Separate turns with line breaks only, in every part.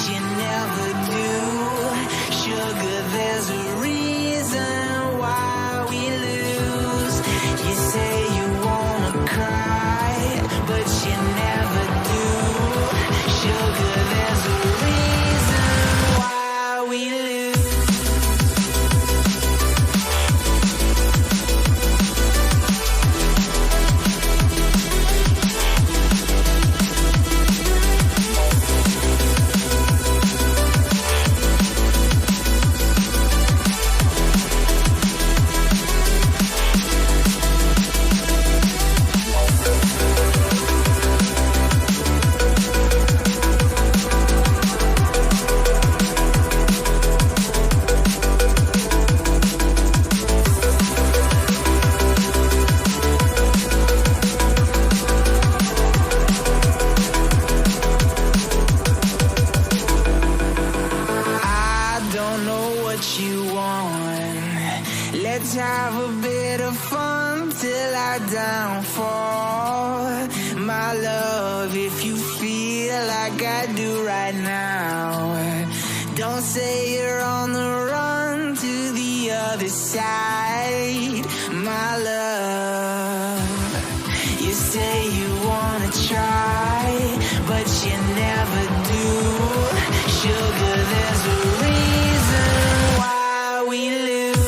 you never do. Sugar, there's a reason why we lose. You say you wanna cry, but you never do. Sugar, there's a reason why we lose. Let's have a bit of fun till I downfall. My love, if you feel like I do right now, don't say you're on the run to the other side. My love, you say you wanna try, but you never do. Sugar, there's a reason why we lose.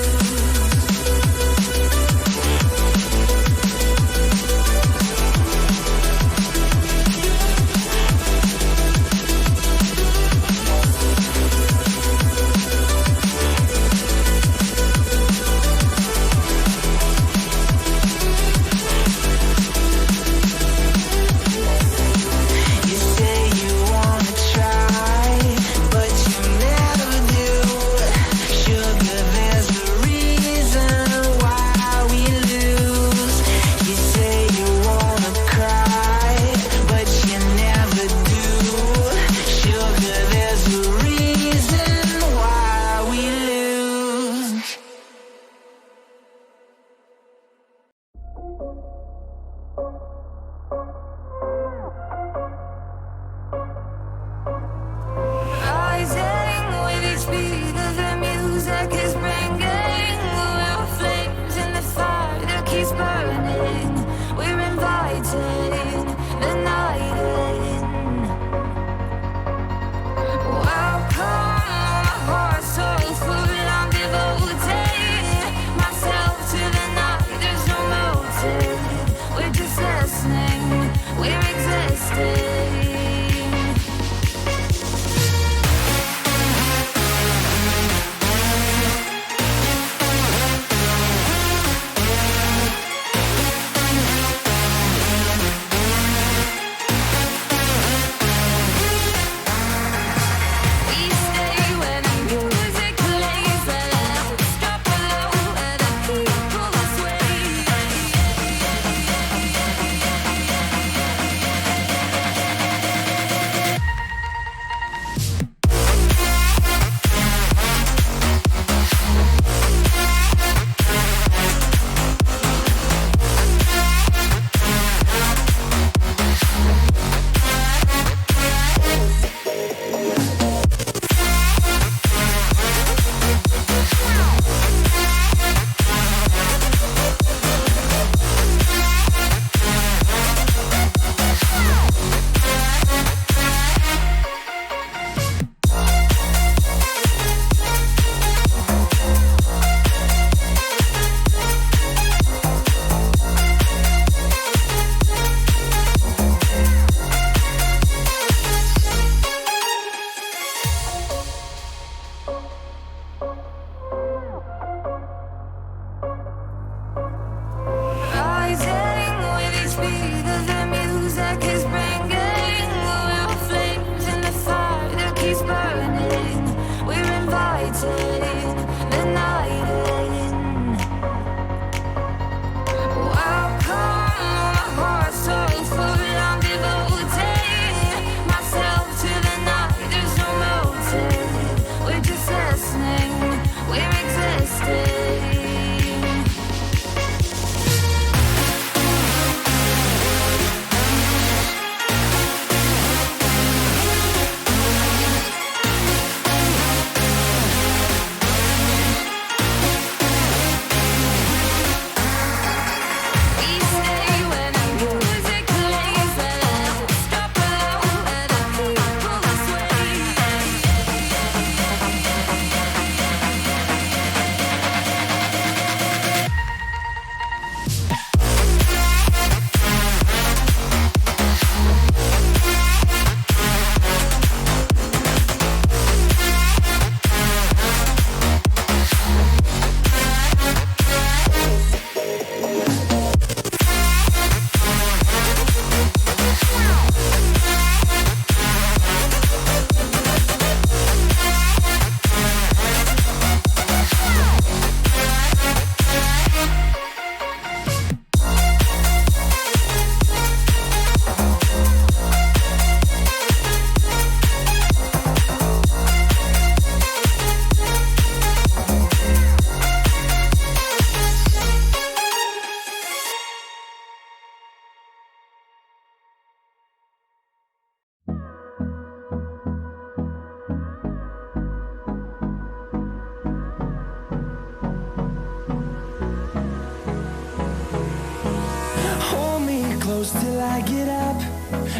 goes till I get up.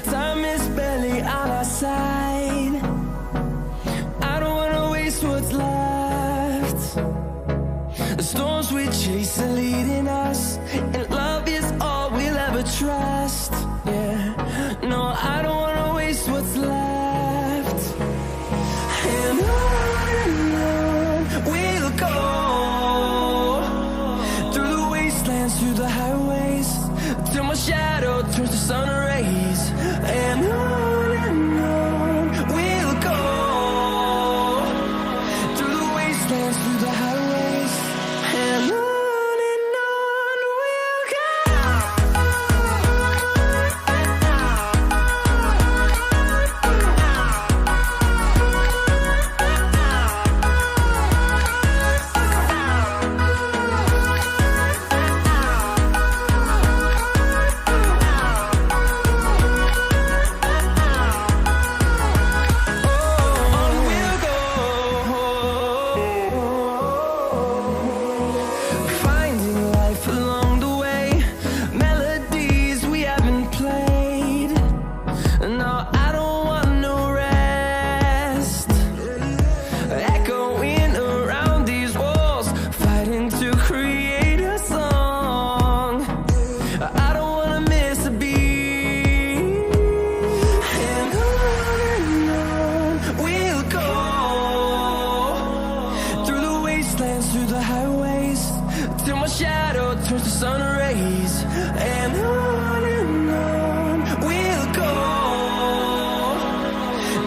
Time is barely on our side. I don't wanna waste what's left. The storms we chase are leading us, and love is all we'll ever trust. Yeah, no, I don't wanna waste what's left. And on we'll go, through the wastelands, through the highways, till my shadow turns to sun rays. And on we'll go, through the wastelands, through the highways, and on we'll go. Through the highways, till my shadow turns to sun rays. And on we'll go,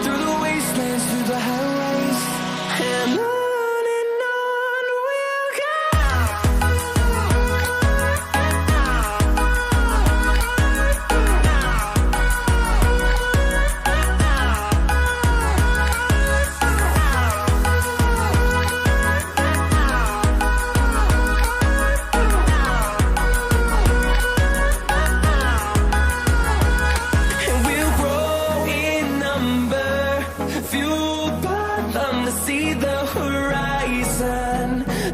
through the wastelands, through the highways, and on we'll go. See the horizon,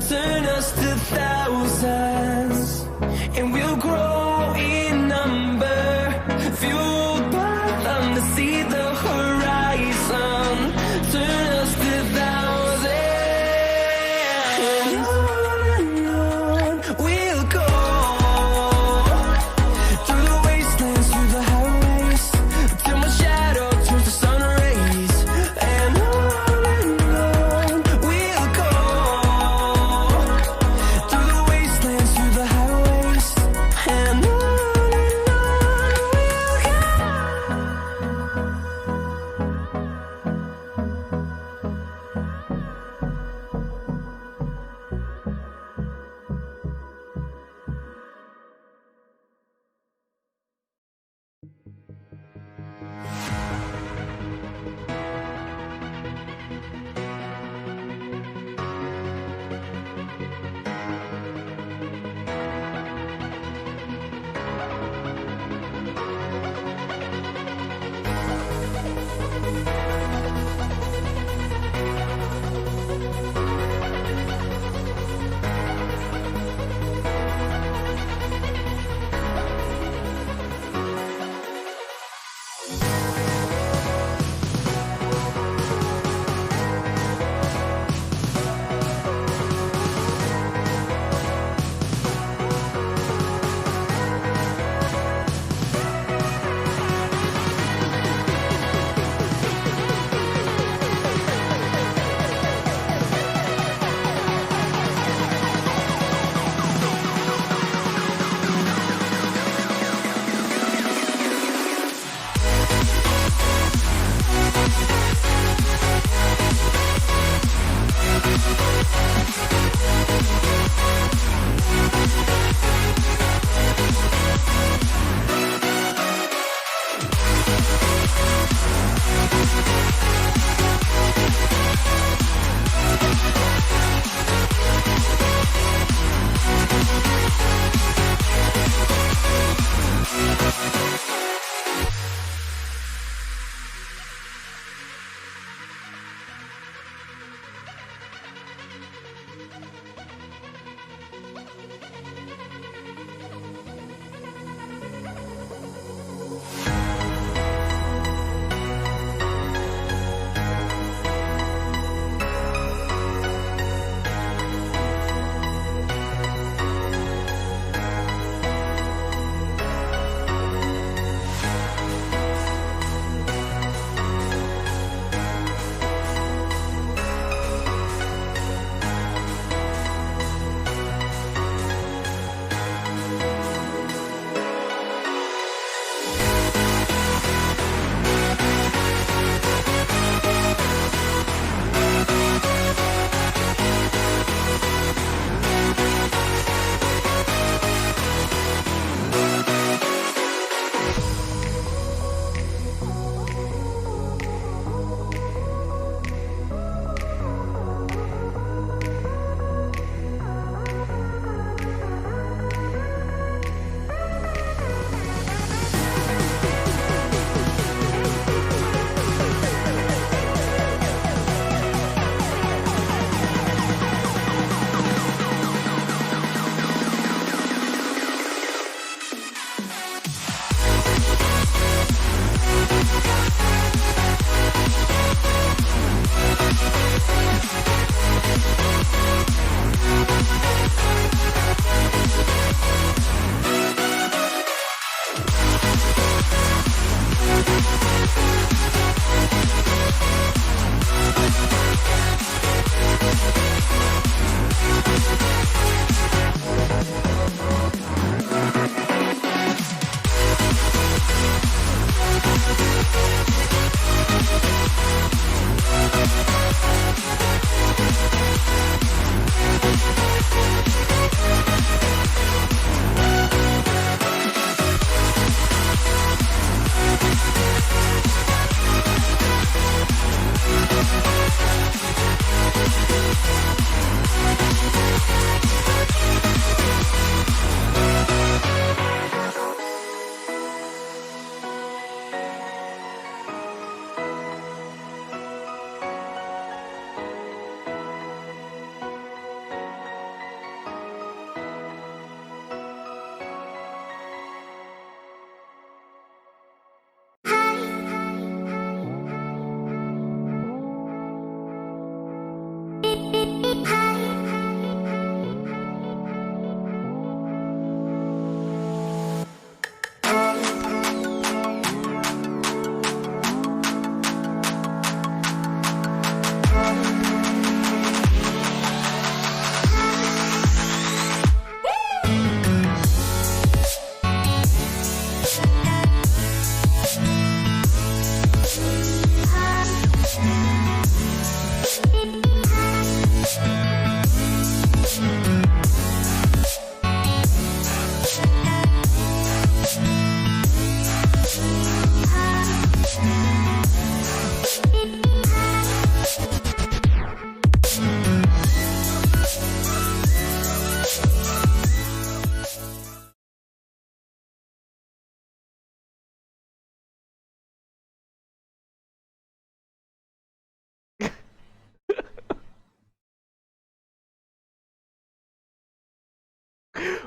turn us to thousands, and we'll grow in number, fueled by them to see the horizon, turn us to thousands, and on we'll go, through the wastelands, through the highways, till my shadow turns to sun rays, and through the wastelands, through the highways, and on we'll go.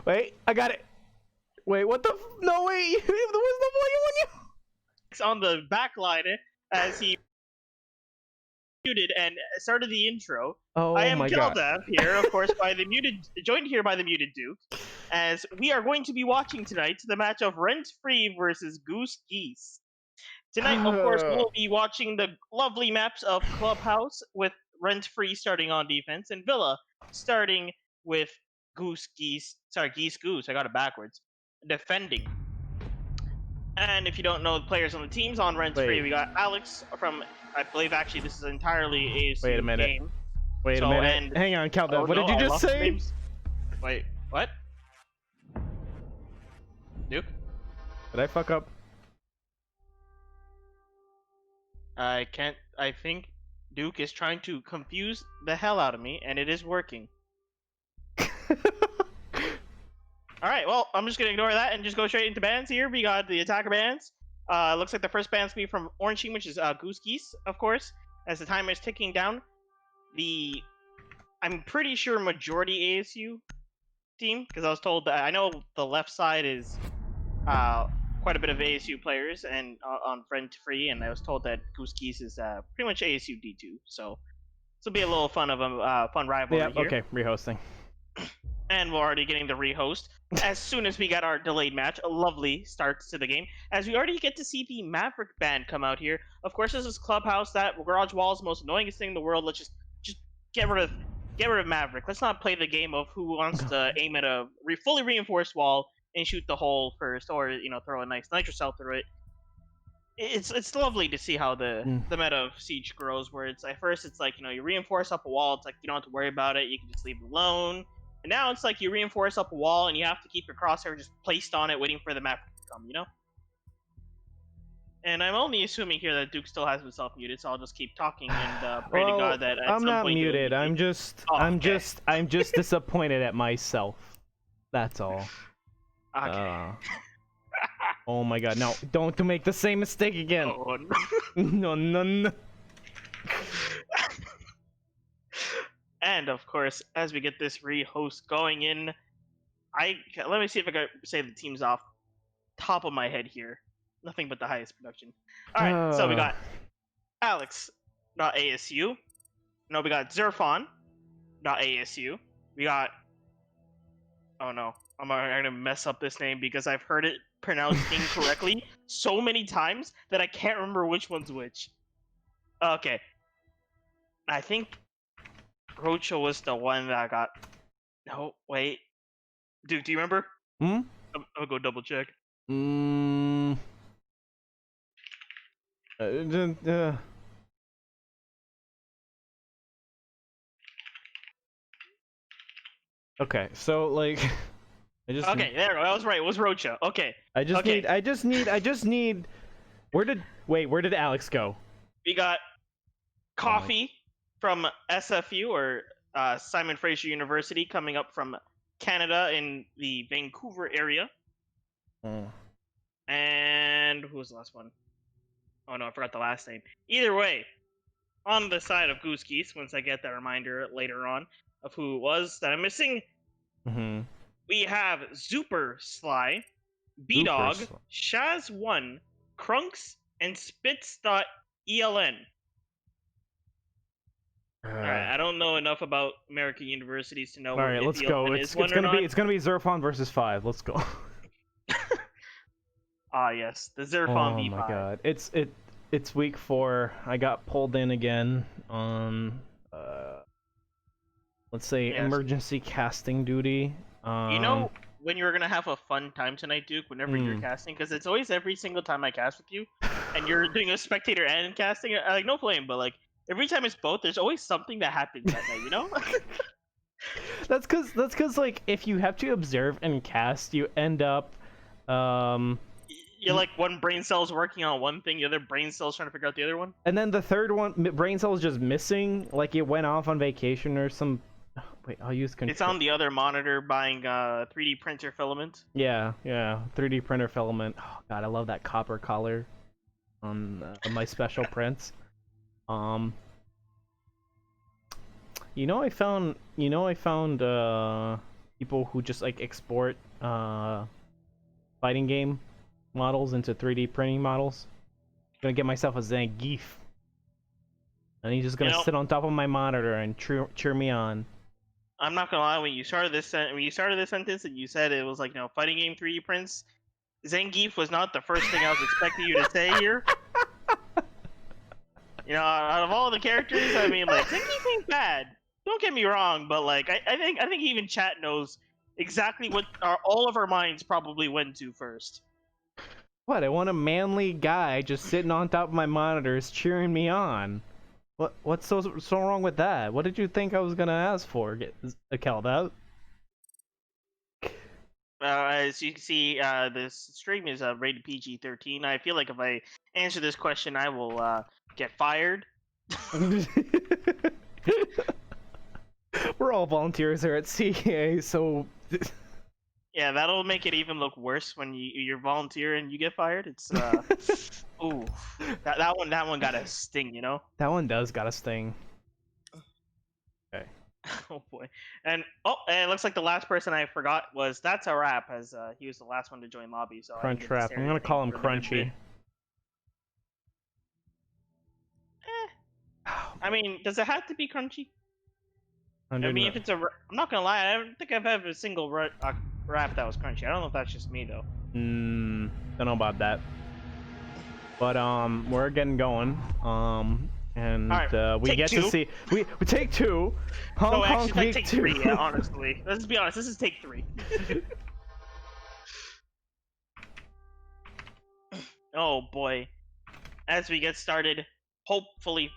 Wait, I got it. Wait, what the? No, wait. There was no volume on
you. On the back line as he muted and started the intro.
Oh,
I am
my God.
Geldev here, of course, joined here by the muted Duke, as we are going to be watching tonight the match of Rent Free versus Goose, Geese. Tonight, of course, we'll be watching the lovely maps of Clubhouse with Rent Free starting on defense and Villa starting with Geese, Goose, I got it backwards, defending. And if you don't know the players on the teams on Rent Free, we got Alex from, I believe actually this is entirely ASU
Wait a minute.
game.
Wait a minute. Hang on, Caldev.
Oh,
what did you just say?
Wait, what? Duke?
Did I fuck up?
I think Duke is trying to confuse the hell out of me, and it is working. Alright, well, I'm just gonna ignore that and just go straight into bands here. We got the attacker bands. Looks like the first band's gonna be from Orange Team, which is Goose Geese, of course. As the timer is ticking down, I'm pretty sure majority ASU team, because I was told that I know the left side is quite a bit of ASU players and on Rent Free, and I was told that Goose Geese is pretty much ASU D2, so this will be a little fun of a fun rivalry here.
Okay, rehosting.
And we're already getting the rehost as soon as we got our delayed match. A lovely start to the game, as we already get to see the Maverick band come out here. Of course, this is Clubhouse. That garage wall is the most annoyingest thing in the world. Let's just get rid of Maverick. Let's not play the game of who wants to aim at a fully reinforced wall and shoot the hole first, or throw a nice nitro cell through it. It's lovely to see how the meta of Siege grows, where it's at first it's like you reinforce up a wall. It's like you don't have to worry about it. You can just leave it alone. And now it's like you reinforce up a wall and you have to keep your crosshair just placed on it, waiting for the map to come, And I'm only assuming here that Duke still has himself muted, so I'll just keep talking and pray to God that at
I'm
some
not
point
muted. I'm just disappointed at myself. That's all.
Okay.
Oh my God! No, don't make the same mistake again.
Oh,
no.
And of course, as we get this rehost going in, let me see if I can say the teams off top of my head here. Nothing but the highest production. All right, so we got Alex, not ASU. No, we got Zerfon, not ASU. We got. Oh no, I'm gonna mess up this name because I've heard it pronounced incorrectly so many times that I can't remember which one's which. Okay, I think Rocha was the one that got. No, wait. Duke, do you remember? I'll go double check.
Okay, so like,
Okay, there we go. I was right. It was Rocha. Okay.
I just need. Where did Alex go?
We got Coffee from SFU, or Simon Fraser University, coming up from Canada in the Vancouver area. And who was the last one? Oh no, I forgot the last name. Either way, on the side of Goose Geese, once I get that reminder later on of who it was that I'm missing, we have Zuper Sly, B-Dog, Shaz1, Krunks, and Spitz.eln. Alright, I don't know enough about American universities to know.
Alright, let's go. It's gonna be Zerfon versus 5. Let's go.
Ah yes, the Zerfon V5.
Oh my God, it's week 4. I got pulled in again on let's say emergency casting duty.
When you're gonna have a fun time tonight, Duke, whenever you're casting, because it's always every single time I cast with you, and you're doing a spectator and casting. Like no flame, but like every time it's both, there's always something that happens that night.
That's cause like if you have to observe and cast, you end up
you're like one brain cell's working on one thing, the other brain cell's trying to figure out the other one.
And then the third one, brain cell is just missing, like it went off on vacation or some. Wait, I'll use control.
It's on the other monitor buying 3D printer filament.
Yeah, 3D printer filament. Oh God, I love that copper color on my special prints. I found people who just like export fighting game models into 3D printing models. I'm gonna get myself a Zangief, and he's just gonna sit on top of my monitor and cheer me on.
I'm not gonna lie. When you started this sentence and you said it was like fighting game 3D prints, Zangief was not the first thing I was expecting you to say here. Out of all the characters, I mean, like Zangief ain't bad. Don't get me wrong, but like I think even chat knows exactly what all of our minds probably went to first.
What? I want a manly guy just sitting on top of my monitors cheering me on. What's so wrong with that? What did you think I was gonna ask for? Kelda?
As you can see, this stream is rated PG-13. I feel like if I answer this question, I will get fired.
We're all volunteers here at CEA, so
yeah, that'll make it even look worse when you're volunteer and you get fired. It's ooh, that one got a sting,
That one does got a sting. Okay.
Oh boy, and it looks like the last person I forgot was That's a Wrap, as he was the last one to join lobby. So
Crunchwrap. I'm gonna call him Crunchy.
I mean, does it have to be crunchy? I mean, if it's I'm not gonna lie, I don't think I've had a single rap that was crunchy. I don't know if that's just me though.
Don't know about that. But we're getting going. And right, we get to see we take two. Hong Kong take two.
3, yeah, honestly. Let's be honest, this is take 3. Oh boy. As we get started, hopefully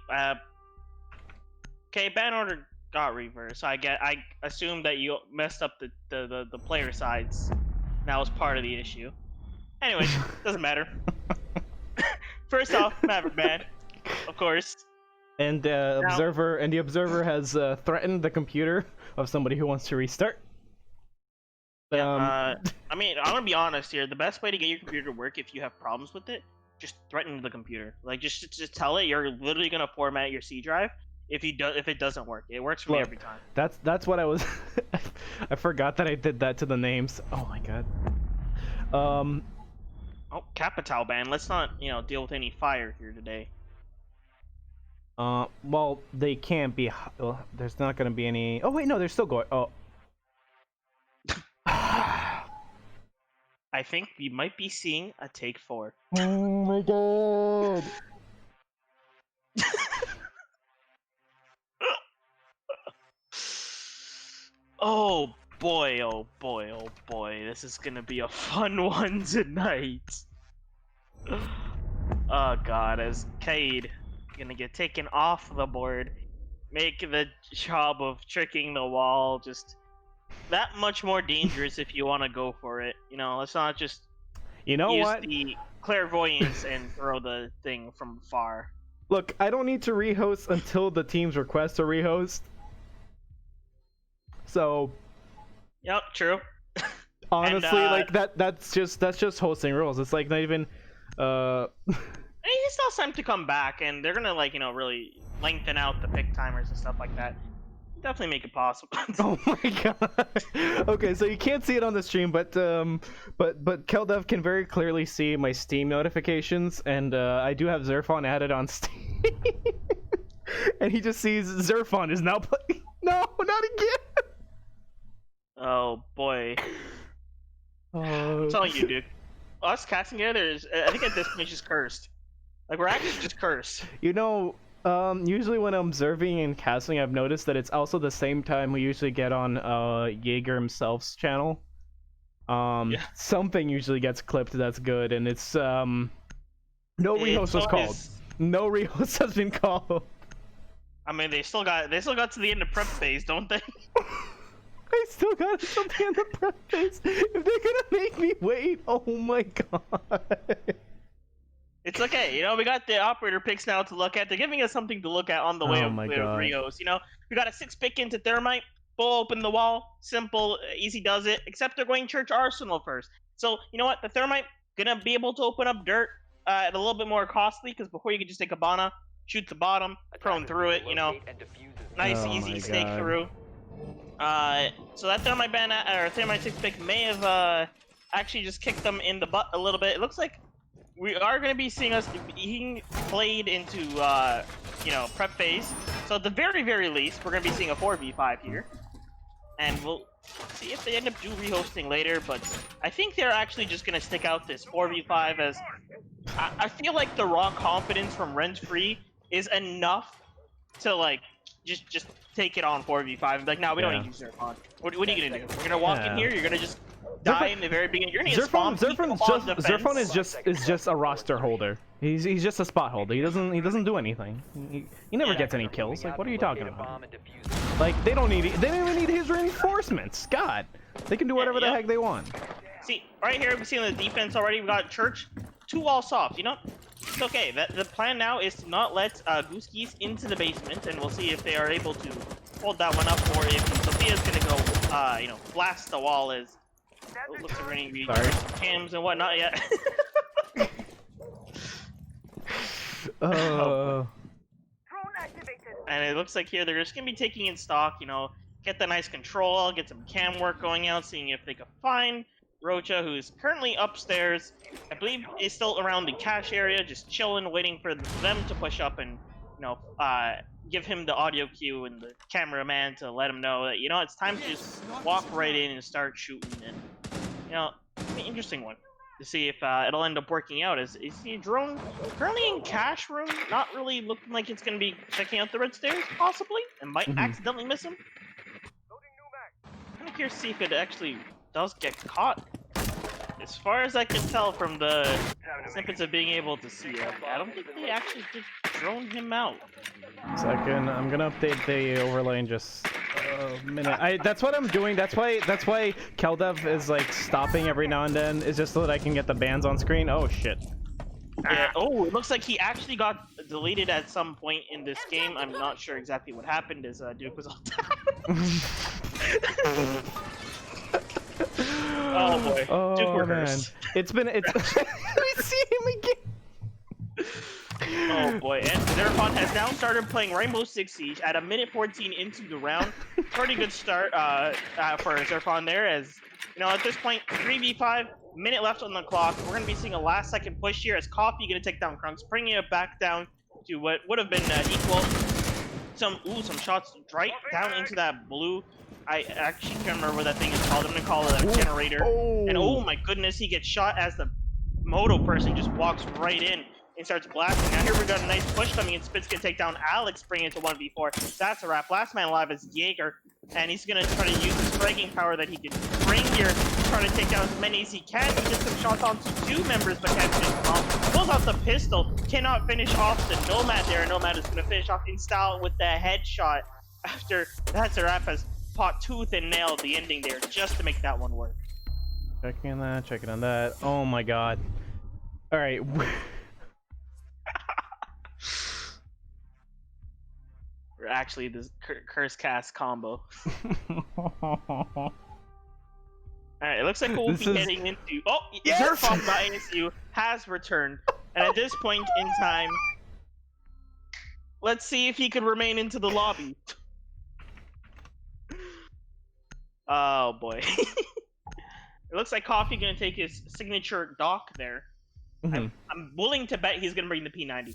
okay, ban order got reversed. I assume that you messed up the player sides. That was part of the issue. Anyways, doesn't matter. First off, Maverick ban, of course.
And the observer has threatened the computer of somebody who wants to restart.
I mean, I'm gonna be honest here. The best way to get your computer to work if you have problems with it, just threaten the computer. Like just tell it you're literally gonna format your C drive if it doesn't work. It works for me every time.
That's what I was. I forgot that I did that to the names. Oh my god.
Oh, Capital ban. Let's not deal with any fire here today.
Well, they can't be. Well, there's not gonna be any. Oh wait, no, they're still going. Oh.
I think we might be seeing a take 4.
Oh my god.
Oh boy, oh boy, oh boy. This is gonna be a fun one tonight. Oh god, as Cade gonna get taken off the board, make the job of tricking the wall just that much more dangerous if you want to go for it. Let's not just use the clairvoyance and throw the thing from far.
Look, I don't need to rehost until the teams request a rehost. So,
yep, true.
Honestly, like that's just hosting rules. It's like not even
He still has time to come back, and they're gonna really lengthen out the pick timers and stuff like that. Definitely make it possible.
Oh my god. Okay, so you can't see it on the stream, but Keldev can very clearly see my Steam notifications, and I do have Zerfon added on Steam. And he just sees Zerfon is now playing. No, not again.
Oh boy. I'm telling you, dude. Us casting together is, I think at this point, just cursed. Like, we're actually just cursed.
Usually when I'm observing and casting, I've noticed that it's also the same time we usually get on Jaeger himself's channel. Something usually gets clipped that's good, and it's no rehost was called. No rehost has been called.
I mean, they still got to the end of prep phase, don't they?
I still got it till the end of prep phase. If they're gonna make me wait, oh my god.
It's okay, we got the operator picks now to look at. They're giving us something to look at on the way of rehost. We got a 6 pick into Thermite, full open the wall, simple, easy does it. Except they're going Church Arsenal first. So you know what? The Thermite gonna be able to open up dirt at a little bit more costly, because before you could just take a Bana, shoot the bottom, prone through it. Nice easy stake through. So that Thermite ban or Thermite 6 pick may have actually just kicked them in the butt a little bit. It looks like we are going to be seeing us being played into you know, prep phase. So at the very, very least, we're going to be seeing a 4v5 here, and we'll see if they end up rehosting later. But I think they're actually just going to stick out this 4v5 as I feel like the raw confidence from Rent Free is enough to like just take it on 4v5. Like, no, we don't need to use Zerfon. What are you gonna do? You're gonna walk in here. You're gonna just die in the very beginning. You're gonna get
Zerfon is just a roster holder. He's just a spot holder. He doesn't do anything. He never gets any kills. Like, what are you talking about? Like, they don't even need his reinforcements. God, they can do whatever the heck they want.
See, right here, we've seen the defense already. We got Church, 2 walls soft. You know, it's okay. The plan now is to not let Goose Geese into the basement, and we'll see if they are able to hold that one up, or if Sophia's gonna go, you know, blast the wall as it looks like we're gonna be cams and whatnot. Yeah. And it looks like here they're just gonna be taking in stock. You know, get the nice control, get some cam work going out, seeing if they can find Rocha, who's currently upstairs. I believe is still around the cache area, just chilling, waiting for them to push up and, you know, give him the audio cue and the cameraman to let him know that, you know, it's time to just walk right in and start shooting. And, you know, it's an interesting one to see if it'll end up working out. Is the drone currently in cache room, not really looking like it's going to be checking out the red stairs, possibly, and might accidentally miss him? I'm kind of curious to see if it actually does get caught. As far as I can tell from the snippets of being able to see it, I don't think they actually just drone him out.
Second, I'm gonna update the overlay in just a minute. That's what I'm doing. That's why Keldev is like stopping every now and then. Is just so that I can get the bans on screen. Oh shit.
Yeah. Oh, it looks like he actually got deleted at some point in this game. I'm not sure exactly what happened as Duke was all down. Oh boy.
Oh
Duke
man. It's Let me see him again.
Oh boy, and Zerfon has now started playing Rainbow Six Siege at a minute 14 into the round. Pretty good start for Zerfon there, as, you know, at this point, 3v5, minute left on the clock. We're going to be seeing a last second push here as Coffee going to take down Krunks, bringing it back down to what would have been equal. Some shots right down into that blue. I actually can't remember what that thing is called. I'm going to call it a generator. And oh my goodness, he gets shot as the moto person just walks right in and starts blasting. Now here we got a nice push coming in. Spit's gonna take down Alex, bring it to 1v4. That's a wrap. Last man alive is Jaeger, and he's gonna try to use his fragging power that he can bring here, try to take down as many as he can. He gets some shots onto 2 members, but can't finish them off. Pulls out the pistol, cannot finish off the Nomad there. Nomad is gonna finish off in style with the headshot. After that's a wrap, has fought tooth and nail the ending there just to make that one work.
Checking on that, checking on that. Oh my god. All right.
We're actually this curse cast combo. Alright, it looks like we'll be heading into... Oh! Yes! Zerfon by ASU has returned. And at this point in time, let's see if he could remain into the lobby. Oh boy. It looks like Coffee gonna take his signature dock there. I'm willing to bet he's gonna bring the P90.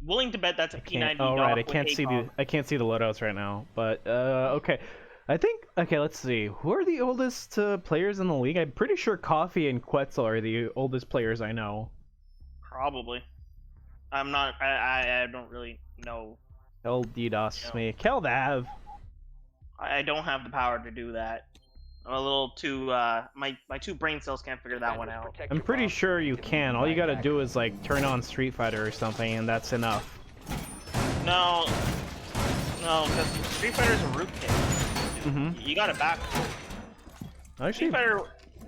Willing to bet that's a P90.
Oh right, I can't see the loadouts right now. But okay, let's see. Who are the oldest players in the league? I'm pretty sure Coffee and Quetzal are the oldest players I know.
Probably. I'm not. I don't really know.
Hell DDoS me. Keldav.
I don't have the power to do that. I'm a little too, my 2 brain cells can't figure that one out.
I'm pretty sure you can. All you gotta do is, like, turn on Street Fighter or something, and that's enough.
No, because Street Fighter's a rootkit. You got it back.
Actually,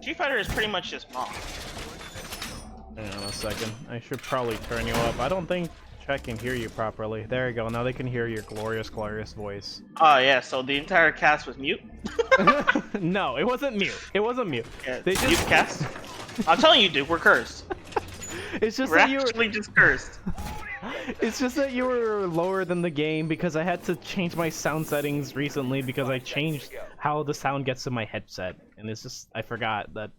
Street Fighter is pretty much just mock.
Hang on a second. I should probably turn you up. I don't think I can hear you properly. There you go. Now they can hear your glorious voice.
Oh yeah, so the entire cast was mute?
No, it wasn't mute. It wasn't mute.
Yeah, they just... Mute cast? I'm telling you, dude, we're cursed.
It's just
we're
that
actually just cursed.
It's just that you were lower than the game because I had to change my sound settings recently because I changed how the sound gets in my headset, and it's just I forgot that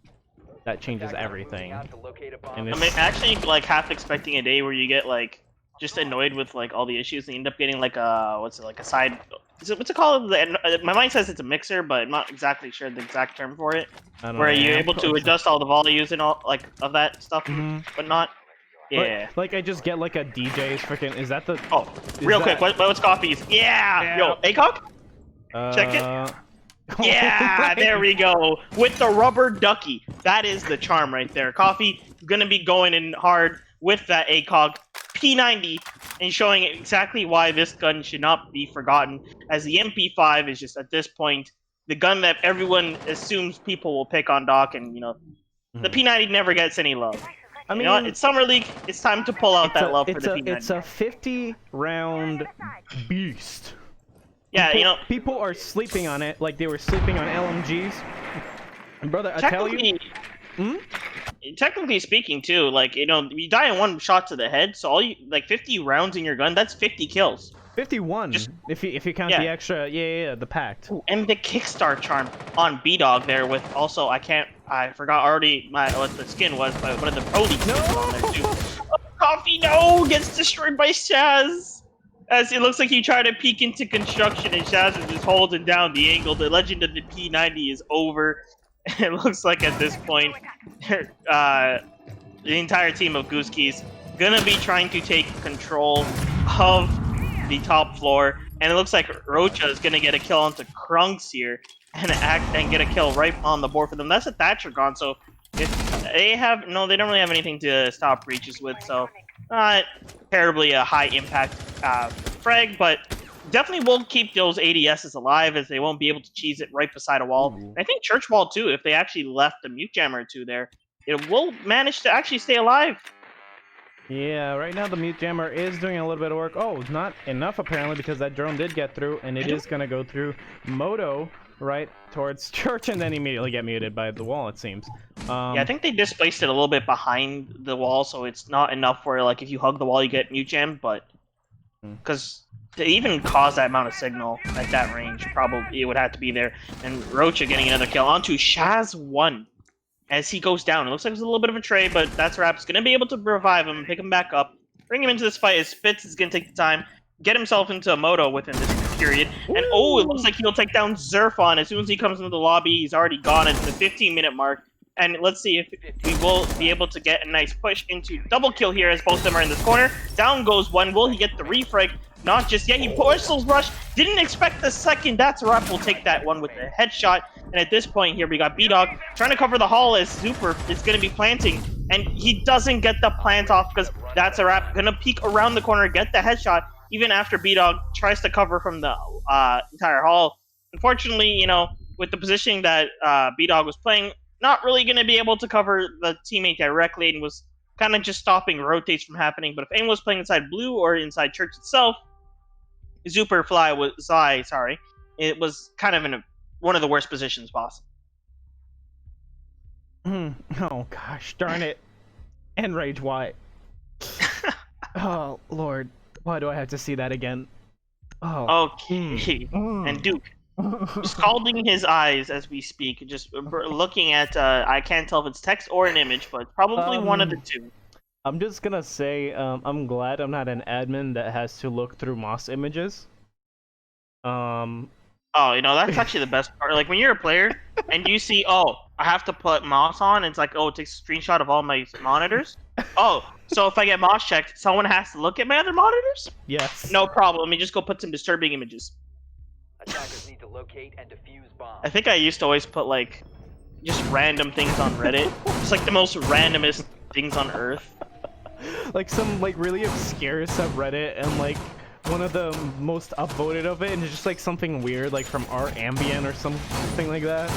that changes everything. And
I'm actually like half expecting a day where you get like just annoyed with like all the issues and you end up getting like a what's it like a side what's it called? My mind says it's a mixer, but I'm not exactly sure the exact term for it.
I don't
Where
know,
you're
man.
able to adjust all the volumes and all like of that stuff, but not. Yeah.
Like I just get like a DJ's freaking. Is that the?
Oh, real quick, what's coffees? Yeah. Yo, ACOG? Check it. Yeah, there we go. With the rubber ducky. That is the charm right there. Coffee gonna be going in hard with that ACOG P90 and showing exactly why this gun should not be forgotten, as the MP5 is just at this point the gun that everyone assumes people will pick on Doc, and you know the P90 never gets any love. I mean, you know what? It's Summer League. It's time to pull out that love for the P90.
It's a 50-round beast.
Yeah,
people,
you know,
people are sleeping on it like they were sleeping on LMGs. And brother, I tell you.
Technically speaking, too, like you know, you die in one shot to the head, so all you like 50 rounds in your gun, that's 50 kills.
51, if you count the extra, the pact.
Ooh, and the kickstart charm on B-Dog there with also I forgot already what the skin was, but one of the Prodies on there too. Oh, Coffee gets destroyed by Shaz. As it looks like he tried to peek into construction and Shaz is just holding down the angle. The legend of the P90 is over. It looks like at this point, the entire team of Goose Keys gonna be trying to take control of the top floor, and it looks like Rocha is gonna get a kill onto Krunks here and get a kill right on the board for them. That's a Thatcher gone, so if they don't really have anything to stop breaches with, so not terribly a high impact frag, but definitely will keep those ADSs alive as they won't be able to cheese it right beside a wall. And I think Church Wall too, if they actually left a mute jammer or two there, it will manage to actually stay alive.
Yeah, right now the mute jammer is doing a little bit of work. Oh, not enough apparently, because that drone did get through, and it is going to go through Moto right towards Church and then immediately get muted by the wall, it seems.
Yeah, I think they displaced it a little bit behind the wall, so it's not enough where like if you hug the wall you get mute jammed, but because to even cause that amount of signal at that range, probably it would have to be there. And Rocha getting another kill onto Shaz1 as he goes down. It looks like it's a little bit of a trade, but that's Rap's going to be able to revive him, pick him back up, bring him into this fight as Spitz is going to take the time, get himself into a moto within this period. And oh, it looks like he'll take down Zerfon. As soon as he comes into the lobby, he's already gone into the 15-minute mark. And let's see if we will be able to get a nice push into double kill here as both of them are in this corner. Down goes one. Will he get the refrag? Not just yet. He pistol rush. Didn't expect the second. That's Rap will take that one with a headshot. And at this point here, we got B-Dog trying to cover the hall as Super is going to be planting. And he doesn't get the plant off because that's a Rap. Going to peek around the corner, get the headshot, even after B-Dog tries to cover from the entire hall. Unfortunately, you know, with the positioning that B-Dog was playing, not really going to be able to cover the teammate directly and was kind of just stopping rotates from happening. But if anyone was playing inside blue or inside Church itself, it was kind of in one of the worst positions possible.
Oh gosh, darn it. And Rage, why? Oh Lord, why do I have to see that again? Oh.
Okay. And Duke, scalding his eyes as we speak, just looking at, I can't tell if it's text or an image, but probably one of the two.
I'm just gonna say, I'm glad I'm not an admin that has to look through Moss images.
Oh, you know, that's actually the best part. Like, when you're a player, and you see, oh, I have to put Moss on, it's like, oh, it takes a screenshot of all my monitors? Oh, so if I get Moss checked, someone has to look at my other monitors?
Yes.
No problem, let me just go put some disturbing images.
Attackers need to locate and defuse bombs.
I think I used to always put, like, just random things on Reddit. Just, like, the most randomest things on Earth.
Like, some, like, really obscure subreddit, and, like, one of the most upvoted of it, and it's just, like, something weird, like, from our Ambient or something like that.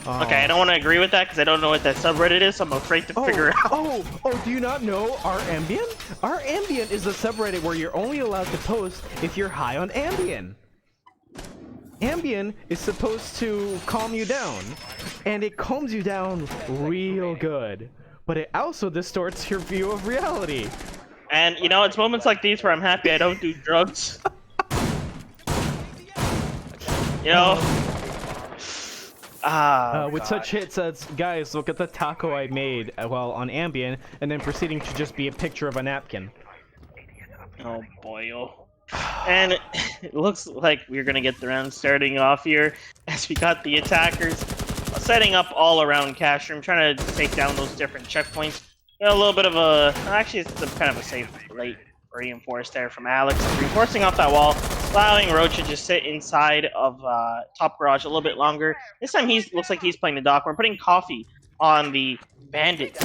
Okay, I don't want to agree with that, because I don't know what that subreddit is, so I'm afraid to figure out.
Oh, do you not know our Ambient? Our Ambient is a subreddit where you're only allowed to post if you're high on Ambien. Ambien is supposed to calm you down, and it calms you down real good, but it also distorts your view of reality.
And you know, it's moments like these where I'm happy I don't do drugs. You know.
With such hits as, guys, look at the taco I made while on Ambien, and then proceeding to just be a picture of a napkin.
Oh boy, oh. And it looks like we're gonna get the round starting off here as we got the attackers setting up all around cash room, trying to take down those different checkpoints. A little bit of a, actually it's kind of a safe late reinforce there from Alex, reinforcing off that wall, allowing Roach to just sit inside of top garage a little bit longer. This time looks like he's playing the dock. We're putting Coffee on the bandit.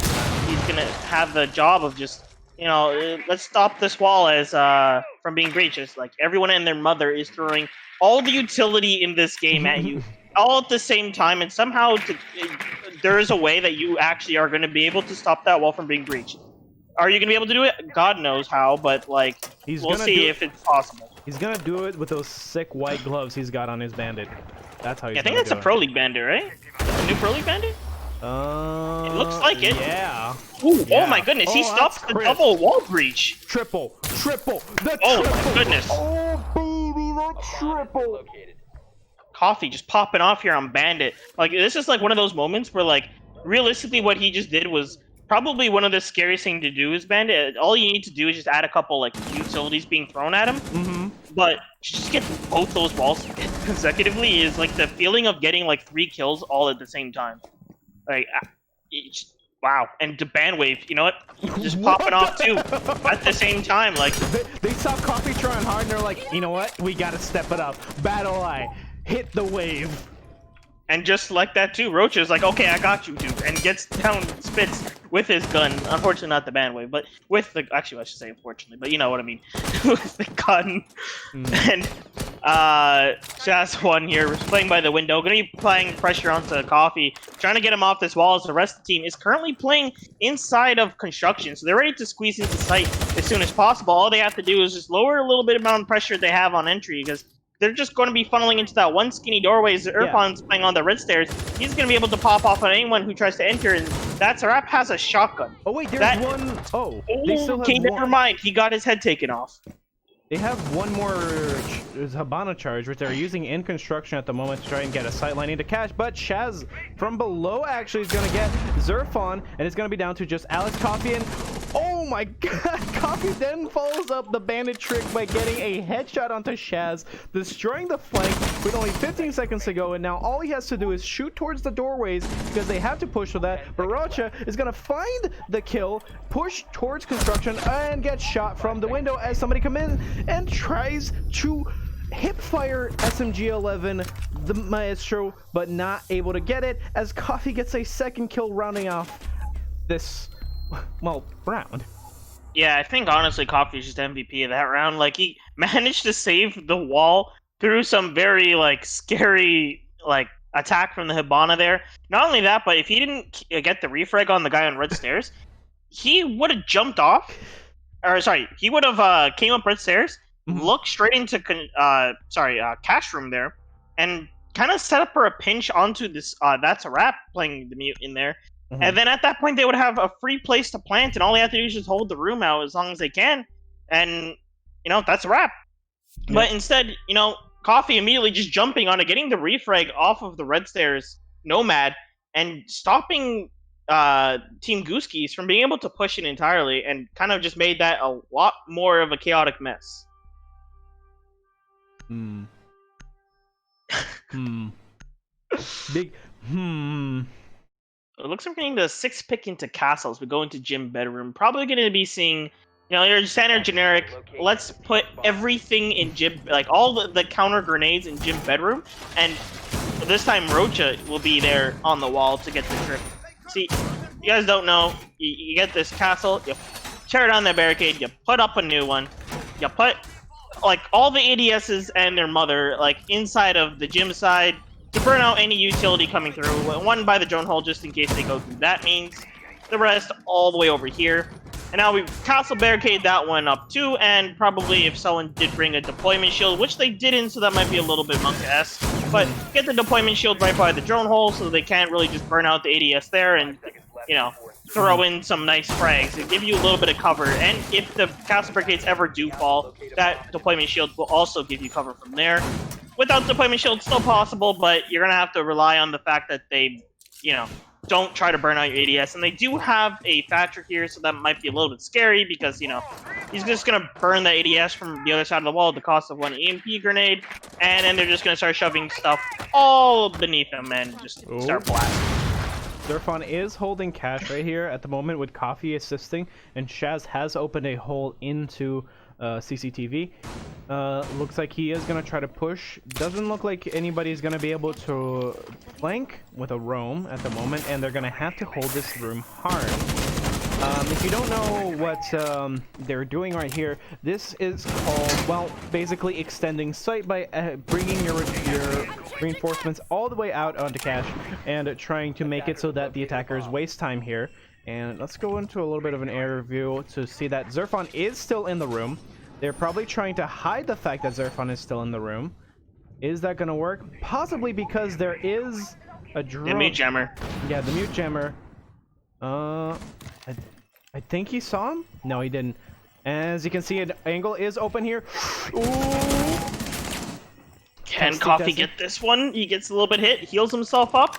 He's gonna have the job of just, you know, let's stop this wall as from being breached. It's like everyone and their mother is throwing all the utility in this game at you, all at the same time, and somehow there is a way that you actually are going to be able to stop that wall from being breached. Are you going to be able to do it? God knows how, but like we'll see if it's possible.
He's gonna do it with those sick white gloves he's got on his bandit. That's how he's.
I think that's a Pro League bandit, right? A new Pro League bandit?
It
looks like it.
Yeah.
Ooh,
Yeah.
Oh my goodness, he stops the
crisp.
double wall breach.
Triple. The
Oh
triple.
my goodness.
Oh baby, the triple.
Located.
Coffee just popping off here on Bandit. Like, this is like one of those moments where, like, realistically what he just did was probably one of the scariest things to do is Bandit. All you need to do is just add a couple, like, utilities being thrown at him.
Mm-hmm.
But just get both those walls consecutively is, like, the feeling of getting, like, 3 kills all at the same time. Like, wow. And the band wave, you know what? Just popping off, too, at the same time. Like,
They saw Coffee trying hard and they're like, you know what? We gotta step it up. Battle Eye. Hit the wave.
and just like that too, Roach is like, okay, I got you, dude, and gets down Spitz with his gun. Unfortunately, not the band wave, but with the, actually, I should say unfortunately, but you know what I mean, with the gun. And Shaz one here was playing by the window, gonna be applying pressure onto Coffee, trying to get him off this wall as the rest of the team is currently playing inside of construction, so they're ready to squeeze into sight as soon as possible. All they have to do is just lower a little bit amount of pressure they have on entry, because they're just going to be funneling into that one skinny doorway as Irfan's playing on the red stairs. He's going to be able to pop off on anyone who tries to enter, and that Zarap has a shotgun.
Oh wait, there's one. Oh, they still have
Okay,
one.
never mind. He got his head taken off.
They have one more Habana charge, which they're using in construction at the moment to try and get a sight line into cash. But Shaz from below actually is going to get Zerfon, and it's going to be down to just Alex Coffee. And oh my god, Coffee then follows up the bandit trick by getting a headshot onto Shaz, destroying the flank with only 15 seconds to go. And now all he has to do is shoot towards the doorways because they have to push for that. But Rocha is going to find the kill, push towards construction, and get shot from the window as somebody comes in and tries to hip fire SMG-11, the Maestro, but not able to get it as Coffee gets a second kill, rounding off this, well, round.
Yeah, I think honestly Coffee's just MVP of that round. Like, he managed to save the wall through some very, like, scary, like, attack from the Hibana there. Not only that, but if he didn't get the refrag on the guy on red stairs, he would have jumped off. Or, sorry, he would have came up red stairs, looked straight into cash room there, and kind of set up for a pinch onto this. That's a wrap, playing the mute in there. And then at that point, they would have a free place to plant, and all they have to do is just hold the room out as long as they can. And, you know, that's a wrap. But instead, you know, Coffee immediately just jumping on it, getting the refrag off of the red stairs Nomad, and stopping Team Goose Geese from being able to push it entirely, and kind of just made that a lot more of a chaotic mess.
Big
It looks like we're getting the 6 pick into castles. We go into gym bedroom. Probably going to be seeing, you know, your standard generic. Let's put everything in gym, like all the counter grenades in gym bedroom, and this time Rocha will be there on the wall to get the trick. See, you guys don't know. You get this castle, you tear down the barricade, you put up a new one, you put like all the ADSs and their mother like inside of the gym side to burn out any utility coming through. One by the drone hole just in case they go through. That means the rest all the way over here. And now we castle barricade that one up too, and probably if someone did bring a deployment shield, which they didn't, so that might be a little bit monk-esque, but get the deployment shield right by the drone hole so they can't really just burn out the ADS there, and, you know, throw in some nice frags and give you a little bit of cover. And if the castle barricades ever do fall, that deployment shield will also give you cover from there. Without deployment shield, still possible, but you're gonna have to rely on the fact that they, don't try to burn out your ADS. And they do have a Thatcher here, so that might be a little bit scary because, he's just gonna burn the ADS from the other side of the wall at the cost of one EMP grenade, and then they're just gonna start shoving stuff all beneath him and just start blasting.
Zerfon is holding cash right here at the moment with Coffee assisting, and Shaz has opened a hole into CCTV. Looks like he is going to try to push. Doesn't look like anybody's going to be able to flank with a roam at the moment, and they're going to have to hold this room hard. If you don't know what they're doing right here, this is called, well, basically extending sight by bringing your reinforcements all the way out onto cache and trying to make it so that the attackers waste time here. And let's go into a little bit of an air view to see that Zerfon is still in the room. They're probably trying to hide the fact that Zerfon is still in the room. Is that going to work? Possibly, because there is a drone.
The mute jammer.
Yeah, the mute jammer. I think he saw him? No, he didn't. As you can see, an angle is open here. Ooh.
Can Coffee get this one? He gets a little bit hit, heals himself up.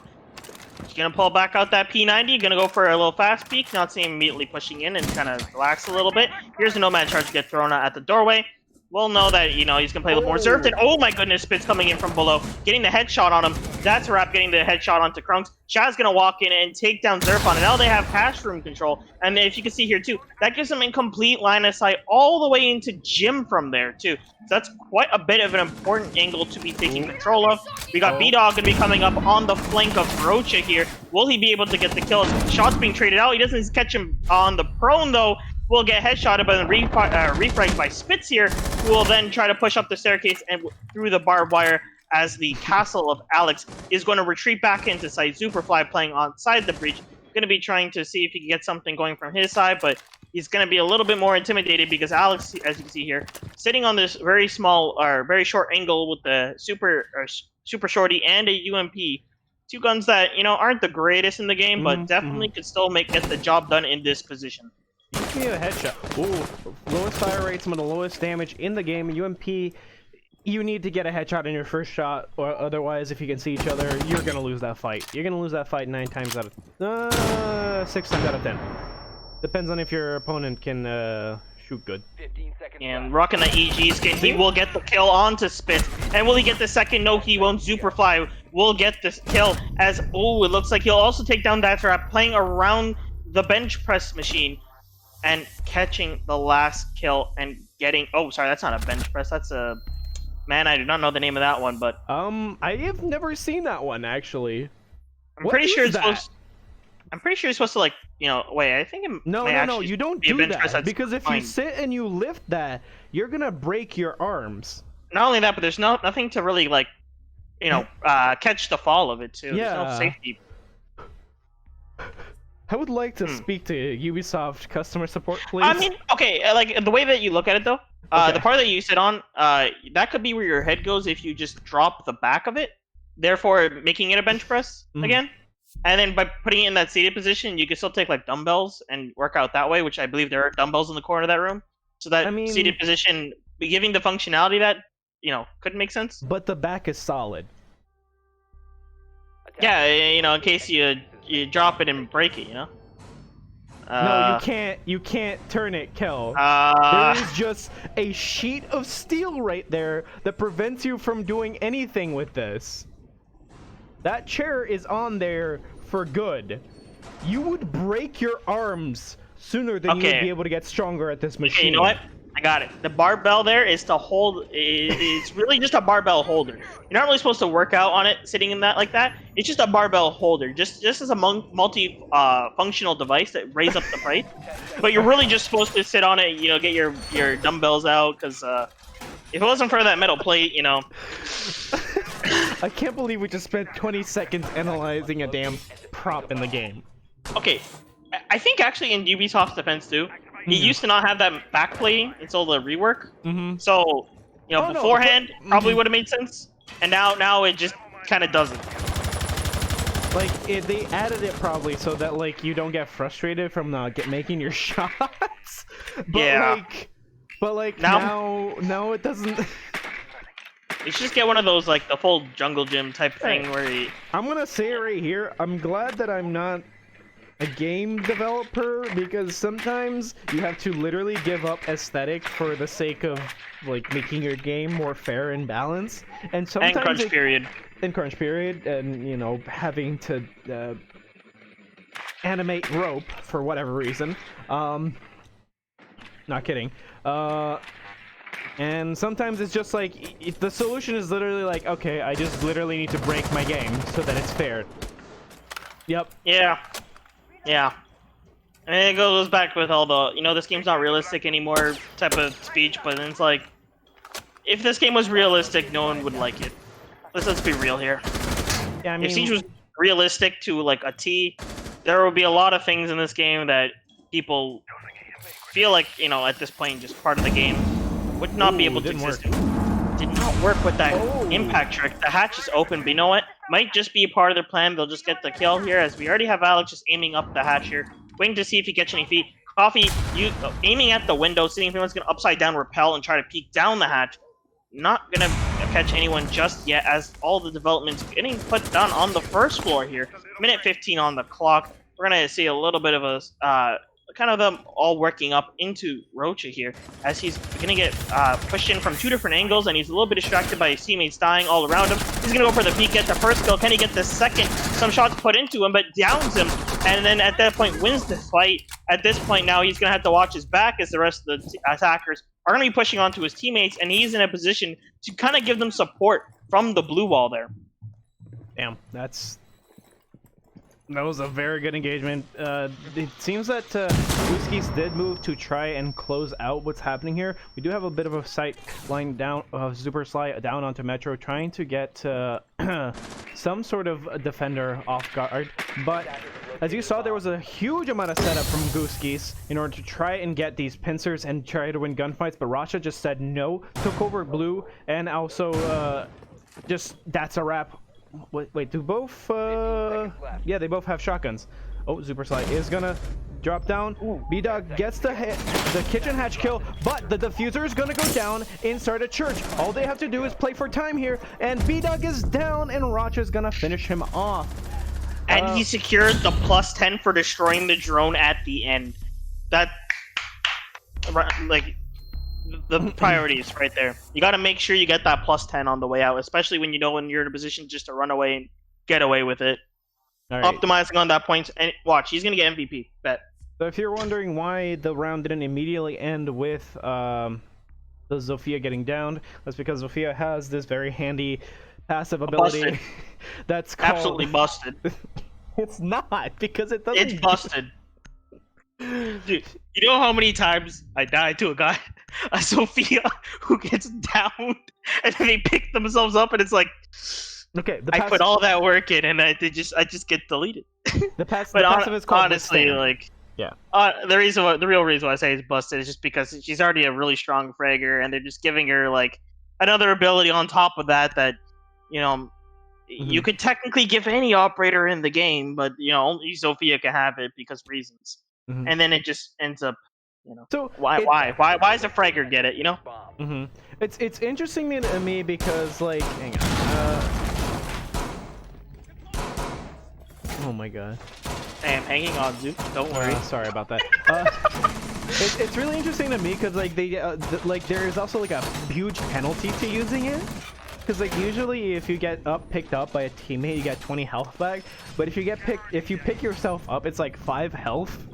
He's gonna pull back out that P90, gonna go for a little fast peek, not seeing him immediately pushing in and kind of relax a little bit. Here's a Nomad charge get thrown out at the doorway. We'll know that, he's gonna play a little more reserved. And oh my goodness, Spit's coming in from below, getting the headshot on him. That's a wrap, getting the headshot onto Krunks. Shad's gonna walk in and take down Zerfon, and now they have cache room control. And if you can see here too, that gives them in complete line of sight all the way into Jim from there too. So that's quite a bit of an important angle to be taking control of. We got B-Dog gonna be coming up on the flank of Rocha here. Will he be able to get the kills? Shots being traded out. He doesn't catch him on the prone though. Will get headshotted, but then refragged by Spitz here, who will then try to push up the staircase and through the barbed wire as the castle of Alex is going to retreat back into site. Superfly playing outside the breach, going to be trying to see if he can get something going from his side, but he's going to be a little bit more intimidated because Alex, as you can see here, sitting on this very small or very short angle with the super shorty and a UMP. Two guns that, aren't the greatest in the game, but definitely could still get the job done in this position.
Give me a headshot. Ooh, lowest fire rate, some of the lowest damage in the game. UMP, you need to get a headshot in your first shot, or otherwise, if you can see each other, you're gonna lose that fight. You're gonna lose that fight 6 times out of 10. Depends on if your opponent can shoot good.
15 seconds
And rocking the EG skin, he will get the kill onto Spitz. And will he get the second? No, he won't. Superfly will get this kill as, it looks like he'll also take down that trap, playing around the bench press machine. And catching the last kill and getting... Oh, sorry, that's not a bench press. That's a... Man, I do not know the name of that one, but...
I have never seen that one, actually.
I'm pretty sure it's supposed... I'm pretty sure you're supposed to, wait, I think it
No, you don't do that. Because if you sit and you lift that, you're gonna break your arms.
Not only that, but there's nothing to really, catch the fall of it, too.
Yeah.
There's no safety.
I would like to speak to Ubisoft customer support, please.
I mean, okay, the way that you look at it, though, the part that you sit on, that could be where your head goes if you just drop the back of it, therefore making it a bench press again. And then by putting it in that seated position, you can still take, dumbbells and work out that way, which I believe there are dumbbells in the corner of that room. So that seated position, giving the functionality that, could make sense.
But the back is solid.
Yeah, in case you drop it and break it,
no, you can't. You can't turn it, Kel. There is just a sheet of steel right there that prevents you from doing anything with this. That chair is on there for good. You would break your arms sooner than you would be able to get stronger at this machine.
Okay, you know what? I got it. The barbell there is to hold. It's really just a barbell holder. You're not really supposed to work out on it sitting in that like that. It's just a barbell holder, just as a multi-functional device that raises up the price. But you're really just supposed to sit on it. Get your dumbbells out, because if it wasn't for that metal plate,
I can't believe we just spent 20 seconds analyzing a damn prop in the game.
Okay, I think actually in Ubisoft's defense too. It used to not have that backplating until the rework. So, beforehand, probably would have made sense. And now it just kind of doesn't.
like they added it probably so that like you don't get frustrated from making your shots. But
Yeah.
like now it doesn't.
You should just get one of those like the full jungle gym type thing
Hey,
where you...
I'm gonna say it right here. I'm glad that I'm not a game developer, because sometimes you have to literally give up aesthetic for the sake of like making your game more fair and balanced. And sometimes
crunch period.
In crunch period, and you know, having to animate rope for whatever reason. Not kidding. And sometimes it's just like if the solution is literally like, okay, I just literally need to break my game so that it's fair. Yep.
Yeah. Yeah. And it goes back with all the, you know, this game's not realistic anymore type of speech, but then it's like, if this game was realistic, no one would like it. Let's be real here.
Yeah, I mean,
if Siege was realistic to like a T, there would be a lot of things in this game that people feel like, you know, at this point, just part of the game would not be able to exist. Did not work with that impact trick. The hatch is open, but you know what? Might just be a part of their plan. They'll just get the kill here, as we already have Alex just aiming up the hatch here, waiting to see if he gets any feet. Coffee, you aiming at the window, seeing if anyone's gonna upside down rappel and try to peek down the hatch. Not gonna catch anyone just yet, as all the development's getting put down on the first floor here. Minute 15 on the clock. We're gonna see a little bit of a kind of them all working up into Rocha here, as he's gonna get pushed in from two different angles, and he's a little bit distracted by his teammates dying all around him. He's gonna go for the peek, get the first kill. Can he get the second? Some shots put into him, but downs him, and then at that point wins the fight. At this point now, he's gonna have to watch his back, as the rest of the attackers are gonna be pushing onto his teammates, and he's in a position to kind of give them support from the blue wall there.
Damn, that was a very good engagement. It seems that Geese did move to try and close out what's happening here. We do have a bit of a sight line down, super slide down onto Metro, trying to get some sort of defender off guard. But as you saw, there was a huge amount of setup from Goose Geese in order to try and get these pincers and try to win gunfights. But Rasha just said no, took over blue, and also just that's a wrap. Wait, do both? Yeah, they both have shotguns. Oh, Super Slide is gonna drop down. B-Dog gets the kitchen hatch kill, but the diffuser is gonna go down inside a church. All they have to do is play for time here, and B-Dog is down, and Rocha's gonna finish him off.
And he secured the +10 for destroying the drone at the end. That, like, the priorities right there. You got to make sure you get that +10 on the way out, especially when you know when you're in a position just to run away and get away with it. All right. Optimizing on that point, and watch, he's gonna get MVP. Bet.
So if you're wondering why the round didn't immediately end with the Zofia getting downed, that's because Zofia has this very handy passive ability that's called...
Absolutely busted.
It's not, because it doesn't...
It's busted. Dude, you know how many times I died to a Sophia who gets downed, and then they pick themselves up, and it's like,
okay,
I put all that work in, and I just get deleted.
The passive is called
honestly, like,
yeah.
The real reason why I say it's busted is just because she's already a really strong fragger, and they're just giving her like another ability on top of that you know. You could technically give any operator in the game, but you know only Sophia can have it because reasons. And then it just ends up, you know. So why does a fragger get it? You know.
It's interesting to me because like, hang on. Oh my god.
I am hanging on, dude. Don't worry.
Sorry about that. It's really interesting to me because like like there is also like a huge penalty to using it. Because like usually if you get picked up by a teammate, you get 20 health back. But if you pick yourself up, it's like 5 health.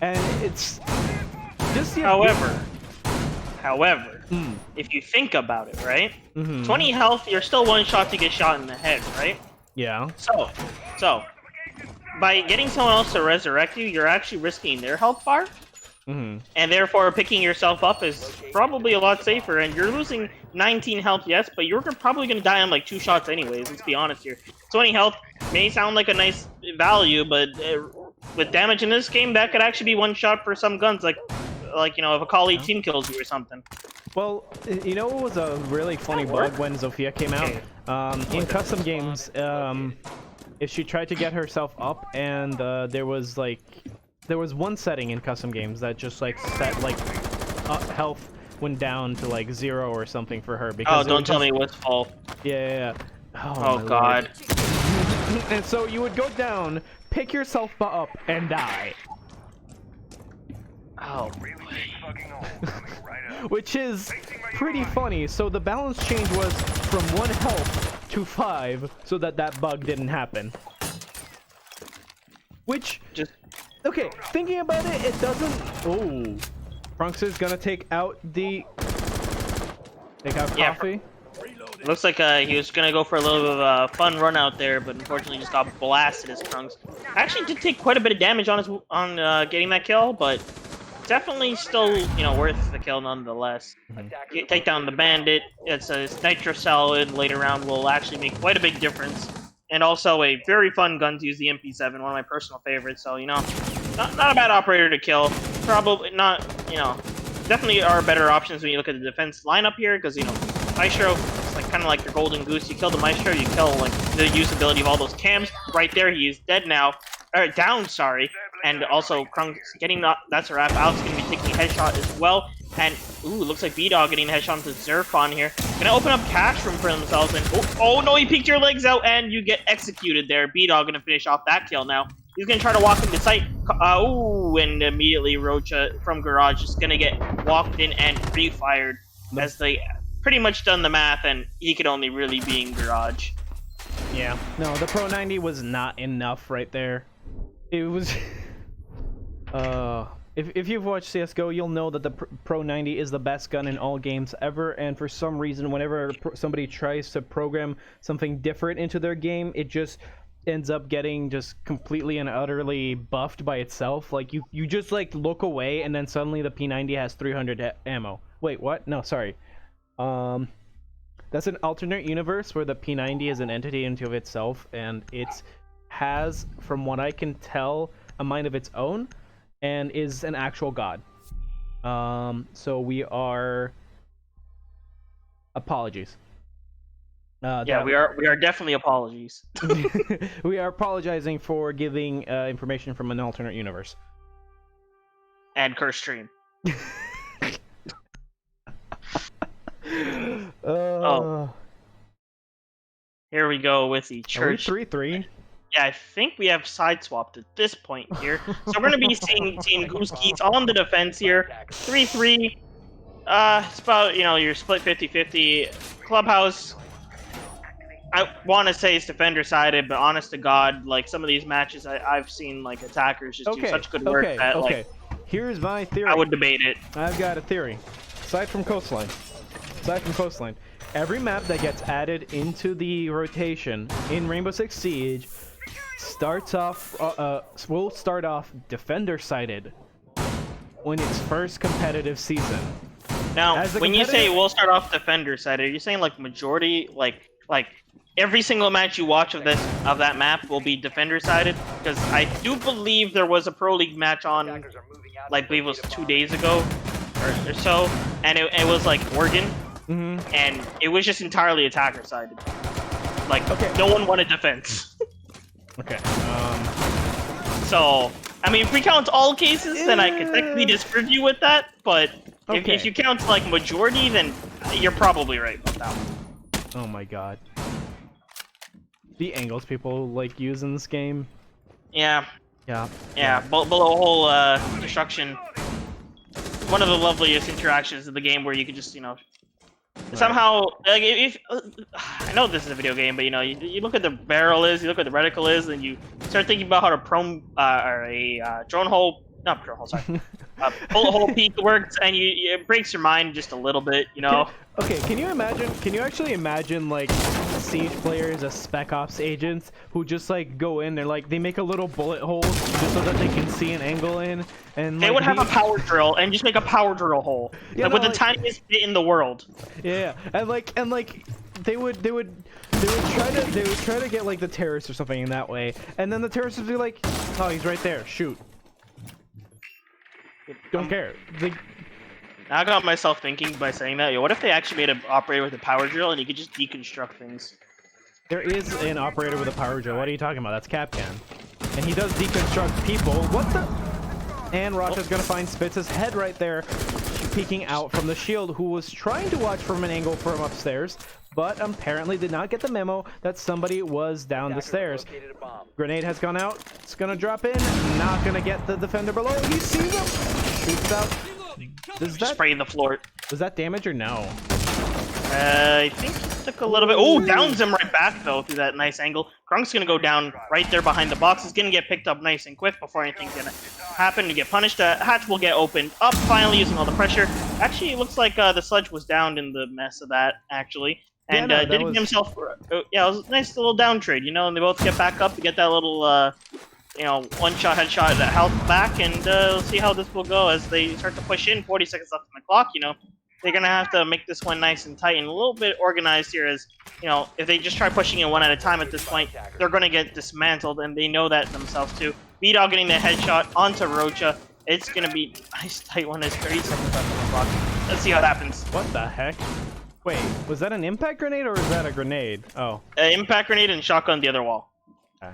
And it's just
however, if you think about it, right? 20 health, you're still one shot to get shot in the head, right?
Yeah.
So by getting someone else to resurrect you, you're actually risking their health bar. And therefore picking yourself up is probably a lot safer, and you're losing 19 health, yes, but you're probably going to die on like 2 shots anyways, let's be honest here. 20 health may sound like a nice value, but with damage in this game, that could actually be 1 shot for some guns, like you know, if a colleague team kills you or something.
Well, you know what was a really funny bug when Zofia came out? In custom games, is she tried to get herself up, and there was one setting in custom games that just like set like health went down to like 0 or something for her because
Oh, don't tell me what's fault.
Yeah.
Oh
my
God.
Lord. And so you would go down, pick yourself up, and die.
Oh.
Which is pretty funny. So the balance change was from 1 health to 5, so that bug didn't happen. Which, okay, thinking about it, it doesn't. Oh, Trunks is gonna take out coffee.
Looks like he was gonna go for a little bit of a fun run out there, but unfortunately just got blasted as Trunks. Actually did take quite a bit of damage on getting that kill, but definitely still, you know, worth the kill nonetheless. Take down the bandit. It's a nitro cell in later round will actually make quite a big difference. And also a very fun gun to use, the MP7, one of my personal favorites. So, you know, not a bad operator to kill. Probably not, you know, definitely are better options when you look at the defense lineup here, because, you know, Maestro, it's like kind of like your golden goose. You kill the Maestro, you kill like the usability of all those cams. Right there, he is dead now. Or down, sorry. And also, Krung's getting that's a wrap. Alex is going to be taking a headshot as well. And, ooh, looks like B-Dog getting a headshot to Zerfon here. Gonna open up cash room for themselves. And, oh no, he peeked your legs out and you get executed there. B-Dog gonna finish off that kill now. He's gonna try to walk into sight. Ooh, and immediately Rocha from Garage is gonna get walked in and pre-fired as they pretty much done the math and he could only really be in Garage.
Yeah. No, the Pro 90 was not enough right there. It was... If you've watched CSGO, you'll know that the Pro 90 is the best gun in all games ever, and for some reason, whenever somebody tries to program something different into their game, it just ends up getting just completely and utterly buffed by itself. Like, you just, like, look away, and then suddenly the P90 has 300 ammo. Wait, what? No, sorry. That's an alternate universe where the P90 is an entity into of itself, and it has, from what I can tell, a mind of its own, and is an actual god. So we are... Apologies.
Yeah, we are definitely apologies.
We are apologizing for giving information from an alternate universe.
And curse stream. Oh. Here we go with the church.
3-3.
Yeah, I think we have side swapped at this point here. So we're going to be seeing Team Goose Geese on the defense here. 3-3. It's about, you know, you're split 50-50. Clubhouse, I want to say it's defender-sided, but honest to God, like, some of these matches I've seen, like, attackers just do such good work that, like...
Here's my theory.
I would debate it.
I've got a theory. Aside from Coastline, every map that gets added into the rotation in Rainbow Six Siege will start off defender-sided when it's first competitive season.
Now, when you say we'll start off defender-sided, are you saying like majority, like every single match you watch of that map will be defender-sided? Because I do believe there was a Pro League match on, like, I believe it was 2 days ago or so, and it was like Oregon. And it was just entirely attacker-sided. Like, no one wanted defense.
Okay.
So, I mean, if we count all cases, then I could technically disprove you with that, but if you count, like, majority, then you're probably right about that one.
Oh my god. The angles people, like, use in this game.
Yeah.
Yeah.
Yeah, below whole destruction. One of the loveliest interactions of the game where you could just, you know, somehow, like, if I know this is a video game, but you know, you look at the barrel you look at the reticle and you start thinking about how a drone hole, not drone hole, sorry, bullet hole peak works, and it breaks your mind just a little bit, you know.
Can you actually imagine, like, Siege players as Spec Ops agents who just, like, go in, they make a little bullet hole just so that they can see an angle in, and
they would have a power drill and just make a power drill hole, yeah, like, with the tiniest bit in the world.
Yeah, and they would try to get, like, the terrorists or something in that way, and then the terrorists would be like, oh, he's right there, shoot. Don't care.
I got myself thinking by saying that, what if they actually made an operator with a power drill and he could just deconstruct things?
There is an operator with a power drill. What are you talking about? That's Capcan. And he does deconstruct people. What the? And Racha's gonna find Spitz's head right there, peeking out from the shield, who was trying to watch from an angle from upstairs, but apparently did not get the memo that somebody was down the stairs. Grenade has gone out. It's gonna drop in. Not gonna get the defender below. He sees him. Shoots out. Does that
Spraying the floor.
was that damage or no?
I think he took a little bit. Oh, downs him right back though through that nice angle. Grunk's gonna go down right there behind the box. He's gonna get picked up nice and quick before anything's gonna happen to get punished. Hatch will get opened up finally using all the pressure. Actually, it looks like the sludge was downed in the mess of that actually, and
Yeah, no,
did
was...
himself. Yeah, it was a nice little down trade, you know, and they both get back up to get that little. You know, one-shot headshot health back, and we'll see how this will go as they start to push in. 40 seconds left on the clock, you know. They're going to have to make this one nice and tight and a little bit organized here as, you know, if they just try pushing in one at a time at this point, they're going to get dismantled, and they know that themselves too. B-Dog getting the headshot onto Rocha. It's going to be a nice tight one as 30 seconds left on the clock. Let's see how that happens.
What the heck? Wait, was that an impact grenade or is that a grenade? Oh.
Impact grenade and shotgun the other wall.
Okay.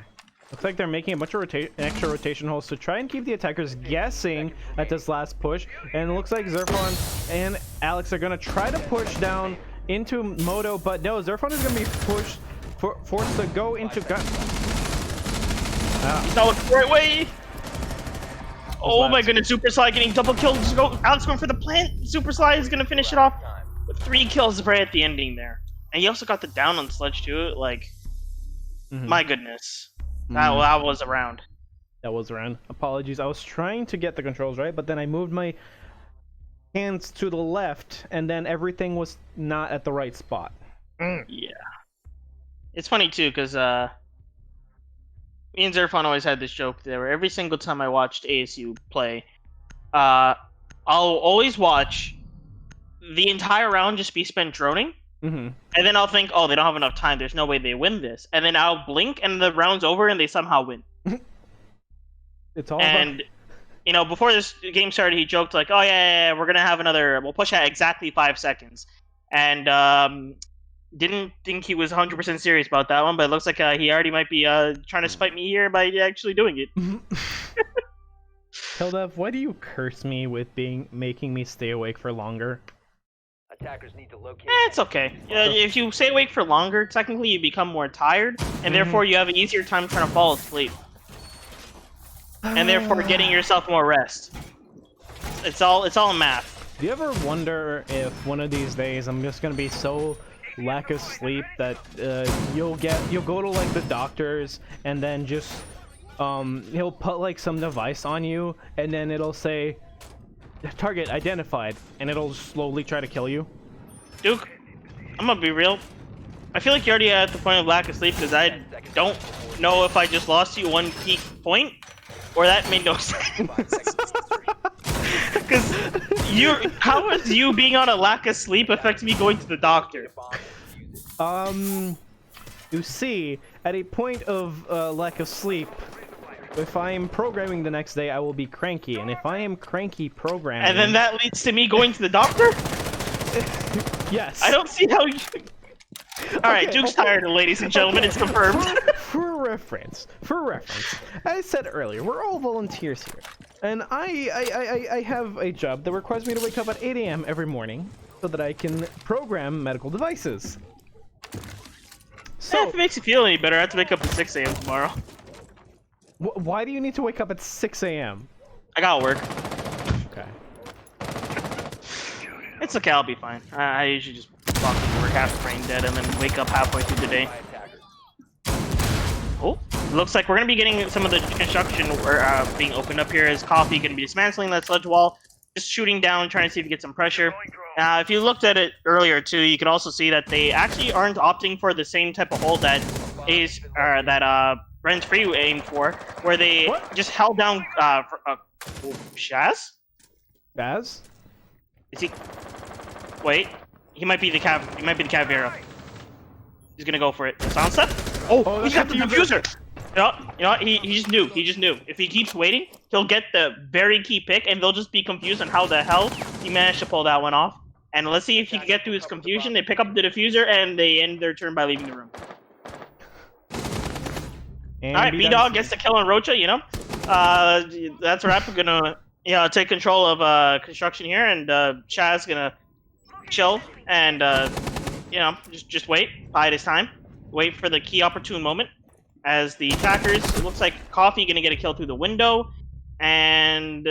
Looks like they're making a bunch of extra rotation holes to try and keep the attackers guessing at this last push. And it looks like Zerfon and Alex are going to try to push down into Moto, but no, Zerfon is going to be pushed, forced to go into gun.
He's not looking the right way. Oh my goodness, Super Sly getting double killed. Just go, Alex going for the plant. Super Sly is going to finish it off with 3 kills right at the ending there. And he also got the down on Sludge too. Like, my goodness. That was around.
That was around. Apologies. I was trying to get the controls right, but then I moved my hands to the left, and then everything was not at the right spot.
Yeah. It's funny, too, because me and Zerfon always had this joke there where every single time I watched ASU play, I'll always watch the entire round just be spent droning. And then I'll think, oh, they don't have enough time. There's no way they win this. And then I'll blink, and the round's over, and they somehow win.
It's all
and, you know, before this game started, he joked like, oh, yeah, we're going to have we'll push at exactly 5 seconds. And didn't think he was 100% serious about that one, but it looks like he already might be trying to spite me here by actually doing it.
Hildev, why do you curse me with making me stay awake for longer?
Attackers need to locate.
It's okay. If you stay awake for longer, technically you become more tired, and therefore you have an easier time trying to fall asleep. And therefore getting yourself more rest. It's all math.
Do you ever wonder if one of these days I'm just gonna be so lack of sleep that you'll go to like the doctors, and then just he'll put like some device on you, and then it'll say target identified, and it'll slowly try to kill you?
Duke, I'm gonna be real. I feel like you're already at the point of lack of sleep because I don't know if I just lost you one key point, or that made no sense. Because how is you being on a lack of sleep affect me going to the doctor?
You see, at a point of lack of sleep, if I am programming the next day, I will be cranky, and if I am cranky programming...
And then that leads to me going to the doctor?
Yes.
I don't see how you... Alright, Duke's tired, ladies and gentlemen, it's confirmed.
For reference, as I said earlier, we're all volunteers here, and I have a job that requires me to wake up at 8 AM every morning so that I can program medical devices. So,
if it makes you feel any better, I have to wake up at 6 AM tomorrow.
Why do you need to wake up at 6 AM?
I gotta work.
Okay.
It's okay, I'll be fine. I usually just walk to work half brain dead and then wake up halfway through the day. Oh, looks like we're gonna be getting some of the construction being opened up here. As Coffee gonna be dismantling that sludge wall, just shooting down, trying to see if you get some pressure. If you looked at it earlier too, you can also see that they actually aren't opting for the same type of hole that Brent's Free aimed for, where they just held down Shaz?
Baz?
Is he? Wait, he might be the Caveira. He's gonna go for it. Sound step? Oh, he got the diffuser. You know what? He just knew. He just knew. If he keeps waiting, he'll get the very key pick, and they'll just be confused on how the hell he managed to pull that one off. And let's see if he can get through his confusion. They pick up the diffuser, and they end their turn by leaving the room.
And
All right, B-Dog gets the kill on Rocha, you know. That's Rap gonna, take control of construction here, and Chaz gonna chill and, just wait, bide his time. Wait for the key opportune moment. As the attackers, it looks like Coffee gonna get a kill through the window, and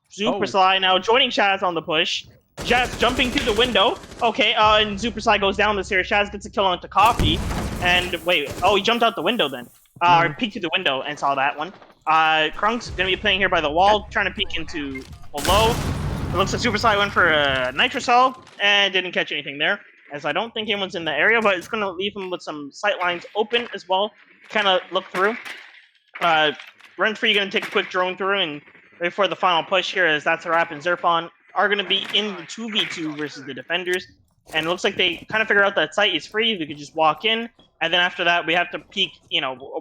Super Sly now joining Chaz on the push. Chaz jumping through the window. Okay, and Super Sly goes down the stairs. Chaz gets a kill onto Coffee, and wait, he jumped out the window then. Peeked through the window and saw that one. Krunk's gonna be playing here by the wall, trying to peek into below. It looks like Super Sly went for a Nitrocell and didn't catch anything there, as I don't think anyone's in the area, but it's going to leave him with some sight lines open as well. Kind of look through. Rent-Free going to take a quick drone through and wait for the final push here, as That's a Wrap and Zerfon are going to be in the 2v2 versus the defenders. And it looks like they kind of figure out that site is free. We could just walk in, and then after that, we have to peek,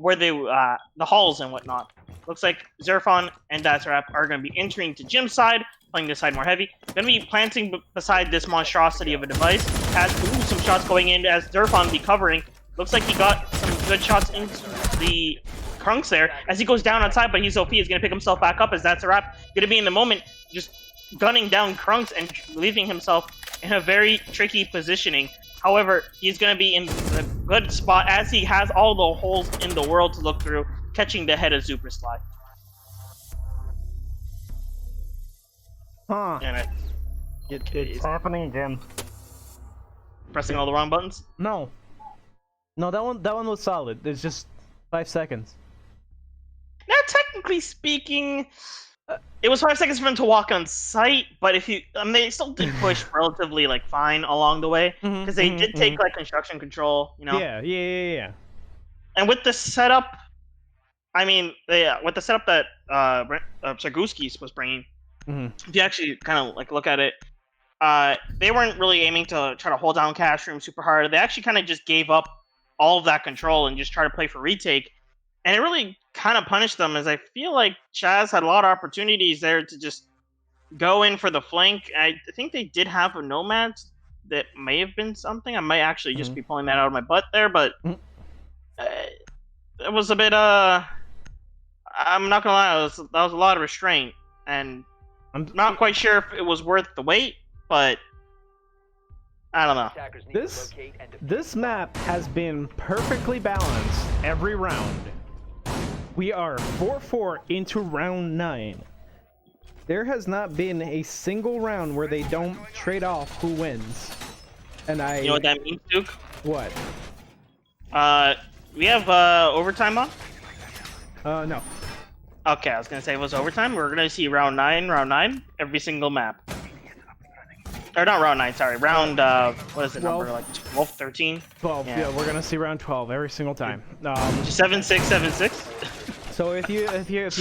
where the halls and whatnot. Looks like Zerfon and That's a Wrap are going to be entering to Jim's side, playing this side more heavy. Gonna be planting beside this monstrosity of a device. Has some shots going in as Zerfon be covering. Looks like he got some good shots into the Krunks there as he goes down outside, but he's OP. He's gonna pick himself back up as That's a Wrap. Gonna be in the moment, just gunning down Krunks and leaving himself in a very tricky positioning. However, he's gonna be in a good spot as he has all the holes in the world to look through, catching the head of Super Sly.
Huh.
And
It's happening again.
pressing all the wrong buttons.
No, that one was solid. It's just 5 seconds.
Now, technically speaking, it was 5 seconds for him to walk on site, but they still did push relatively fine along the way, because they did take construction control,
Yeah.
And with the setup, with the setup that Goose Geese was bringing, if you actually kind of look at it, they weren't really aiming to try to hold down Cash Room super hard. They actually kind of just gave up all of that control and just tried to play for retake. And it really kind of punished them, as I feel like Chaz had a lot of opportunities there to just go in for the flank. I think they did have a Nomad that may have been something. I might actually just be pulling that out of my butt there, but it was a bit, I'm not gonna lie, that was a lot of restraint. And I'm not quite sure if it was worth the wait, but I don't know.
This map has been perfectly balanced every round. We are 4-4 into round 9. There has not been a single round where they don't trade off who wins. And
You know what that means, Duke?
What?
We have overtime on?
No.
Okay, I was gonna say it was overtime. We're gonna see round 9, every single map. Or not round 9, sorry. Round, what is the
12.
number? 12, 13?
12, yeah, we're gonna see round 12 every single time.
7-6, 7-6?
So if you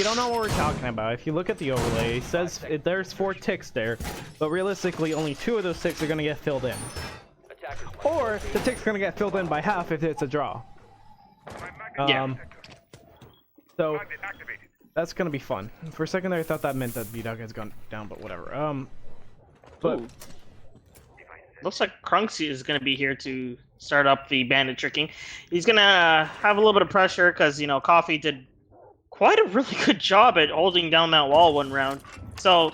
don't know what we're talking about, if you look at the overlay, it says there's 4 ticks there, but realistically only 2 of those ticks are gonna get filled in. Or the tick's gonna get filled in by half if it's a draw. So that's gonna be fun. For a second there, I thought that meant that B-Dog has gone down, but whatever. But
Ooh. Looks like Krunksy is gonna be here to start up the bandit tricking. He's gonna have a little bit of pressure because Coffee did quite a really good job at holding down that wall one round. So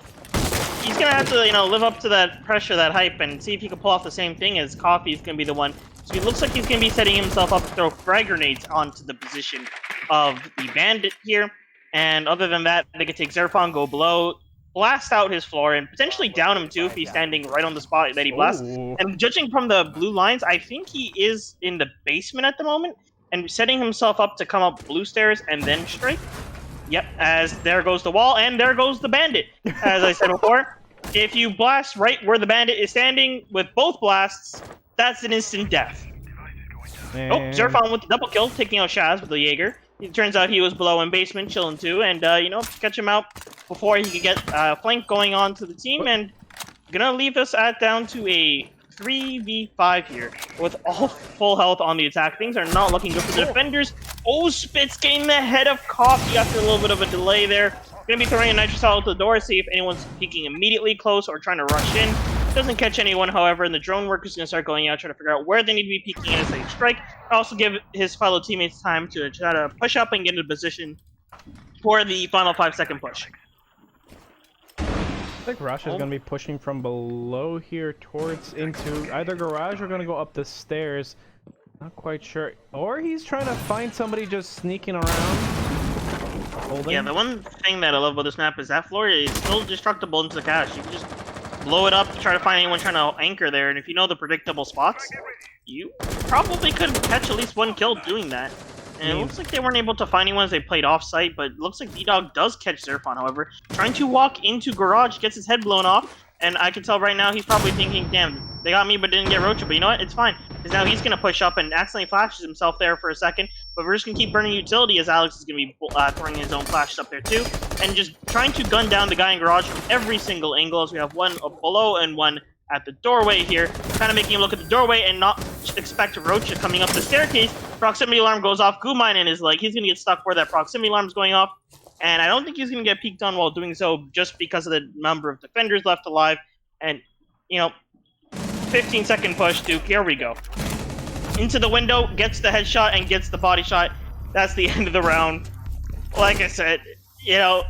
he's gonna have to live up to that pressure, that hype, and see if he can pull off the same thing, as Coffee is gonna be the one. So he looks like he's gonna be setting himself up to throw frag grenades onto the position of the bandit here. And other than that, they can take Zerfon, go below, blast out his floor, and potentially down him too if he's standing right on the spot that he blasts.
Ooh.
And judging from the blue lines, I think he is in the basement at the moment and setting himself up to come up blue stairs and then strike. Yep, as there goes the wall and there goes the bandit. As I said before, if you blast right where the bandit is standing with both blasts, that's an instant death.
man.
Oh, Zerfon with the double kill, taking out Shaz with the Jaeger. It turns out he was below in basement, chilling too, and catch him out before he could get flank going on to the team, and gonna leave us down to a 3v5 here with all full health on the attack. Things are not looking good for the defenders. Oh, Spitz getting the head of Coffee after a little bit of a delay there. Gonna be throwing a nitrocell out the door, see if anyone's peeking immediately close or trying to rush in. Doesn't catch anyone, however, and the drone worker's gonna start going out, trying to figure out where they need to be peeking in as they strike. Also give his fellow teammates time to try to push up and get into position for the final 5-second push.
I think Rush is gonna be pushing from below here towards into either garage or gonna go up the stairs. Not quite sure. Or he's trying to find somebody just sneaking around. Holding.
Yeah, the one thing that I love about this map is that floor is still destructible into the cache. You can just blow it up to try to find anyone trying to anchor there, and if you know the predictable spots, you probably could catch at least one kill doing that. And it looks like they weren't able to find anyone as they played off-site, but it looks like D-Dog does catch Zerfon, however. Trying to walk into garage, gets his head blown off, and I can tell right now he's probably thinking, damn, they got me but didn't get Rocha, but you know what, it's fine. Because now he's going to push up and accidentally flashes himself there for a second, but we're just going to keep burning utility as Alex is going to be throwing his own flashes up there too, and just trying to gun down the guy in garage from every single angle, as we have one below and one at the doorway here, kind of making him look at the doorway and not expect Rocha coming up the staircase. Proximity alarm goes off. Goominan is like, he's going to get stuck where that proximity alarm is going off, and I don't think he's going to get peeked on while doing so just because of the number of defenders left alive. And, you know, 15-second push, Duke, here we go. Into the window, gets the headshot and gets the body shot. That's the end of the round. Like I said, you know,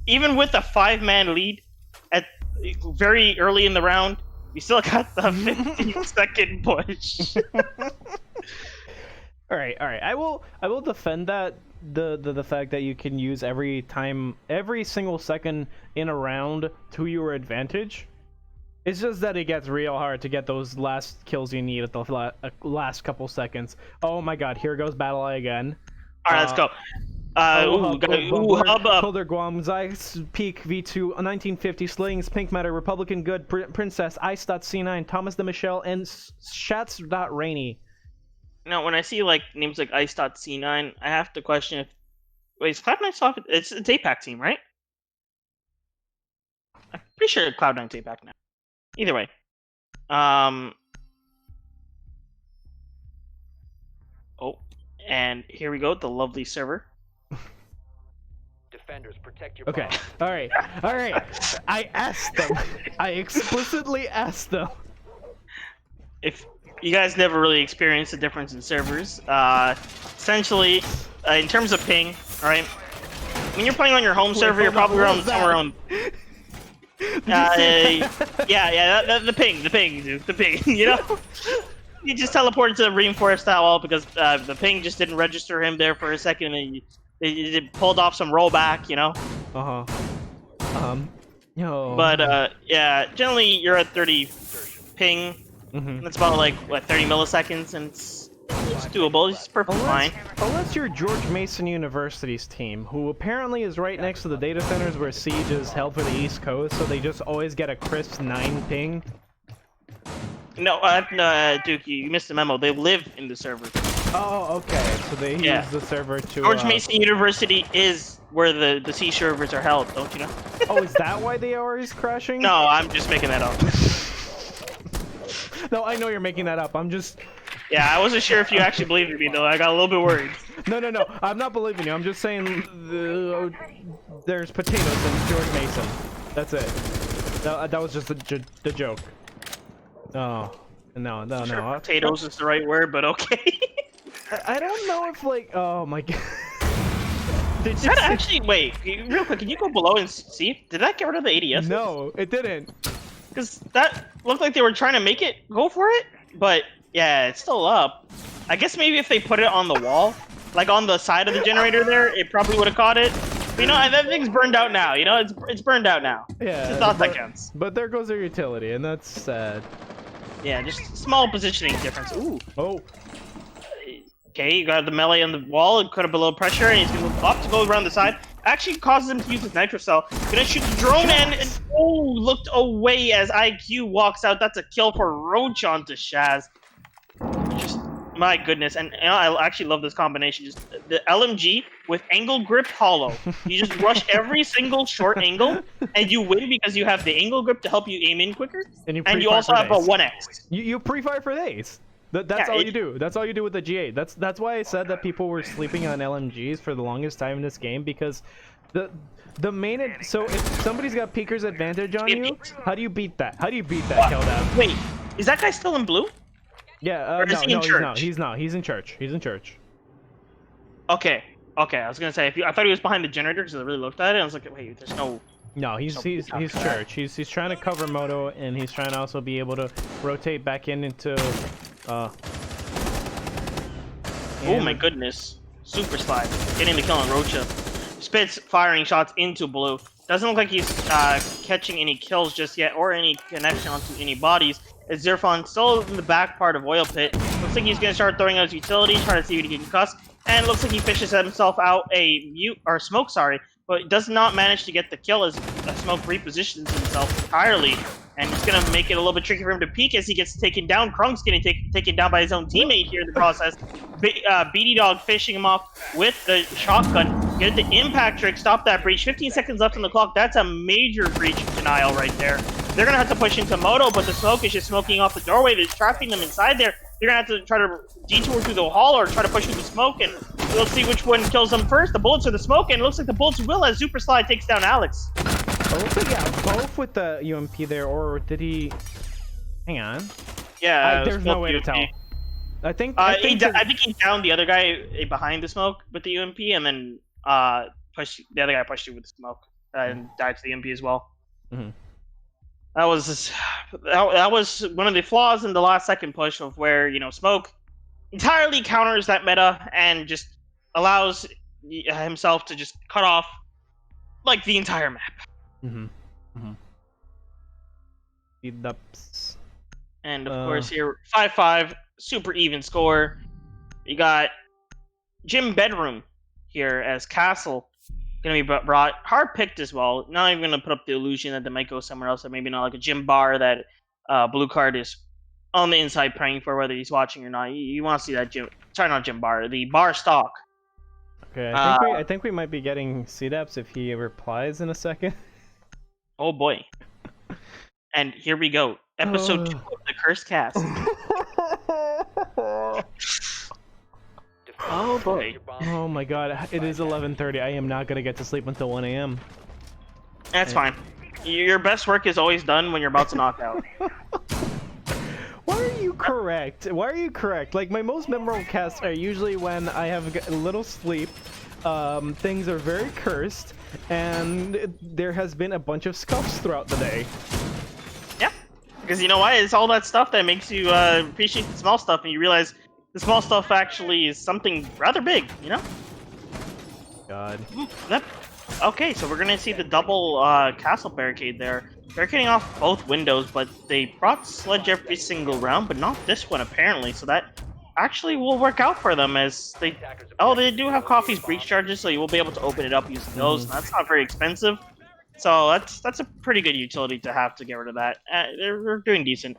even with a 5-man lead at very early in the round, we still got the 15-second push.
All right. I will defend that the fact that you can use every single second in a round to your advantage. It's just that it gets real hard to get those last kills you need at the last couple seconds. Oh my God! Here goes Battle Eye again.
All right, let's go.
Colder Guam, Zeiss, Peak, V2, 1950, Slings, Pink Matter, Republican Good, Princess, Ice.C9, Thomas de Michelle, and Shats.Rainy.
Now, when I see like names like Ice.C9, I have to question if... Wait, is Cloud9 soft? It's a APAC team, right? I'm pretty sure Cloud9's APAC now. Either way. Oh, and here we go, the lovely server.
Defenders, protect your
Okay,
bombs.
all right. I asked them. I explicitly asked them.
If you guys never really experienced the difference in servers, essentially, in terms of ping, alright, when you're playing on your home server, you're probably around somewhere around... the ping, dude, the ping, you know? He just teleported to the reinforced that wall because the ping just didn't register him there for a second, and he pulled off some rollback, you know?
Yo.
But, yeah, generally you're at 30 ping, and it's about, like, what, 30 milliseconds, and it's doable, it's perfectly fine.
Unless you're George Mason University's team, who apparently is right next to the data centers where Siege is held for the East Coast, so they just always get a crisp 9 ping.
No, Duke, you missed the memo. They live in the server.
Oh, okay. So they use the server to...
George Mason University is where the C servers are held, don't you know?
Oh, is that why they are always crashing?
No, I'm just making that up.
No, I know you're making that up. I'm just...
Yeah, I wasn't sure if you actually believed me, though. I got a little bit worried.
No. I'm not believing you. I'm just saying there's potatoes in George Mason. That's it. That was just the joke. Oh, no.
Sure, potatoes is the right word, but okay.
I don't know if, like... Oh, my God.
Did that actually... Wait, real quick, can you go below and see? Did that get rid of the ADS?
No, it didn't.
Because that looked like they were trying to make it go for it, but... Yeah, it's still up. I guess maybe if they put it on the wall, like on the side of the generator there, it probably would have caught it. But, you know, that thing's burned out now. You know, it's burned out now.
Yeah.
It's not that counts.
But there goes their utility, and that's sad.
Yeah, just small positioning difference. Ooh.
Oh.
Okay, you got the melee on the wall. It could have below pressure, and he's gonna move up to go around the side. Actually causes him to use his nitro cell. Gonna shoot the drone and oh, looked away as IQ walks out. That's a kill for Roach onto Shaz. Just, my goodness, and you know, I actually love this combination. Just the LMG with angle grip hollow. You just rush every single short angle, and you win because you have the angle grip to help you aim in quicker, and you also have a 1x.
You pre-fire for days. That's all you do. That's all you do with the G8. That's why I said that people were sleeping on LMGs for the longest time in this game, because The main so if somebody's got peeker's advantage on you, how do you beat that? How do you beat that, Keldev?
Wait, is that guy still in blue?
Yeah,
Or is
no,
he in
no,
church?
he's not. He's in church. He's in church.
Okay, I was gonna say I thought he was behind the generator because I really looked at it. And I was like, wait, there's no.
No, he's church. He's trying to cover Moto, and he's trying to also be able to rotate back into.
Oh my goodness! Super slide, getting the kill on Rocha. Spits firing shots into blue. Doesn't look like he's catching any kills just yet, or any connection onto any bodies. As Zerfon still in the back part of Oil Pit. Looks like he's gonna start throwing out his utility, try to see if he can cuss. And it looks like he fishes himself out a smoke, but does not manage to get the kill as Smoke repositions himself entirely. And it's going to make it a little bit tricky for him to peek as he gets taken down. Krunk's getting taken down by his own teammate here in the process. Beady Dog fishing him off with the shotgun. Get the impact trick, stop that breach. 15 seconds left on the clock. That's a major breach denial right there. They're going to have to push into Moto, but the smoke is just smoking off the doorway. They're trapping them inside there. They're going to have to try to detour through the hall or try to push through the smoke, and we'll see which one kills them first. The bullets or the smoke, and it looks like the bullets will as Super Slide takes down Alex.
Oh, looks like, yeah, both with the UMP there, or did he... Hang on.
Yeah,
there's no way to tell. I think
he downed the other guy behind the smoke with the UMP, and then the other guy pushed you with the smoke and died to the UMP as well.
Mm-hmm.
That was one of the flaws in the last second push of where, Smoke entirely counters that meta and just allows himself to just cut off like the entire map.
Mm-hmm. Speed-ups.
And of course here 5-5, super even score. You got Gym Bedroom here as Castle gonna be brought hard picked as well. Not even gonna put up the illusion that they might go somewhere else, or maybe not like a gym bar that Blue Card is on the inside praying for, whether he's watching or not. You want to see that gym bar, the bar stock.
Okay, I think we might be getting CDAPs if he replies in a second.
Oh boy. And here we go, episode 2 of the Cursed Cast. Oh boy.
Oh my god, it is 11:30. I am not gonna get to sleep until 1 a.m.
That's fine. Your best work is always done when you're about to knock out.
Why are you correct? Like, my most memorable casts are usually when I have a little sleep, things are very cursed, and there has been a bunch of scuffs throughout the day.
Yeah, because you know why? It's all that stuff that makes you appreciate the small stuff, and you realize the small stuff actually is something rather big,
God.
Yep. Okay, so we're gonna see the double castle barricade there. Barricading off both windows, but they brought Sledge every single round, but not this one apparently, so that actually will work out for them as they do have Coffee's breach charges, so you will be able to open it up using those, and that's not very expensive. So that's a pretty good utility to have to get rid of that. They're doing decent.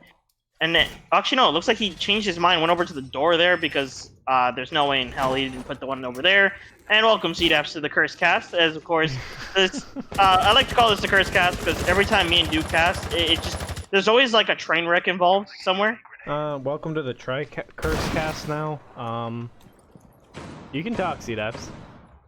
And then, actually, no, it looks like he changed his mind, went over to the door there because there's no way in hell he didn't put the one over there. And welcome, CDAPs, to the Cursed Cast, as, of course, this, I like to call this the Cursed Cast because every time me and Duke cast, there's always, like, a train wreck involved somewhere.
Welcome to the Cursed Cast now. You can talk, CDAPs.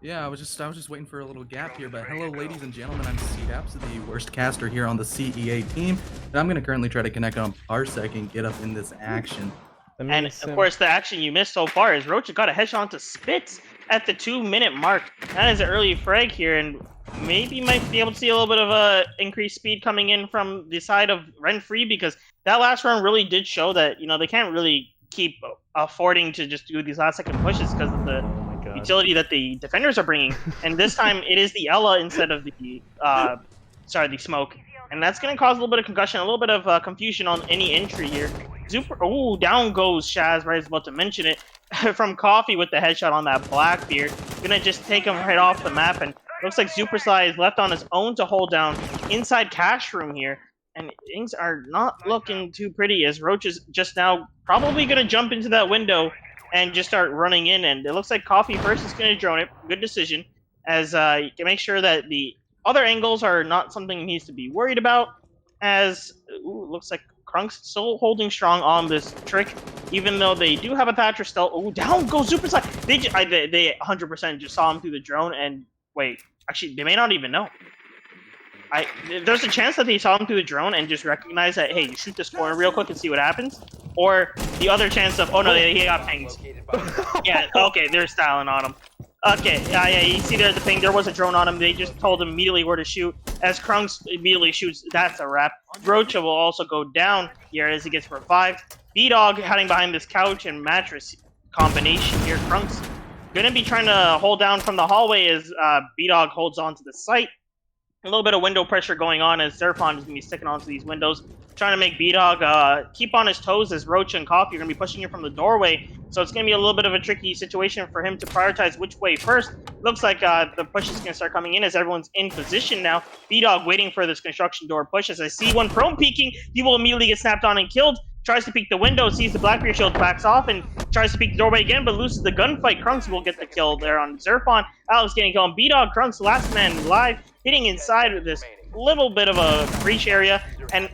Yeah, I was just waiting for a little gap here, but hello ladies and gentlemen, I'm CDAPS, the worst caster here on the CEA team, and I'm going to currently try to connect on Parsec and get up in this action.
And of course the action you missed so far is Rocha got a headshot onto Spitz at the 2-minute mark. That is an early frag here, and maybe might be able to see a little bit of a increased speed coming in from the side of Renfree, because that last round really did show that, they can't really keep affording to just do these last second pushes because of the utility that the defenders are bringing, and this time it is the Ella instead of the the smoke, and that's going to cause a little bit of concussion, a little bit of confusion on any entry here. Down goes Shaz, right? I was about to mention it, from Coffee with the headshot on that Blackbeard. Gonna just take him right off the map, and looks like Supersly is left on his own to hold down inside cash room here, and things are not looking too pretty as Roach is just now probably gonna jump into that window and just start running in, and it looks like Coffee first is going to drone it. Good decision, as you can make sure that the other angles are not something he needs to be worried about, as looks like Krunk's still holding strong on this trick, even though they do have a Thatcher still. Down goes Super Slide. They 100% just saw him through the drone, and wait, Actually, they may not even know. There's a chance that they saw him through the drone and just recognize that, hey, shoot this corner real quick and see what happens. Or the other chance of, oh no, he got pinged. Yeah, okay, they're styling on him. Okay, yeah, you see there's the ping. There was a drone on him. They just told him immediately where to shoot. As Krunks immediately shoots, that's a wrap. Rocha will also go down here as he gets revived. B-Dog hiding behind this couch and mattress combination here. Krunks gonna be trying to hold down from the hallway as B-Dog holds on to the site. A little bit of window pressure going on as Zerfon is going to be sticking onto these windows, trying to make B-Dog keep on his toes as Roach and Coffee are going to be pushing him from the doorway. So it's going to be a little bit of a tricky situation for him to prioritize which way first. Looks like the push is going to start coming in as everyone's in position now. B-Dog waiting for this construction door push. As I see one prone peeking, he will immediately get snapped on and killed. Tries to peek the window, sees the Blackbeard shield, backs off, and tries to peek the doorway again, but loses the gunfight. Krunks will get the kill there on Zerfon. Alex getting killed. B-Dog, Krunks, last man live, hitting inside of this little bit of a breach area, and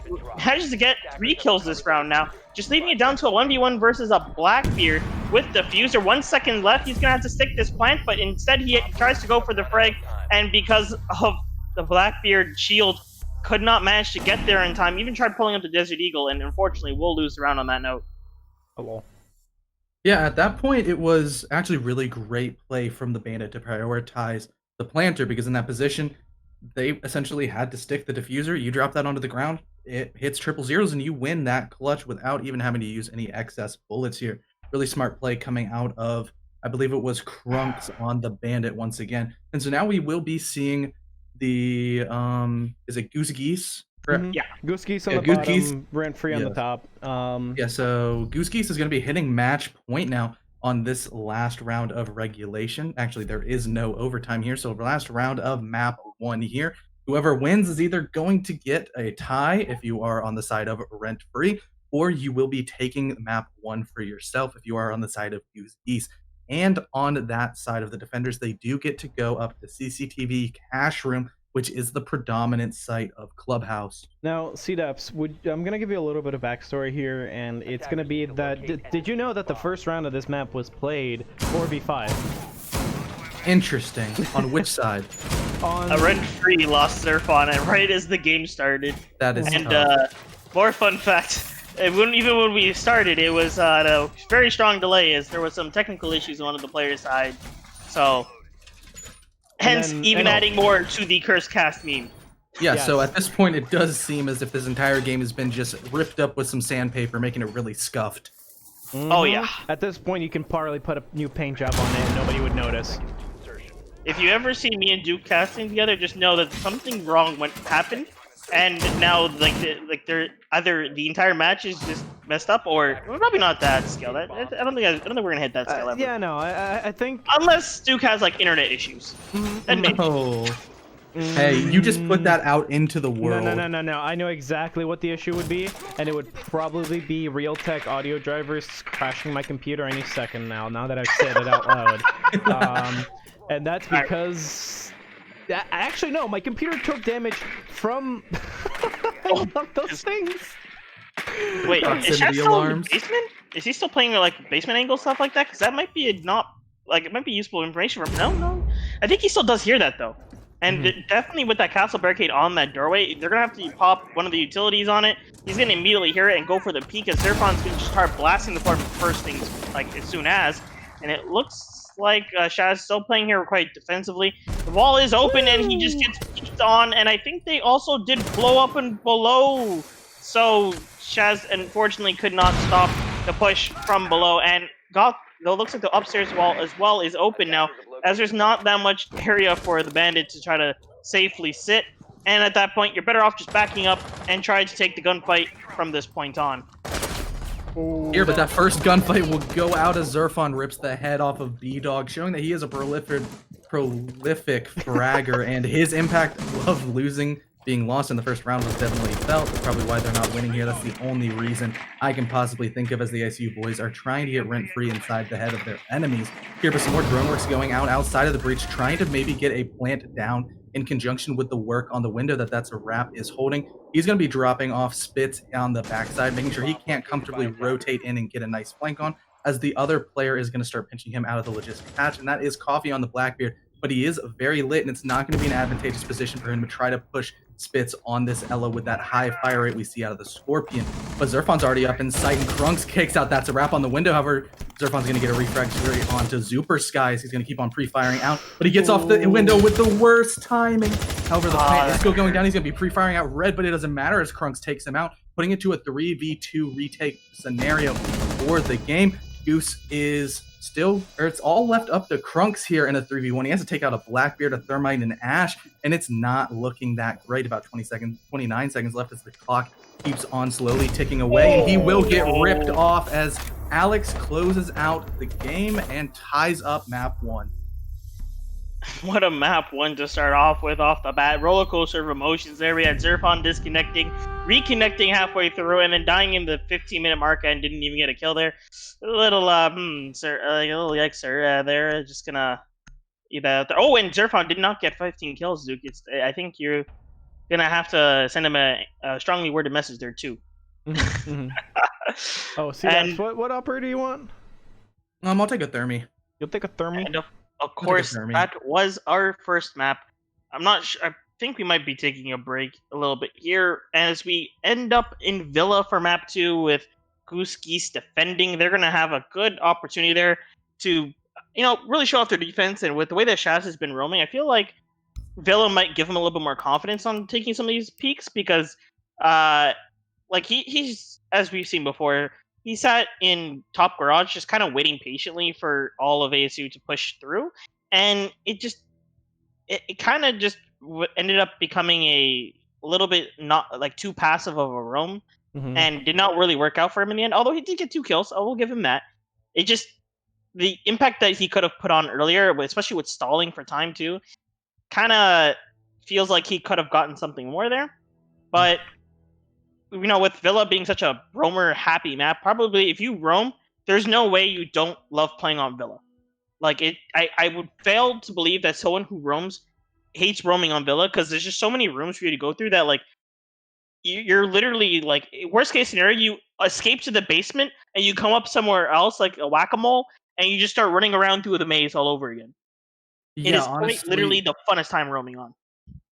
manages to get 3 kills this round now. Just leaving it down to a 1v1 versus a Blackbeard with Diffuser. 1 second left, he's going to have to stick this plant, but instead he tries to go for the frag, and because of the Blackbeard shield, could not manage to get there in time. Even tried pulling up the Desert Eagle, and unfortunately will lose the round on that note.
Hello.
Yeah, at that point, it was actually really great play from the Bandit to prioritize the planter, because in that position, they essentially had to stick the diffuser. You drop that onto the ground, it hits 000s, and you win that clutch without even having to use any excess bullets here. Really smart play coming out of, I believe it was Krunks on the Bandit once again. And so now we will be seeing the is it Goose Geese?
Mm-hmm. Yeah, Goose Geese on the
Goose
bottom,
Geese.
Rent Free on the top.
Yeah, so Goose Geese is going to be hitting match point now on this last round of regulation. Actually, there is no overtime here, so the last round of map 1 here. Whoever wins is either going to get a tie if you are on the side of Rent Free, or you will be taking map 1 for yourself if you are on the side of Goose Geese. And on that side of the defenders, they do get to go up to CCTV Cash Room, which is the predominant site of Clubhouse.
Now, CDAPS, I'm going to give you a little bit of backstory here, and it's going to be that... Did you know that the first round of this map was played 4v5?
Interesting. On which side?
A Rent Free lost Zerfon it right as the game started.
That is
And
tough.
more fun fact, even when we started, it was a very strong delay as there was some technical issues on one of the players' side. So, hence adding more to the cursed cast meme.
Yeah,
Yes.
So at this point, it does seem as if this entire game has been just ripped up with some sandpaper, making it really scuffed.
Mm-hmm.
Oh yeah.
At this point, you can probably put a new paint job on it and nobody would notice.
If you ever see me and Duke casting together, just know that something wrong happened, and now they're either the entire match is just messed up, or we're probably not that scale. I don't think we're gonna hit that scale ever.
Yeah, no, I think...
Unless Duke has like internet issues. Then maybe.
No. Hey, you just put that out into the world.
No. I know exactly what the issue would be, and it would probably be Realtek audio drivers crashing my computer any second now that I've said it out loud. And that's because... Actually, no, my computer took damage from... I love those things!
Wait, is
Proximity
Shaq still in the
alarms.
basement? Is he still playing like basement angle stuff like that? Because that might be it might be useful information for him. No. I think he still does hear that though. And definitely with that castle barricade on that doorway, they're gonna have to pop one of the utilities on it. He's gonna immediately hear it and go for the peek as Zerfon's gonna start blasting the floor first things like as soon as. And it looks like Shaz is still playing here quite defensively. The wall is open and he just gets peeked on, and I think they also did blow up and below. So Shaz unfortunately could not stop the push from below, and though it looks like the upstairs wall as well is open now, as there's not that much area for the bandit to try to safely sit. And at that point, you're better off just backing up and trying to take the gunfight from this point on.
Here, but that first gunfight will go out as Zerfon rips the head off of B-Dog, showing that he is a prolific fragger, and his impact of being lost in the first round was definitely felt. That's probably why they're not winning here. That's the only reason I can possibly think of, as the ICU boys are trying to get rent-free inside the head of their enemies. Here, but some more drone works going out outside of the breach, trying to maybe get a plant down in conjunction with the work on the window that's a wrap is holding. He's going to be dropping off spits on the backside, making sure he can't comfortably rotate in and get a nice flank on, as the other player is going to start pinching him out of the logistic patch, and that is Coffee on the Blackbeard. but he is very lit, and it's not going to be an advantageous position for him to try to push Spitz on this Ela with that high fire rate we see out of the Scorpion. But Zerfon's already up in sight, and Krunks kicks out. That's a wrap on the window. However, Zerfon's going to get a refresh rate onto Zuper Skies. He's going to keep on pre-firing out, but he gets off the window with the worst timing. However, the plant is still going down. He's going to be pre-firing out red, but it doesn't matter as Krunks takes him out, putting it to a 3v2 retake scenario for the game. Goose is still, or it's all left up to Krunks here in a 3v1. He has to take out a Blackbeard, a Thermite, and Ash, and it's not looking that great. About 29 seconds left as the clock keeps on slowly ticking away, and he will get ripped off as Alex closes out the game and ties up map 1.
What a map 1 to start off with off the bat. Roller coaster of emotions there. We had Zerfon disconnecting, reconnecting halfway through, and then dying in the 15-minute mark and didn't even get a kill there. A little, sir, a little yikes, sir. They're just gonna either. Oh, and Zerfon did not get 15 kills, Duke. I think you're gonna have to send him a strongly worded message there too.
Oh, see, that's what operator you want?
I'll take a Thermi.
You'll take a Thermi?
And of course, that was our first map. I'm not sure. I think we might be taking a break a little bit here as we end up in Villa for map 2 with Goose, Geese defending. They're going to have a good opportunity there to, really show off their defense. And with the way that Shaz has been roaming, I feel like Villa might give him a little bit more confidence on taking some of these peaks because, he's, as we've seen before, he sat in top garage just kind of waiting patiently for all of ASU to push through. And it kind of just ended up becoming a little bit not like too passive of a roam and did not really work out for him in the end. Although he did get 2 kills, I will give him that. It just, the impact that he could have put on earlier, especially with stalling for time too, kind of feels like he could have gotten something more there. But with Villa being such a roamer happy map, probably if you roam, there's no way you don't love playing on Villa. I would fail to believe that someone who roams hates roaming on Villa because there's just so many rooms for you to go through that you're literally worst case scenario, you escape to the basement and you come up somewhere else like a whack-a-mole and you just start running around through the maze all over again.
Yeah,
it is
honestly,
literally the funnest time roaming on.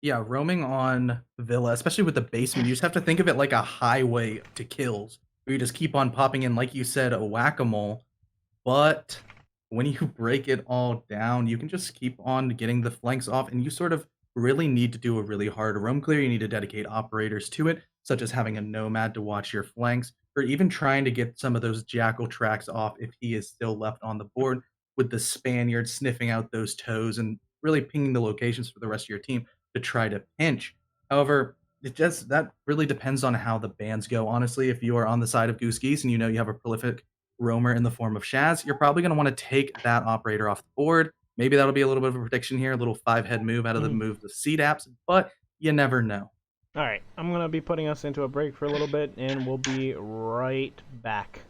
Yeah, roaming on Villa, especially with the basement, you just have to think of it like a highway to kills, where you just keep on popping in, like you said, a whack-a-mole. But when you break it all down, you can just keep on getting the flanks off, and you sort of really need to do a really hard roam clear. You need to dedicate operators to it, such as having a Nomad to watch your flanks, or even trying to get some of those Jackal tracks off if he is still left on the board, with the Spaniard sniffing out those toes and really pinging the locations for the rest of your team to try to pinch. However, that really depends on how the bans go. Honestly, if you are on the side of Goose Geese and you have a prolific roamer in the form of Shaz, you're probably going to want to take that operator off the board. Maybe that'll be a little bit of a prediction here, a little 5-head move out of the move the seed apps, but you never know.
All right, I'm going to be putting us into a break for a little bit, and we'll be right back.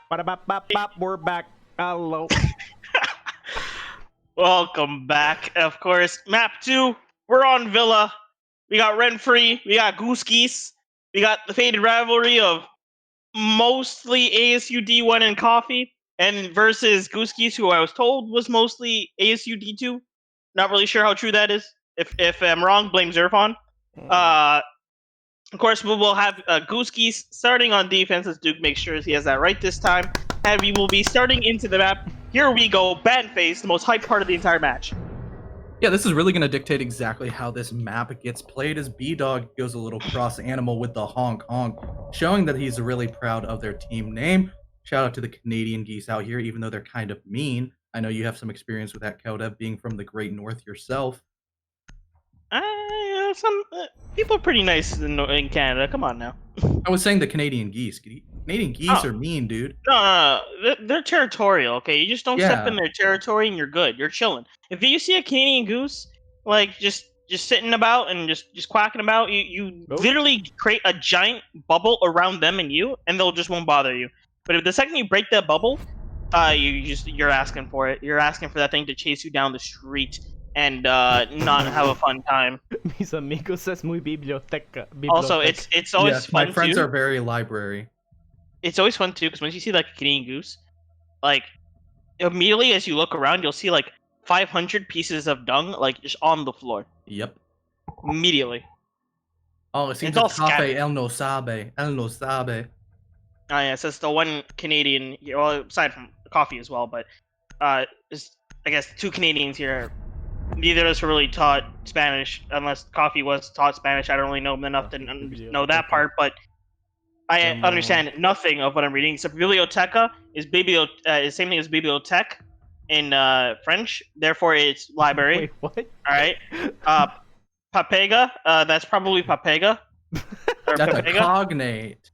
Ba-da-bop-bop-bop, we're back. Hello.
Welcome back. Of course, map 2. We're on Villa. We got Renfree. We got Goose Geese. We got the faded rivalry of mostly ASU D1 and Coffee, and versus Goose Geese, who I was told was mostly ASU D2. Not really sure how true that is. If I'm wrong, blame Zerfon. Of course, we will have Goose Geese starting on defense as Duke makes sure he has that right this time. And we will be starting into the map. Here we go, Ban Face, the most hyped part of the entire match.
Yeah, this is really going to dictate exactly how this map gets played as B-Dog goes a little cross animal with the honk honk, showing that he's really proud of their team name. Shout out to the Canadian Geese out here, even though they're kind of mean. I know you have some experience with that, Keldev, being from the Great North yourself.
Some people are pretty nice in Canada. Come on now.
I was saying the Canadian Geese. Canadian Geese are mean, dude.
No, they're territorial. Okay, you just don't step
Yeah.
in their territory and you're good. You're chilling. If you see a Canadian goose like just sitting about and just quacking about, you
Nope.
literally create a giant bubble around them and you, and they'll just won't bother you. But if the second you break that bubble, you're asking for it. You're asking for that thing to chase you down the street and not have a fun time.
Mis amigos es muy biblioteca.
Also, it's always
Yes,
fun
my friends
too.
are very library.
It's always fun too because once you see like a Canadian goose, like immediately as you look around, you'll see like 500 pieces of dung like just on the floor.
Yep.
Immediately.
Oh, it seems
It's all
it's cafe
scattered.
El No Sabe. El No Sabe.
Oh yeah, so it's the one Canadian, well, aside from coffee as well, but it's, I guess 2 Canadians here. Neither of us were really taught Spanish, unless coffee was taught Spanish. I don't really know enough to know that part, but I understand nothing of what I'm reading. So biblioteca is is same thing as bibliothèque in French. Therefore, it's library.
Wait, what?
All right. Papega. That's probably papega. Or
That's a
papega.
cognate.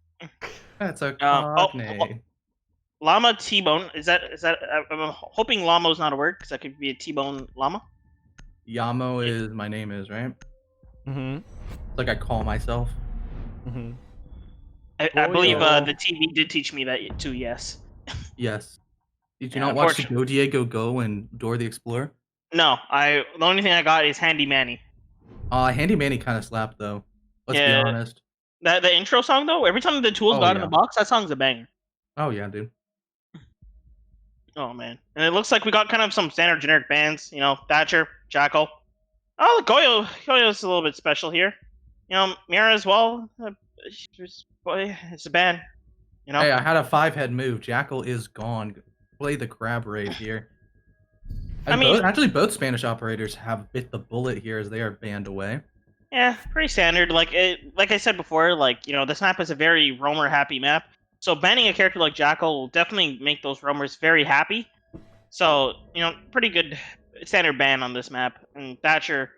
That's a cognate.
Llama T-bone. Is that? I'm hoping llama is not a word because that could be a T-bone llama.
Yamo is my name is, right?
Mm-hmm.
It's like I call myself.
Mm-hmm.
I believe
Boyo.
the TV did teach me that too. Yes.
Yes. Did you
Yeah,
not watch the
unfortunately.
Go Diego Go and Dora the Explorer?
No, the only thing I got is Handy Manny.
Handy Manny kind of slapped though. Let's
Yeah.
be honest.
The intro song though, every time the tools
Oh,
got in
yeah.
the box, that song's a banger.
Oh yeah, dude.
Oh man, and it looks like we got kind of some standard generic bands. You know, Thatcher, Jackal. Oh, Goyo's a little bit special here. You know, Mira as well. It's a band. You know.
Hey, I had a 5-head move. Jackal is gone. Play the crab raid here.
I mean-
actually, both Spanish operators have bit the bullet here as they are banned away.
Yeah, pretty standard. Like I said before, like this map is a very roamer happy map. So banning a character like Jackal will definitely make those roamers very happy. So pretty good standard ban on this map. And Thatcher,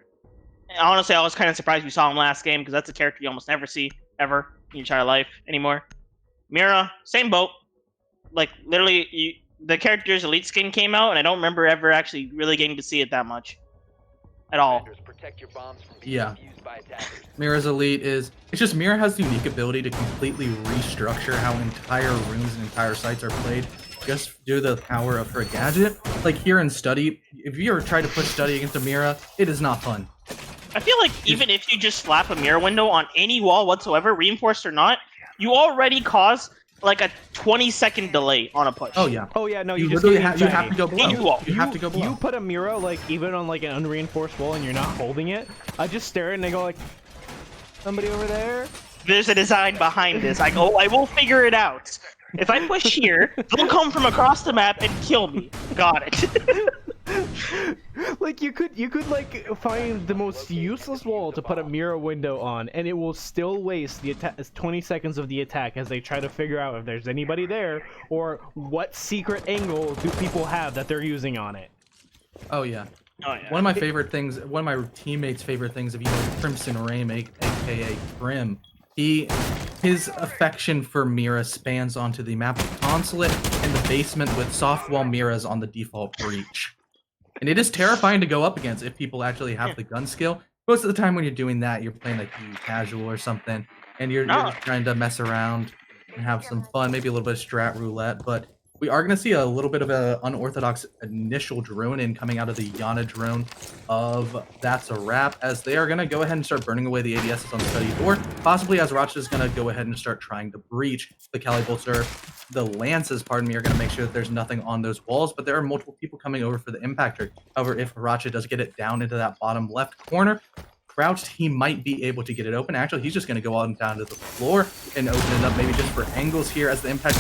honestly, I was kind of surprised we saw him last game because that's a character you almost never see ever in your entire life anymore. Mira, same boat. Like literally, the character's elite skin came out, and I don't remember ever actually really getting to see it that much at all.
Defenders, protect your bombs from being
Yeah.
defused by attackers.
Mira's elite is... It's just Mira has the unique ability to completely restructure how entire rooms and entire sites are played just due to the power of her gadget. Like here in Study, if you ever try to push Study against a Mira, it is not fun.
I feel like even if you just slap a mirror window on any wall whatsoever, reinforced or not, you already cause like a 20-second delay on a push.
Oh yeah.
Oh yeah, no,
You
just
literally
can't
you
even
have to go below.
You wall.
You have to go below.
You put a mirror like even on like an unreinforced wall and you're not holding it. I just stare and they go like, somebody over there.
There's a design behind this. I will figure it out. If I push here, they'll come from across the map and kill me. Got it.
Like you could like find the most useless wall to put a mirror window on, and it will still waste the 20 seconds of the attack as they try to figure out if there's anybody there or what secret angle do people have that they're using on it.
Oh yeah.
Oh, yeah.
One of my favorite things, one of my teammates' favorite things, if you know Crimson Rain, aka Prim, his affection for Mira spans onto the map of Consulate and the basement with soft wall Miras on the default breach. And it is terrifying to go up against if people actually have the gun skill. Most of the time when you're doing that, you're playing like casual or something, and you're just trying to mess around. have some fun, maybe a little bit of strat roulette, but we are going to see a little bit of an unorthodox initial drone in coming out of the Yana drone of That's a Wrap, as they are going to go ahead and start burning away the ADSs on the study door, possibly as Rocha is going to go ahead and start trying to breach. The Cali bolts are, the Lances, pardon me, are going to make sure that there's nothing on those walls, but there are multiple people coming over for the impactor. However, if Rocha does get it down into that bottom left corner, crouched, he might be able to get it open. Actually, he's just going to go on down to the floor and open it up, maybe just for angles here, as the impact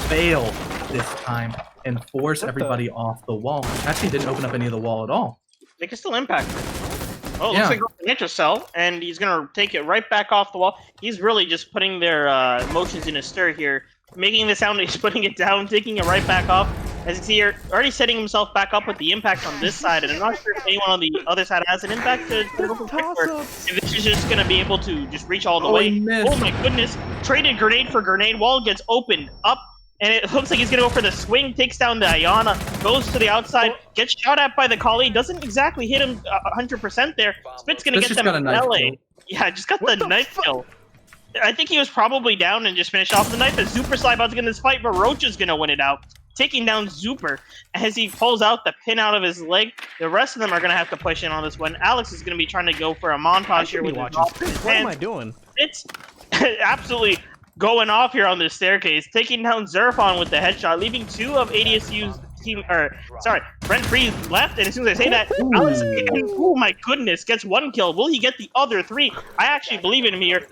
fail this time and force everybody off the wall. Actually, didn't open up any of the wall at all.
They can still impact it. Oh, looks like an intercell, and he's going to take it right back off the wall. He's really just putting their motions in a stir here, making the sound, he's putting it down, taking it right back off. As you can see here, already setting himself back up with the impact on this side, and I'm not sure if anyone on the other side has an impact to go for quick, or if this is just going to be able to just reach all the way. Oh my goodness, traded grenade for grenade, wall gets opened up, and it looks like he's going to go for the swing, takes down the Ayana, goes to the outside, gets shot at by the Kali, doesn't exactly hit him 100% there. Spit's going to get them in LA. Yeah, just got the knife kill. I think he was probably down and just finished off the knife, as Super Sly about to get in this fight, but Roach is going to win it out, taking down Zuper as he pulls out the pin out of his leg. The rest of them are going to have to push in on this one. Alex is going to be trying to go for a montage here with his
What am I doing?
It's absolutely going off here on this staircase, taking down Zerfon with the headshot, leaving 2 of ADSU's team, Brent Freeze left, and as soon as I say that, Alex, oh my goodness, gets 1 kill. Will he get the other 3? I actually believe in him here.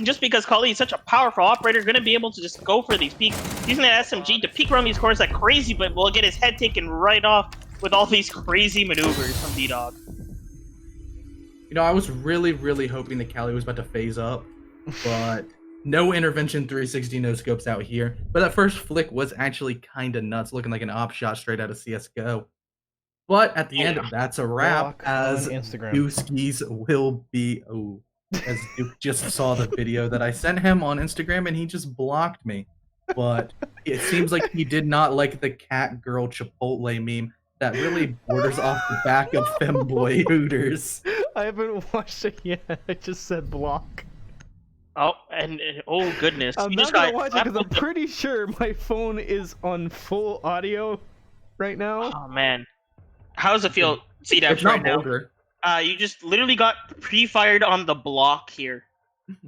Just because Kali is such a powerful operator, going to be able to just go for these peaks, using that SMG to peek around these corners like crazy, but will get his head taken right off with all these crazy maneuvers from D-Dog.
You know, I was really, really hoping that Cali was about to phase up, but no intervention 360 no scopes out here. But that first flick was actually kind of nuts, looking like an op shot straight out of CSGO. But at the end, that's a wrap, as Goose Geese will be... Oh. As Duke just saw the video that I sent him on Instagram, and he just blocked me. But it seems like he did not like the cat girl Chipotle meme that really borders off the back of femboy Hooters.
I haven't watched it yet. I just said block.
Oh, and oh goodness.
I'm not gonna watch it because I'm pretty sure my phone is on full audio right now.
Oh man, how does it feel? See that right now? You just literally got pre-fired on the block here.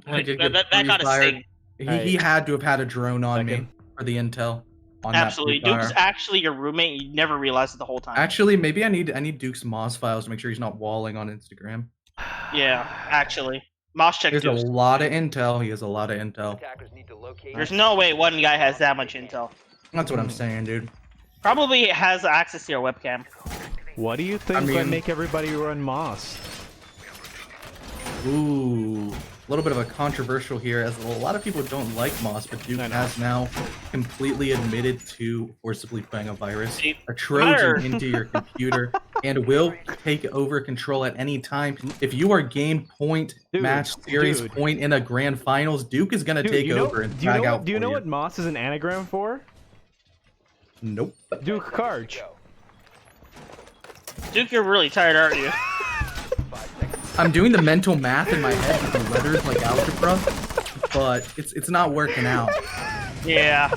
Like, that got a sting.
He had to have had a drone on me for the intel. On
absolutely, Duke's actually your roommate. You never realized it the whole time.
Actually, maybe I need Duke's Moz files to make sure he's not walling on Instagram.
Yeah, actually, Moz check.
There's a lot of intel. He has a lot of intel.
There's no way one guy has that much intel.
That's what I'm saying, dude.
Probably has access to your webcam.
What do you think would make everybody run Moss?
Ooh, a little bit of a controversial here, as a lot of people don't like Moss, but Duke has now completely admitted to forcibly putting a virus, a Trojan into your computer, and will take over control at any time. If you are game point, match series point in a grand finals, Duke is going to take over and drag out.
Do you know what Moss is an anagram for?
Nope.
Duke Karch.
Duke, you're really tired, aren't you?
I'm doing the mental math in my head with the letters like algebra, but it's not working out.
Yeah.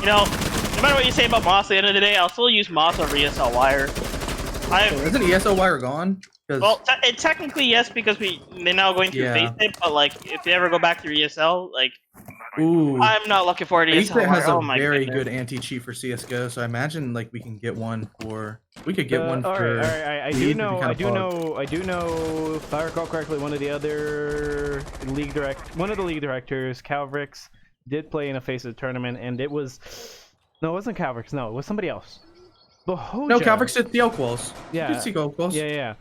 You know, no matter what you say about Moss at the end of the day, I'll still use Moss over ESL Wire.
Isn't ESL Wire gone?
Well, technically yes, because they're now going through face it, but like, if they ever go back through ESL, like,
ooh,
I'm not looking forward to ESL Wire.
has a very good anti-cheat for CSGO, so I imagine like we can get one for... We could get one for...
Alright, I do know, if I recall correctly, one of the league directors, Calvrix, did play in a FACEIT tournament, and it was... No, it wasn't Calvrix, no, it was somebody else. Bohoja.
No, Calvrix did the Oakwalls.
Yeah.
You did see Oakwalls.
Yeah.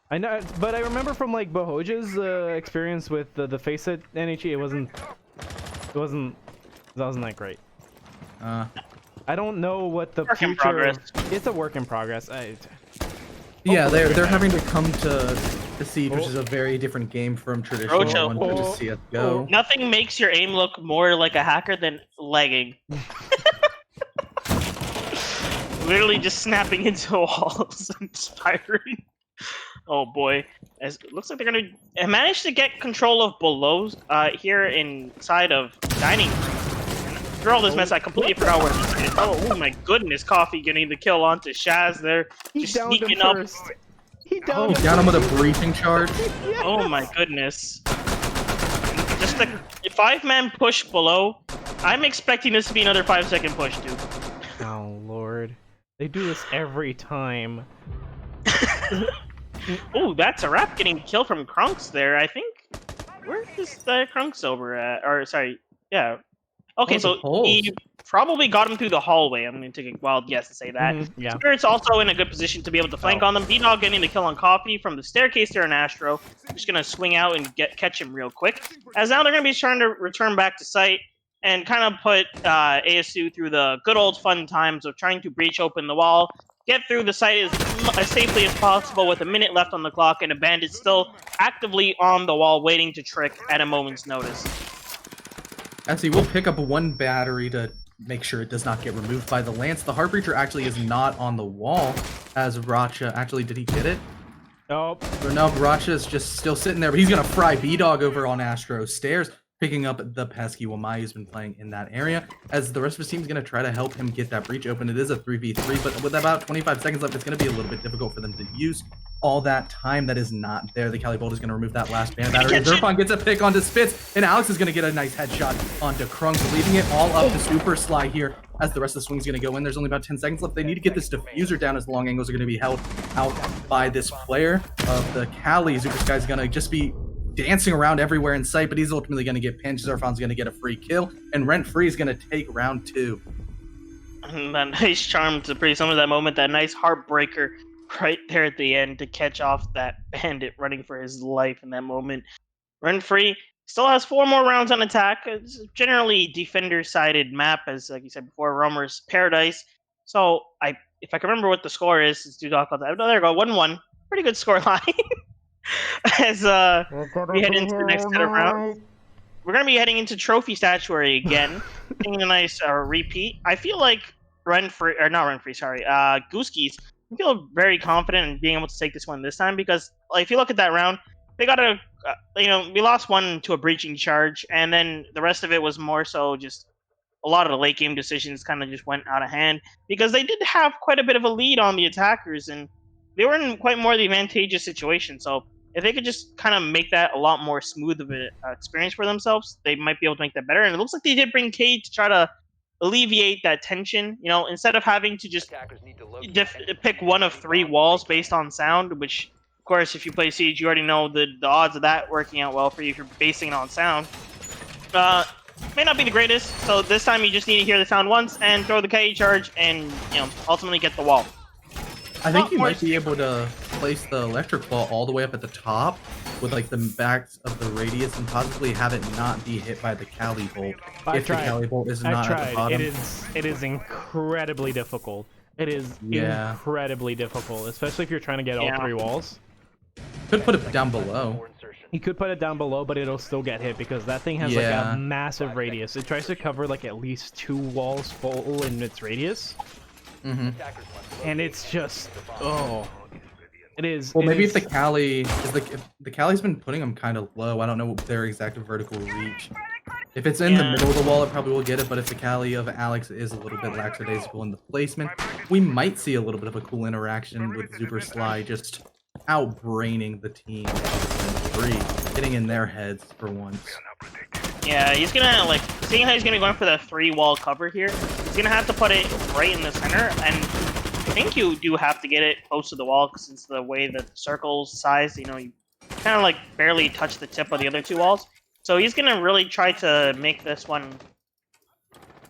I know, but I remember from like Bohoja's experience with the FACEIT NHE, it wasn't that great. I don't know what the
work in progress.
It's a work in progress.
Yeah, they're having to come to Siege, which is a very different game from traditional one, which is CSGO.
Nothing makes your aim look more like a hacker than lagging. Literally just snapping into walls and firing. Oh boy. As it looks like they're gonna manage to get control of below here inside of dining room. Through all this mess, I completely forgot where this is. Oh my goodness, Coffee getting the kill onto Shaz there.
He
Just
downed him
sneaking up.
first. He downed him.
Down him with a breaching charge.
Yes.
Oh my goodness. Just the 5-man push below. I'm expecting this to be another 5-second push, dude.
Oh lord. They do this every time.
Oh, that's a wrap getting killed from Krunks there, I think. Where is the Krunks over at? Or, sorry, yeah. Okay,
Oh,
so
the poles.
he probably got him through the hallway. I'm going to take a wild guess to say that.
Yeah.
Spirit's also in a good position to be able to flank on them. B-Dog getting the kill on Coffee from the staircase there in Astro. Just going to swing out and catch him real quick. As now they're going to be trying to return back to site and kind of put ASU through the good old fun times of trying to breach open the wall, get through the site as safely as possible with a minute left on the clock, and a bandit still actively on the wall waiting to trick at a moment's notice.
As he will pick up one battery to make sure it does not get removed by the Lance. The Heartbreacher actually is not on the wall, as Racha, actually, did he get it?
Oh.
Or no, Racha is just still sitting there, but he's going to fry B-Dog over on Astro's stairs, picking up the pesky Wamai who's been playing in that area, as the rest of his team is going to try to help him get that breach open. It is a 3v3, but with about 25 seconds left, it's going to be a little bit difficult for them to use all that time that is not there. The Cali Bolt is going to remove that last band battery. Zerfon gets a pick onto Spitz, and Alex is going to get a nice headshot onto Krunks, leaving it all up to Super Sly here as the rest of the swing is going to go in. There's only about 10 seconds left. They need to get this diffuser down as the long angles are going to be held out by this player of the Cali. Super Sky is going to just be dancing around everywhere in sight, but he's ultimately going to get pinched. Zerfon's going to get a free kill, and Rent Free is going to take round 2.
And that nice charm to pretty some of that moment, that nice heartbreaker right there at the end to catch off that bandit running for his life in that moment. Rent Free still has 4 more rounds on attack. It's generally defender-sided map, as like you said before, Roamer's Paradise. So if I can remember what the score is, let's do talk about that. Oh, there we go, 1-1. Pretty good score line. As we head into the next set of rounds. We're going to be heading into Trophy Statuary again. Getting a nice repeat. I feel like Goose Geese, I feel very confident in being able to take this one this time because if you look at that round, they got we lost one to a breaching charge, and then the rest of it was more so just a lot of the late game decisions kind of just went out of hand because they did have quite a bit of a lead on the attackers, and they were in quite more of the advantageous situation. So if they could just kind of make that a lot more smooth of an experience for themselves, they might be able to make that better. And it looks like they did bring Cade to try to alleviate that tension, instead of having to just pick one of 3 walls based on sound, which, of course, if you play Siege, you already know the odds of that working out well for you if you're basing it on sound. May not be the greatest, so this time you just need to hear the sound once and throw the KE charge and, ultimately get the wall.
I think you might be able to place the electric ball all the way up at the top with like the backs of the radius and possibly have it not be hit by the Cali Bolt. If the Cali Bolt is not at the bottom.
It is incredibly difficult. It is incredibly difficult, especially if you're trying to get all 3 walls.
Could put it down below.
You could put it down below, but it'll still get hit because that thing has like a massive radius. It tries to cover like at least 2 walls full in its radius. And it's just, it is.
Well, maybe if the Cali, the Cali's been putting them kind of low. I don't know their exact vertical reach. If it's in the middle of the wall, it probably will get it. But if the Cali of Alex is a little bit lackadaisical in the placement, we might see a little bit of a cool interaction with Super Sly just outbraining the team of 3, getting in their heads for once.
Yeah, he's gonna, seeing how he's gonna be going for the 3-wall cover here, he's gonna have to put it right in the center, and I think you do have to get it close to the wall, since the way the circle's size, you kind of, barely touch the tip of the other 2 walls. So he's gonna really try to make this one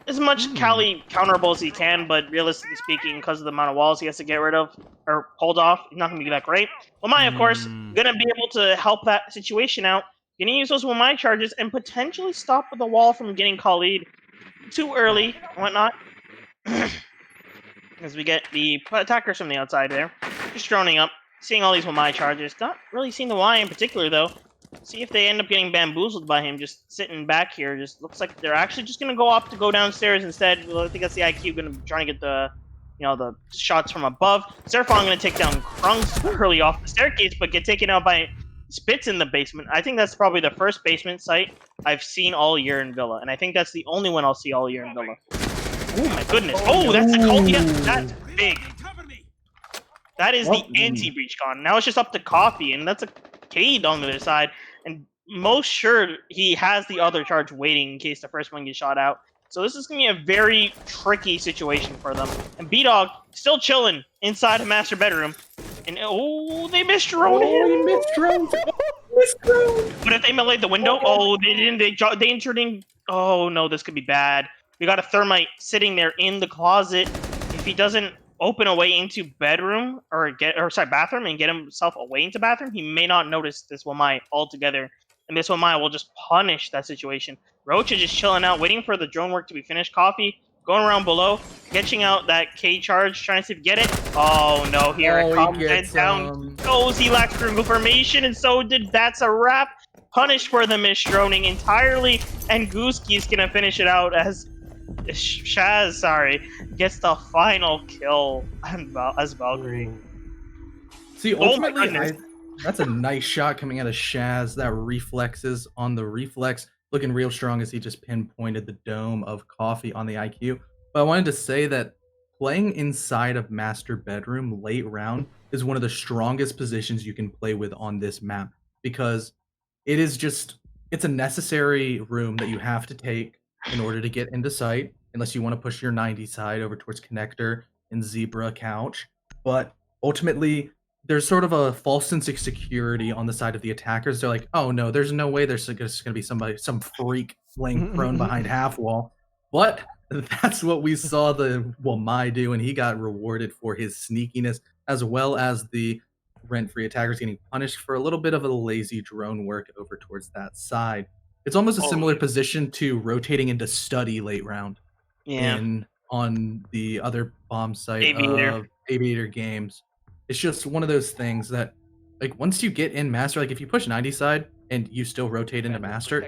as much Cali counterable as he can, but realistically speaking, because of the amount of walls he has to get rid of, or hold off, he's not gonna be that great. Wamai, of course, gonna be able to help that situation out. Gonna use those Wamai charges and potentially stop the wall from getting Khalid too early and whatnot. As we get the attackers from the outside there, just droning up, seeing all these Wamai charges. Not really seeing the Y in particular though. See if they end up getting bamboozled by him just sitting back here. Just looks like they're actually just gonna go up to go downstairs instead. Well, I think that's the IQ gonna be trying to get the the shots from above. Zerfon gonna take down Krunks early off the staircase, but get taken out by Spits in the basement. I think that's probably the first basement site I've seen all year in Villa, and I think that's the only one I'll see all year in Villa. Oh my goodness! Oh, that's the cult. Yeah, that's big. That is the anti-breach con. Now it's just up to Coffee, and that's a Cade on the other side. And most sure he has the other charge waiting in case the first one gets shot out. So this is going to be a very tricky situation for them. And B-Dog still chilling inside a master bedroom. And oh, they missed drone him.
Missed drone.
But if they meleeed the window, oh, they didn't. They entered in. Oh no, this could be bad. We got a thermite sitting there in the closet. If he doesn't open a way into bedroom bathroom and get himself away into bathroom, he may not notice this Wamai altogether. And this Wamai will just punish that situation. Roach is just chilling out, waiting for the drone work to be finished. Coffee going around below, catching out that K charge, trying to see if get it. Oh no, here it comes. Head down goes. He lacks vertical formation, and so did That's a Wrap. Punished for the missed droning entirely, and Goose is gonna finish it out as Shaz, gets the final kill as Valkyrie.
See, ultimately, that's a nice shot coming out of Shaz. That reflexes on the reflex, looking real strong as he just pinpointed the dome of Coffee on the IQ. But I wanted to say that playing inside of Master Bedroom late round is one of the strongest positions you can play with on this map, because it is just, it's a necessary room that you have to take in order to get into sight, unless you want to push your 90 side over towards Connector and Zebra Couch. But ultimately, there's sort of a false sense of security on the side of the attackers. They're like, oh no, there's no way there's going to be some freak laying prone behind half wall. But that's what we saw the Wamai do, and he got rewarded for his sneakiness, as well as the rent-free attackers getting punished for a little bit of a lazy drone work over towards that side. It's almost a similar position to rotating into study late round on the other bomb site of Aviator Games. It's just one of those things that, like, once you get in Master, like if you push 90 side and you still rotate into Master,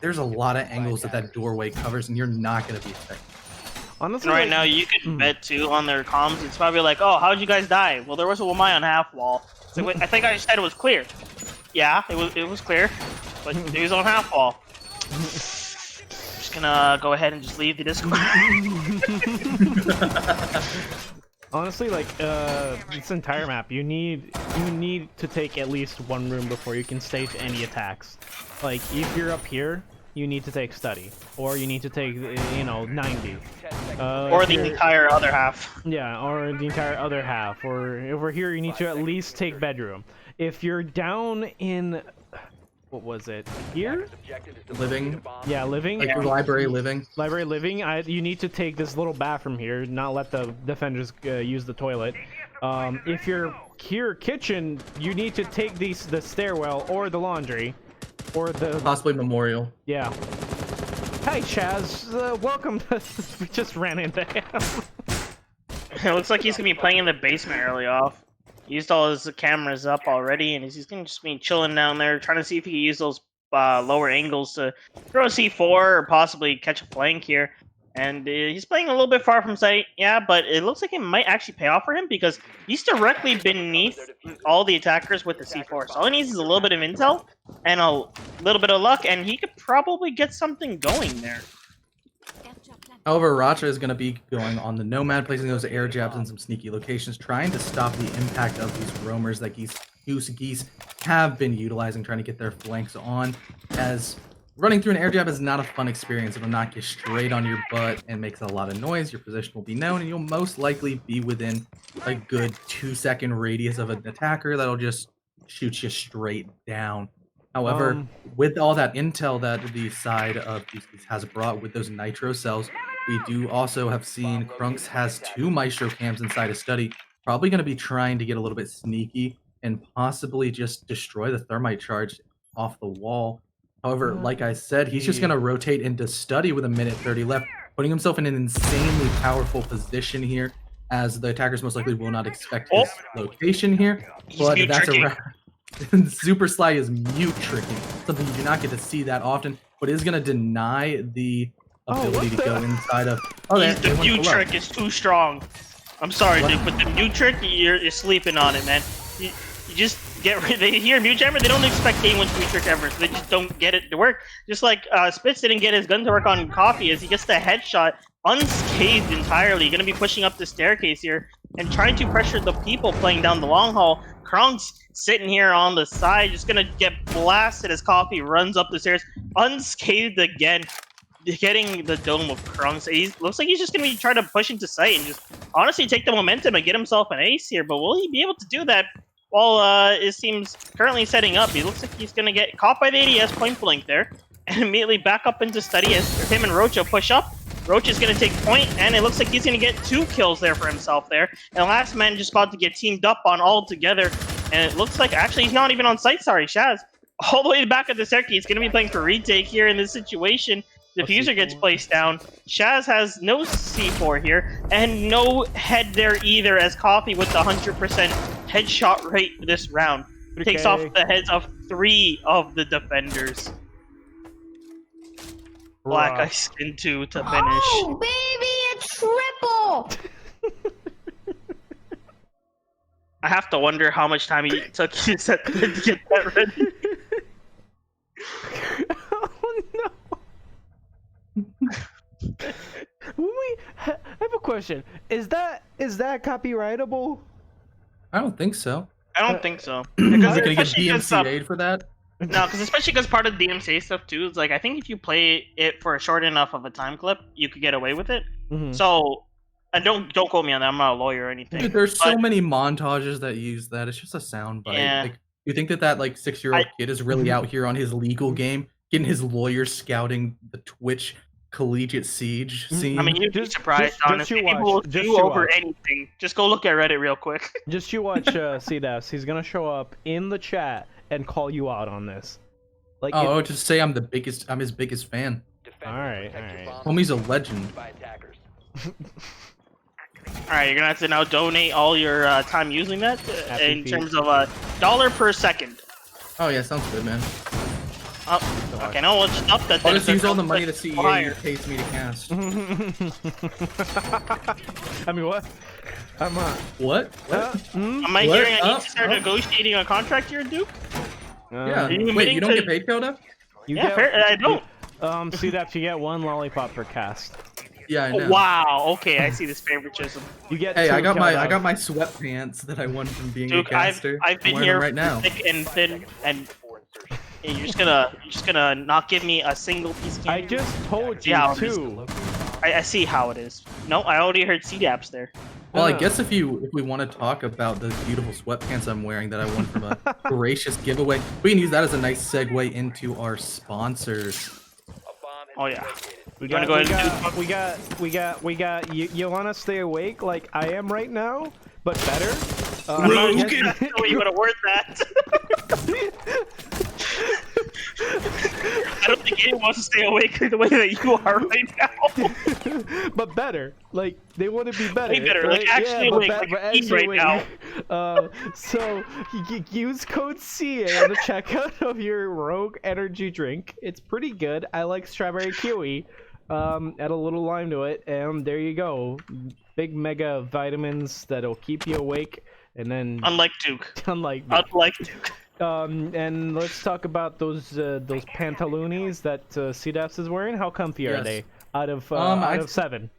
there's a lot of angles that doorway covers, and you're not going to be effective.
Honestly, right now you could bet too on their comms. It's probably like, oh, how'd you guys die? Well, there was a Wamai on half wall. So I think I said it was clear. Yeah, it was clear, but it was on half wall. Just gonna go ahead and just leave the Discord.
Honestly, like this entire map, you need to take at least one room before you can stage any attacks. Like if you're up here, you need to take study, or you need to take 90,
or the entire other half.
Yeah, or the entire other half. Or over here, you need to at least take bedroom. If you're down in, what was it here?
Living.
Yeah, living.
Like library living.
Library living. You need to take this little bathroom here, not let the defenders use the toilet. If you're here kitchen, you need to take the stairwell or the laundry. Or the
possibly memorial.
Yeah. Hi, Chaz. Welcome. We just ran into him.
It looks like he's gonna be playing in the basement early off. He used all his cameras up already, and he's gonna just be chilling down there, trying to see if he can use those lower angles to throw a C4 or possibly catch a flank here. And he's playing a little bit far from sight, yeah, but it looks like it might actually pay off for him because he's directly beneath all the attackers with the C4. So all he needs is a little bit of intel and a little bit of luck, and he could probably get something going there.
However, Racha is going to be going on the Nomad, placing those air jabs in some sneaky locations, trying to stop the impact of these roamers that Goose Geese have been utilizing, trying to get their flanks on, as running through an air jab is not a fun experience. It'll knock you straight on your butt and makes a lot of noise. Your position will be known, and you'll most likely be within a good 2-second radius of an attacker that'll just shoot you straight down. However, with all that intel that the side of Goose has brought with those nitro cells, we do also have seen Krunks has 2 Maestro cams inside a study, probably going to be trying to get a little bit sneaky and possibly just destroy the thermite charge off the wall. However, like I said, he's just going to rotate into study with 1:30 left, putting himself in an insanely powerful position here, as the attackers most likely will not expect his location here. But that's a Super Sly is mute tricking, something you do not get to see that often, but is going to deny the ability to go inside of.
The mute trick is too strong. I'm sorry, dude, but the mute trick, you're sleeping on it, man. You just they hear Mute Jammer, they don't expect anyone to be trick ever, so they just don't get it to work. Just like Spitz didn't get his gun to work on Coffee as he gets the headshot unscathed entirely. Gonna be pushing up the staircase here and trying to pressure the people playing down the long haul. Krunk's sitting here on the side, just gonna get blasted as Coffee runs up the stairs, unscathed again, getting the dome of Krunks. He looks like he's just gonna be trying to push into sight and just honestly take the momentum and get himself an ace here, but will he be able to do that while his team's currently setting up? He looks like he's gonna get caught by the ADS point blank there and immediately back up into study as him and Rocha push up. Roach is going to take point, and it looks like he's going to get 2 kills there for himself there. And last man just about to get teamed up on all together. And it looks like, actually, he's not even on site, sorry, Shaz. All the way back at the staircase, he's going to be playing for retake here in this situation. Diffuser gets placed down. Shaz has no C4 here, and no head there either, as Coffee with the 100% headshot rate this round. Takes off the heads of 3 of the defenders. Black Ice into to finish.
Oh, baby, a triple!
I have to wonder how much time he took to get that ready.
Oh no! I have a question. Is that copyrightable?
I don't think so.
I don't think so.
Is
Because
it gonna get
especially 'cause,
DMCA'd for that?
no, because especially because part of the DMCA stuff too is like I think if you play it for a short enough of a time clip, you could get away with it. So, and don't quote me on that. I'm not a lawyer or anything.
Dude, there's so many montages that use that. It's just a soundbite.
Yeah.
Like, you think that like 6-year-old kid is really out here on his legal game, getting his lawyer scouting the Twitch collegiate siege scene?
I mean, you'd be surprised,
just
honestly.
you
People will
watch. Just
do
you
over
watch.
anything. Just go look at Reddit real quick.
Just you watch CDAS. He's gonna show up in the chat and call you out on this. Like,
Oh, just say I'm his biggest fan.
Alright.
Homie's a legend.
Alright, you're gonna have to now donate all your time using that
Happy
in
feet.
terms of $1 per second.
Oh yeah, sounds good, man.
Oh, okay, no, let's stop that.
I'll
then.
just use all the money to
Like,
CEA
higher.
you pays me to cast.
I mean, what? I'm
What?
Am I
What?
hearing I need to start negotiating a contract here, Duke?
Yeah.
you
Wait,
admitting
you don't
to-
get paid, Koda?
You
Yeah,
get,
fair, I don't.
CDAP, you get 1 lollipop per cast.
Yeah, I know.
Oh, wow. Okay, I see this favoritism.
You get.
Hey,
2
I got
Keldov.
my sweatpants that I won from being
Duke,
a caster.
I've been
I'm wearing
here
them right now.
thick and thin, and you're just gonna not give me a single piece of
I
candy.
just told you
Yeah,
too.
I see how it is. No, I already heard CDAPs there.
Well, I guess if we want to talk about the beautiful sweatpants I'm wearing that I won from a gracious giveaway, we can use that as a nice segue into our sponsors.
Oh yeah.
We
You wanna
got,
go ahead and
we got. You want to stay awake like I am right now, but better.
Rogue. That's the way you would have worded that. I don't think anyone wants to stay awake the way that you are right now.
But better. Like they want to be better.
Way better, like, actually
but
awake,
be-
like
but
Eve
actually
right
awake. So use code CEA on the checkout of your Rogue energy drink. It's pretty good. I like strawberry kiwi. Add a little lime to it, and there you go. Big mega vitamins that'll keep you awake, and then
Unlike Duke.
unlike
Unlike Duke.
and let's talk about those pantaloonies that CDAPS is wearing. How comfy are
Yes.
they? Out of
I'd-
7,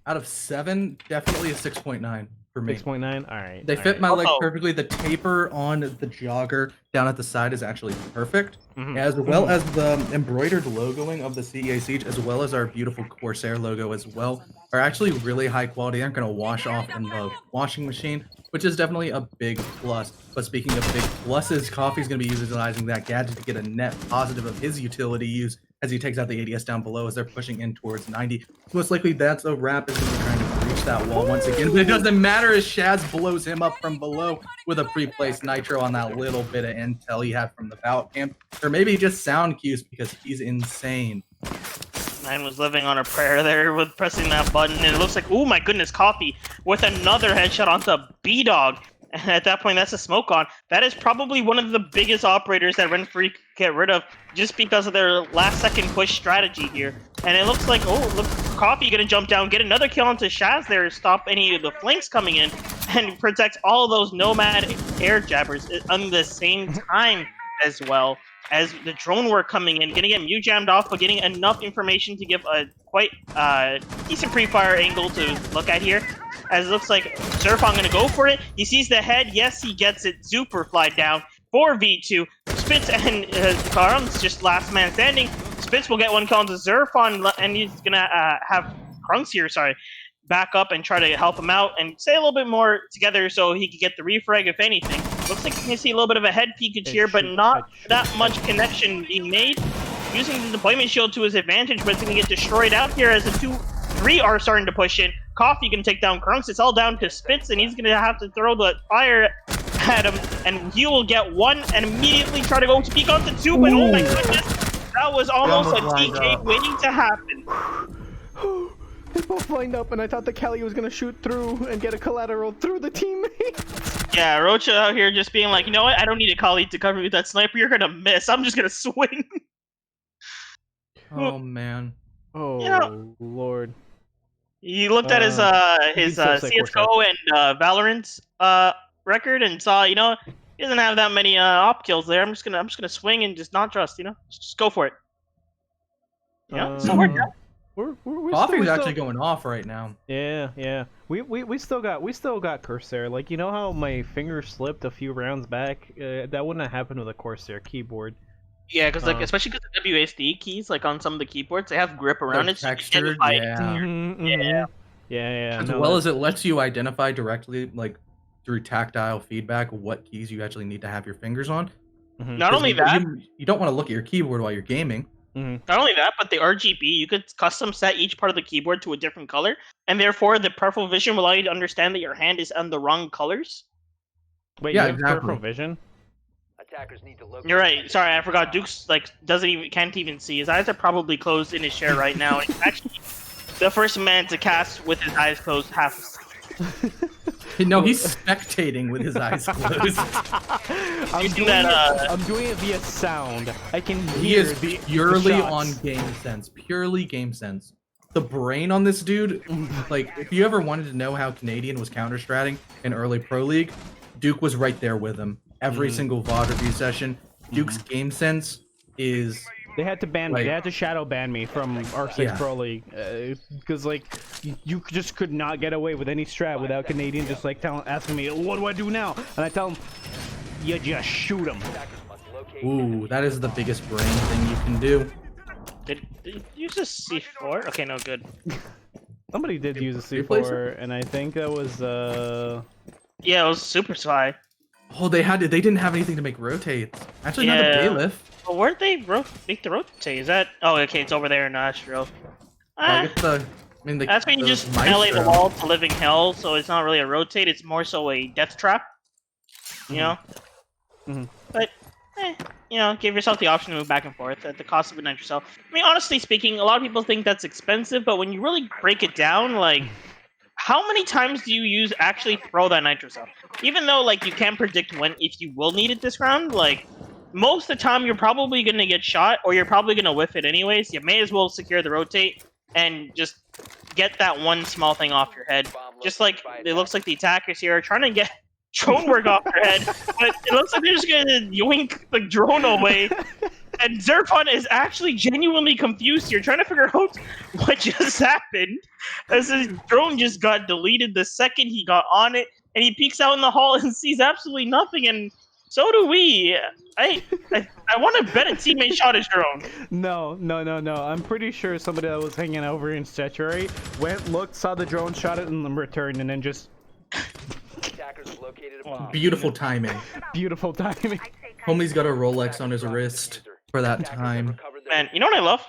Out of 7, definitely a 6.9 for me.
6.9. All right.
They
all
fit
right.
my leg
Oh.
perfectly. The taper on the jogger down at the side is actually perfect,
Mhm.
as well as the embroidered logoing of the CEA Siege, as well as our beautiful Corsair logo as well, are actually really high quality. They aren't going to wash off in the washing machine, which is definitely a big plus. But speaking of big pluses, Coffee's going to be utilizing that gadget to get a net positive of his utility use as he takes out the ADS down below as they're pushing in towards 90. Most likely that's a wrap as he's trying to breach that wall once again. But it doesn't matter as Shaz blows him up from below with a pre-placed nitro on that little bit of intel he had from the bout camp. Or maybe just sound cues because he's insane.
Man was living on a prayer there with pressing that button, and it looks like, oh my goodness, Coffee with another headshot onto B-Dog. And at that point, that's a smoke on. That is probably one of the biggest operators that Ren Free get rid of just because of their last-second push strategy here. And it looks like, oh, look, Coffee gonna jump down, get another kill onto Shaz there to stop any of the flanks coming in. and protects all those nomad air jabbers at the same time as well. As the drone work coming in, getting it mute jammed off, but getting enough information to give a quite decent pre-fire angle to look at here. As it looks like Zerfon gonna go for it. He sees the head. Yes, he gets it. Super fly down. 4v2. Spitz and Krunks just last man standing. Spitz will get one kill onto Zerfon, and he's gonna have Krunks here, back up and try to help him out and stay a little bit more together so he can get the refrag if anything. Looks like you can see a little bit of a head peekage here, but not that much connection being made. Using the deployment shield to his advantage, but it's going to get destroyed out here as the 2-3 are starting to push in. Coffee can take down Krunks. It's all down to Spitz, and he's going to have to throw the fire at him, and he will get one and immediately try to go to peek onto 2, but oh my goodness, that was almost a TK waiting to happen.
They both lined up, and I thought the Cali was gonna shoot through and get a collateral through the teammates.
Yeah, Rocha out here just being like, you know what? I don't need a colleague to cover me with that sniper. You're gonna miss. I'm just gonna swing.
Oh man.
Oh
Yeah.
Lord.
He looked at his CS:GO and Valorant record and saw, you know, he doesn't have that many op kills there. I'm just gonna swing and just not trust. You know, just go for it. Yeah, so we're done.
We're
Coffee's actually going off right now.
Yeah. We still got Corsair. Like, you know how my finger slipped a few rounds back? That wouldn't have happened with a Corsair keyboard.
Yeah, because like especially because the WASD keys, like on some of the keyboards, they have grip around it.
Textured,
So
Yeah.
As well as it lets you identify directly, like through tactile feedback, what keys you actually need to have your fingers on.
Not only that,
you don't want to look at your keyboard while you're gaming.
Not only that, but the RGB, you could custom set each part of the keyboard to a different color, and therefore the peripheral vision will allow you to understand that your hand is on the wrong colors.
Wait,
yeah,
you have
exactly.
peripheral vision?
Attackers need to look.
You're right. Sorry, I forgot. Duke's like can't even see. His eyes are probably closed in his chair right now. And he's actually the first man to cast with his eyes closed half a second.
No, he's spectating with his eyes closed.
I'm doing it via sound. I can
He
hear
is
the
purely
shots.
on game sense. Purely game sense. The brain on this dude, like, if you ever wanted to know how Canadian was counter-stratting in early Pro League, Duke was right there with him. Every single VOD review session. Duke's game sense is...
They had to ban me. They had to shadow ban me from R6 Pro League because like you just could not get away with any strat without Canadian just like asking me, what do I do now? And I tell them, you just shoot them.
Ooh, that is the biggest brain thing you can do.
Did you use a C4? Okay, no good.
Somebody did use a C4, and I think that was
Yeah, it was Super Spy.
Oh, they didn't have anything to make rotates. Actually, not a bailiff.
But weren't they make the rotate? Is that? Oh, okay, it's over there in Astro.
That's when you
just melee the wall to living hell, so it's not really a rotate. It's more so a death trap. You know. But you know, give yourself the option to move back and forth at the cost of a nitro cell. I mean, honestly speaking, a lot of people think that's expensive, but when you really break it down, like, how many times do you actually throw that nitro cell? Even though, like, you can't predict if you will need it this round, like, most of the time you're probably going to get shot, or you're probably going to whiff it anyways. You may as well secure the rotate and just get that one small thing off your head. Just like, it looks like the attackers here are trying to get drone work off their head, but it looks like they're just going to yoink the drone away. And Zerfon is actually genuinely confused here, trying to figure out what just happened. As his drone just got deleted the second he got on it, and he peeks out in the hall and sees absolutely nothing, and so do we. I want to bet a teammate shot his drone.
No. I'm pretty sure somebody that was hanging over in Statuary went, looked, saw the drone, shot it, and then returned, and then just...
Beautiful timing.
Beautiful timing.
Homie's got a Rolex on his wrist for that time.
Man, you know what I love?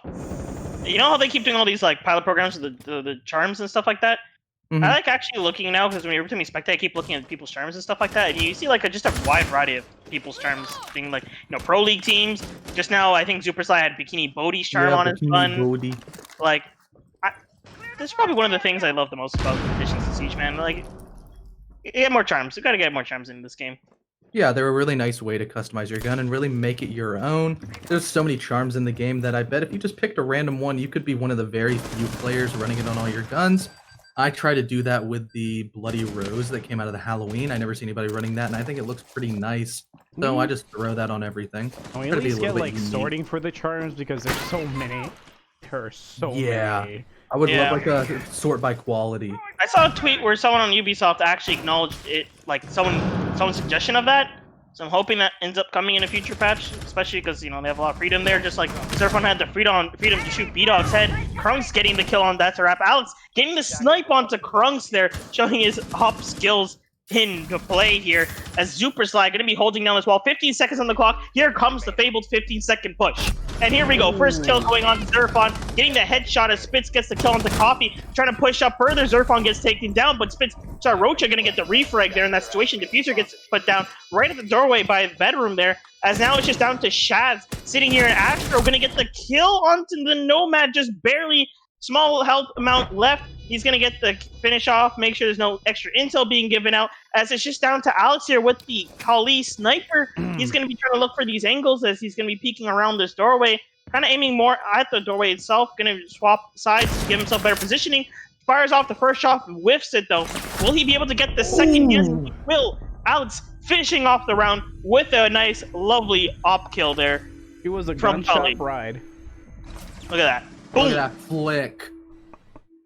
You know how they keep doing all these like pilot programs with the charms and stuff like that? I like actually looking now, because when you're every time you spectate, I keep looking at people's charms and stuff like that, and you see like just a wide variety of people's charms being like, you know, Pro League teams. Just now, I think Supersly had Bikini Bodhi's charm on his gun. Like, this is probably one of the things I love the most about Conditions in Siege, man. Like, get more charms. You gotta get more charms in this game.
Yeah, they're a really nice way to customize your gun and really make it your own. There's so many charms in the game that I bet if you just picked a random one, you could be one of the very few players running it on all your guns. I try to do that with the Bloody Rose that came out of the Halloween. I never see anybody running that, and I think it looks pretty nice. So I just throw that on everything.
And we
Try
at
to be a
least
little
get
bit
like
unique.
sorting for the charms because there's so many. There are so
Yeah.
many.
I would
Yeah.
love like a sort by quality.
I saw a tweet where someone on Ubisoft actually acknowledged it, like someone's suggestion of that. So I'm hoping that ends up coming in a future patch, especially because, you know, they have a lot of freedom there. Just like Zerfon had the freedom to shoot B-Dog's head. Krunk's getting the kill on That's a Wrap. Alex getting the snipe onto Krunks there, showing his hop skills into play here. As Supersly going to be holding down as well. 15 seconds on the clock. Here comes the fabled 15-second push. And here we go. First kill going on to Zerfon. Getting the headshot as Spitz gets the kill onto Coffee. Trying to push up further. Zerfon gets taken down, but Rocha going to get the refrag there in that situation. Diffuser gets put down right at the doorway by the bedroom there. As now it's just down to Shaz sitting here, and Astro going to get the kill onto the Nomad, just barely. Small health amount left. He's going to get the finish off, make sure there's no extra intel being given out, as it's just down to Alex here with the Kali sniper. He's going to be trying to look for these angles as he's going to be peeking around this doorway, kind of aiming more at the doorway itself, going to swap sides to give himself better positioning. Fires off the first shot, whiffs it though. Will he be able to get the second? Yes, he will. Alex finishing off the round with a nice, lovely op kill there.
It was a
From
gunshot
Kali.
ride.
Look at that. Boom.
Look at that flick.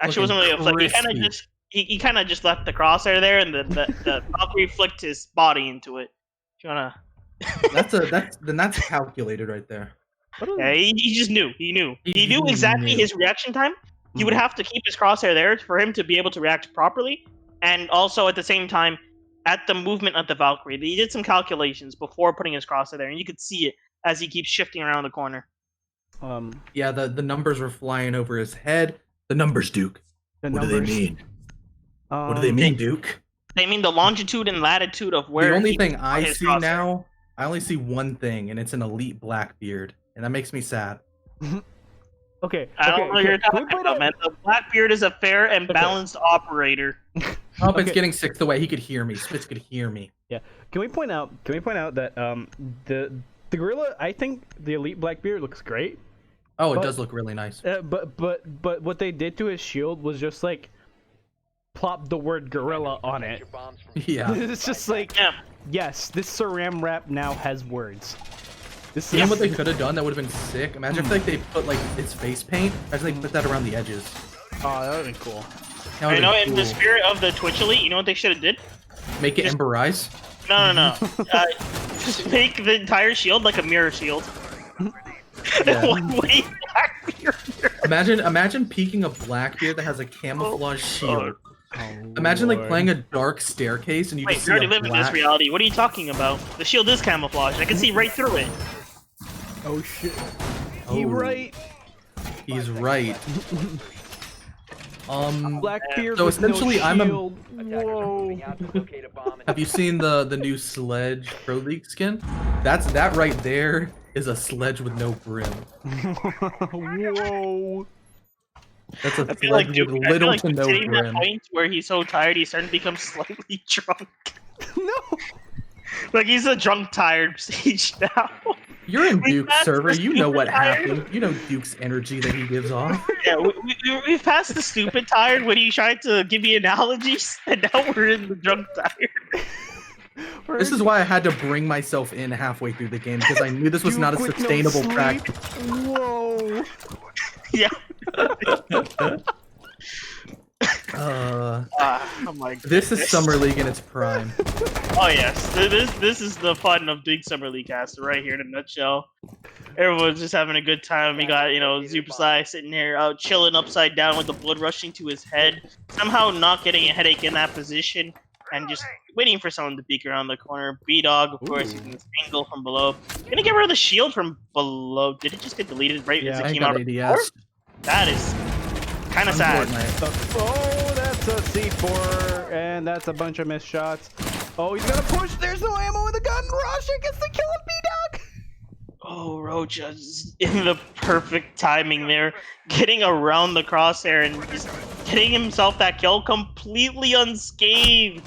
Actually, wasn't really a flick. He kind of just left the crosshair there, and the Valkyrie flicked his body into it. If you wanna?
That's calculated right there.
Yeah, he just knew. He knew exactly his reaction time. He would have to keep his crosshair there for him to be able to react properly, and also at the same time, at the movement of the Valkyrie, he did some calculations before putting his crosshair there, and you could see it as he keeps shifting around the corner.
Yeah, the numbers were flying over his head. The numbers, Duke.
The
What
numbers.
do they mean? What do they mean, Duke?
They mean the longitude and latitude of where.
The only
he
thing
put
I
his
see
crosshair.
now, I only see one thing, and it's an elite Blackbeard, and that makes me sad.
Okay.
I don't know what you're
can we
talking
point
about,
out-
man. The Blackbeard is a fair and balanced operator.
Oh,
Okay.
it's getting 6th away. He could hear me. Spitz could hear me.
Can we point out that the gorilla? I think the elite Blackbeard looks great.
Oh, it
But-
does look really nice.
But what they did to his shield was just like plop the word gorilla on it.
Yeah.
It's just like,
Yeah.
yes, this Saram wrap now has words. This
You know
is
what they could have done that would have been sick? Imagine if like they put like its face paint. Imagine they put that around the edges.
Oh, that would be cool.
That would've
You know,
been
in the
cool.
spirit of the Twitch Elite, you know what they should have did?
Make it
just-
Ember Eyes.
No. Just make the entire shield like a mirror shield.
Yeah.
One way Blackbeard.
Imagine peeking a Blackbeard that has a camouflage shield. Imagine like playing a dark staircase and you
Wait,
just
you
see
already
a
live in this
black...
reality. What are you talking about? The shield is camouflage. I can see right through it.
Oh shit.
Oh.
He right.
He's right.
Blackbeard.
So
with
essentially,
no
I'm a-
shield. Whoa.
Have you seen the new Sledge Pro League skin? That right there is a sledge with no brim.
Whoa.
That's a
I feel like
sledge
Duke,
with
I feel
little
like
to
he's
no
hitting that
brim.
point where he's so tired he's starting to become slightly drunk.
No.
Like he's a drunk tired stage now.
You're in
We
Duke's
passed
server.
the
You know what
stupid tired.
happened. You know Duke's energy that he gives off.
Yeah, we've passed the stupid tired when he tried to give me analogies, and now we're in the drunk tired.
This is why I had to bring myself in halfway through the game because I knew this was
Duke
not a
with no
sustainable
sleep.
practice.
Whoa.
Yeah.
Uh,
Oh my god.
this is Summer League in its prime.
Oh yes, this is the fun of doing Summer League cast right here in a nutshell. Everyone's just having a good time. We got, you know, Supersly sitting here chilling upside down with the blood rushing to his head, somehow not getting a headache in that position, and just waiting for someone to peek around the corner. B-Dog, of course, using this angle from below. Gonna get rid of the shield from below. Did it just get deleted right as
Yeah,
it
I
came
got
out? Of the
ADS.
door? That is kind of sad.
Fortnite.
Oh, that's a C4, and that's a bunch of missed shots. Oh, he's gonna push. There's no ammo with a gun. Rasha gets the kill on B-Dog.
Oh, Rocha is in the perfect timing there, getting around the crosshair and just getting himself that kill completely unscathed.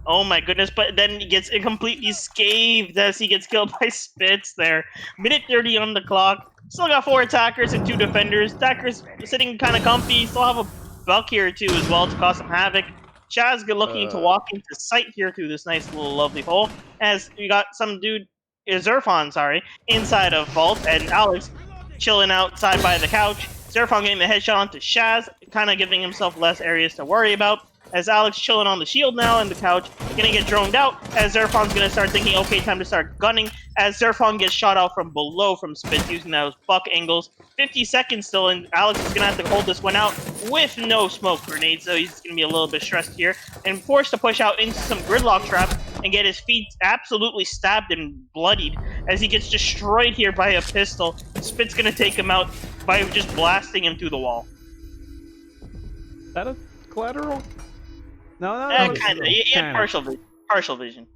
Oh my goodness, but then he gets completely scathed as he gets killed by Spitz there. Minute 30 on the clock. Still got 4 attackers and 2 defenders. Attackers sitting kind of comfy. Still have a Valkyrie too as well to cause some havoc. Chaz looking to walk into sight here through this nice little lovely hole. As you got some dude, Zerfon, sorry, inside of Vault, and Alex chilling outside by the couch. Zerfon getting the headshot onto Shaz, kind of giving himself less areas to worry about. As Alex chilling on the shield now and the couch, gonna get droned out. As Zerfon's gonna start thinking, okay, time to start gunning. As Zerfon gets shot out from below from Spitz using those buck angles. 50 seconds still, and Alex is gonna have to hold this one out with no smoke grenade, so he's gonna be a little bit stressed here and forced to push out into some gridlock traps and get his feet absolutely stabbed and bloodied as he gets destroyed here by a pistol. Spitz gonna take him out by just blasting him through the wall.
Is that a collateral? No,
Kind of. He had partial vision.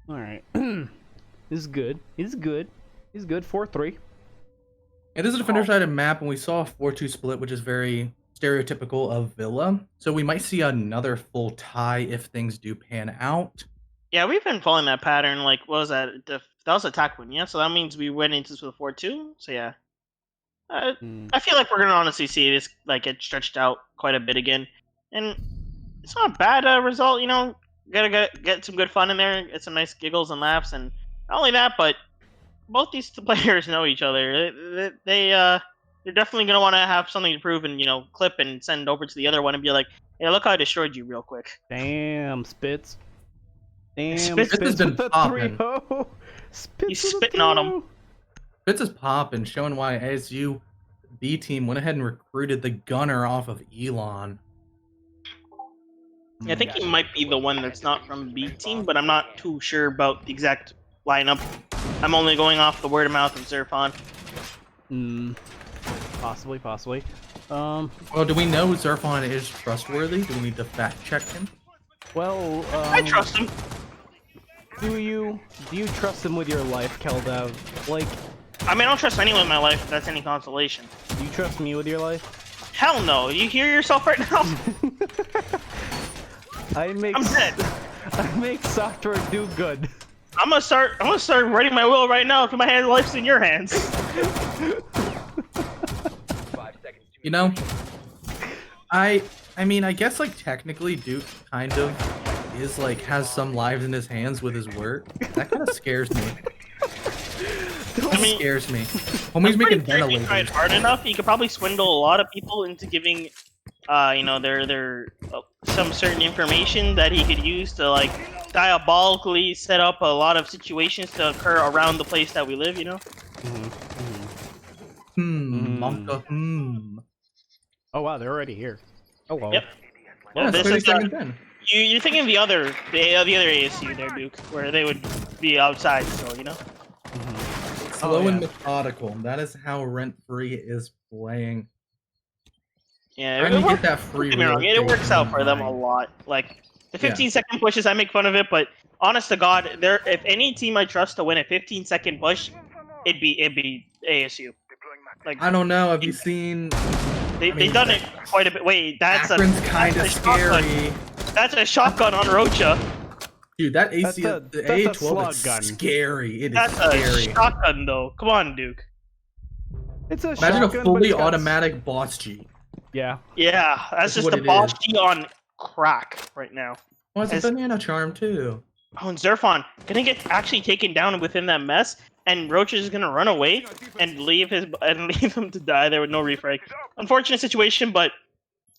All right. This is good. He's good. 4-3.
It is a defender-sided map, and we saw a 4-2 split, which is very stereotypical of Villa. So we might see another full tie if things do pan out.
Yeah, we've been following that pattern. Like, what was that? That was attack win, yeah? So that means we went into this with a 4-2. So yeah. I feel like we're going to honestly see this like get stretched out quite a bit again. And it's not a bad result, you know. Gotta get some good fun in there, get some nice giggles and laughs. And not only that, but both these players know each other. They're definitely going to want to have something to prove and, you know, clip and send over to the other one and be like, hey, look how I destroyed you real quick.
Damn, Spitz. Damn,
Spitz has been
with the
popping.
3-0.
He's spitting on him.
Spitz is popping, showing why ASU B team went ahead and recruited the gunner off of Elon.
Yeah, I think he might be the one that's not from B team, but I'm not too sure about the exact lineup. I'm only going off the word of mouth of Zerfon.
Possibly.
Well, do we know Zerfon is trustworthy? Do we need to fact check him?
Well,
I trust him.
Do you trust him with your life, Keldev? Like,
I mean, I don't trust anyone in my life if that's any consolation.
do you trust me with your life?
Hell no. You hear yourself right now?
I'm
dead.
I make software do good.
I'm gonna start writing my will right now because my life's in your hands.
You know, I mean, I guess like technically Duke kind of is like has some lives in his hands with his work. That kind of scares me.
I mean,
Scares me. Homie's making
If he
ventilators.
tried hard enough, he could probably swindle a lot of people into giving, you know, their some certain information that he could use to like diabolically set up a lot of situations to occur around the place that we live. You know.
Monka.
Oh wow, they're already here. Hello.
Yep.
Yeah,
Well, this
30
is
seconds in.
you're thinking the other ASU there, Duke, where they would be outside still. You know.
Slow and methodical. That is how Rent Free is playing.
Yeah,
Trying to get that free.
Don't get me wrong, it works out for them a lot. Like the 15-second pushes, I make fun of it, but honest to God, if any team I trust to win a 15-second push, it'd be ASU. Like
I don't know. Have you seen?
they've done it quite a bit. Wait, that's
Akron's kind of
shotgun.
scary.
That's a shotgun on Rocha.
Dude, that AC,
That's a
the
slug
A12 is
gun.
scary. It is
That's
scary.
a shotgun, though. Come on, Duke.
It's a
Imagine
shotgun,
a
but
fully
it's got
automatic boss G.
Yeah.
Yeah, that's just
what
a
it
boss
is.
G on crack right now.
Oh, it's a
As-
banana charm too.
Oh, and Zerfon gonna get actually taken down within that mess, and Roach is gonna run away and leave him to die there with no refrag. Unfortunate situation, but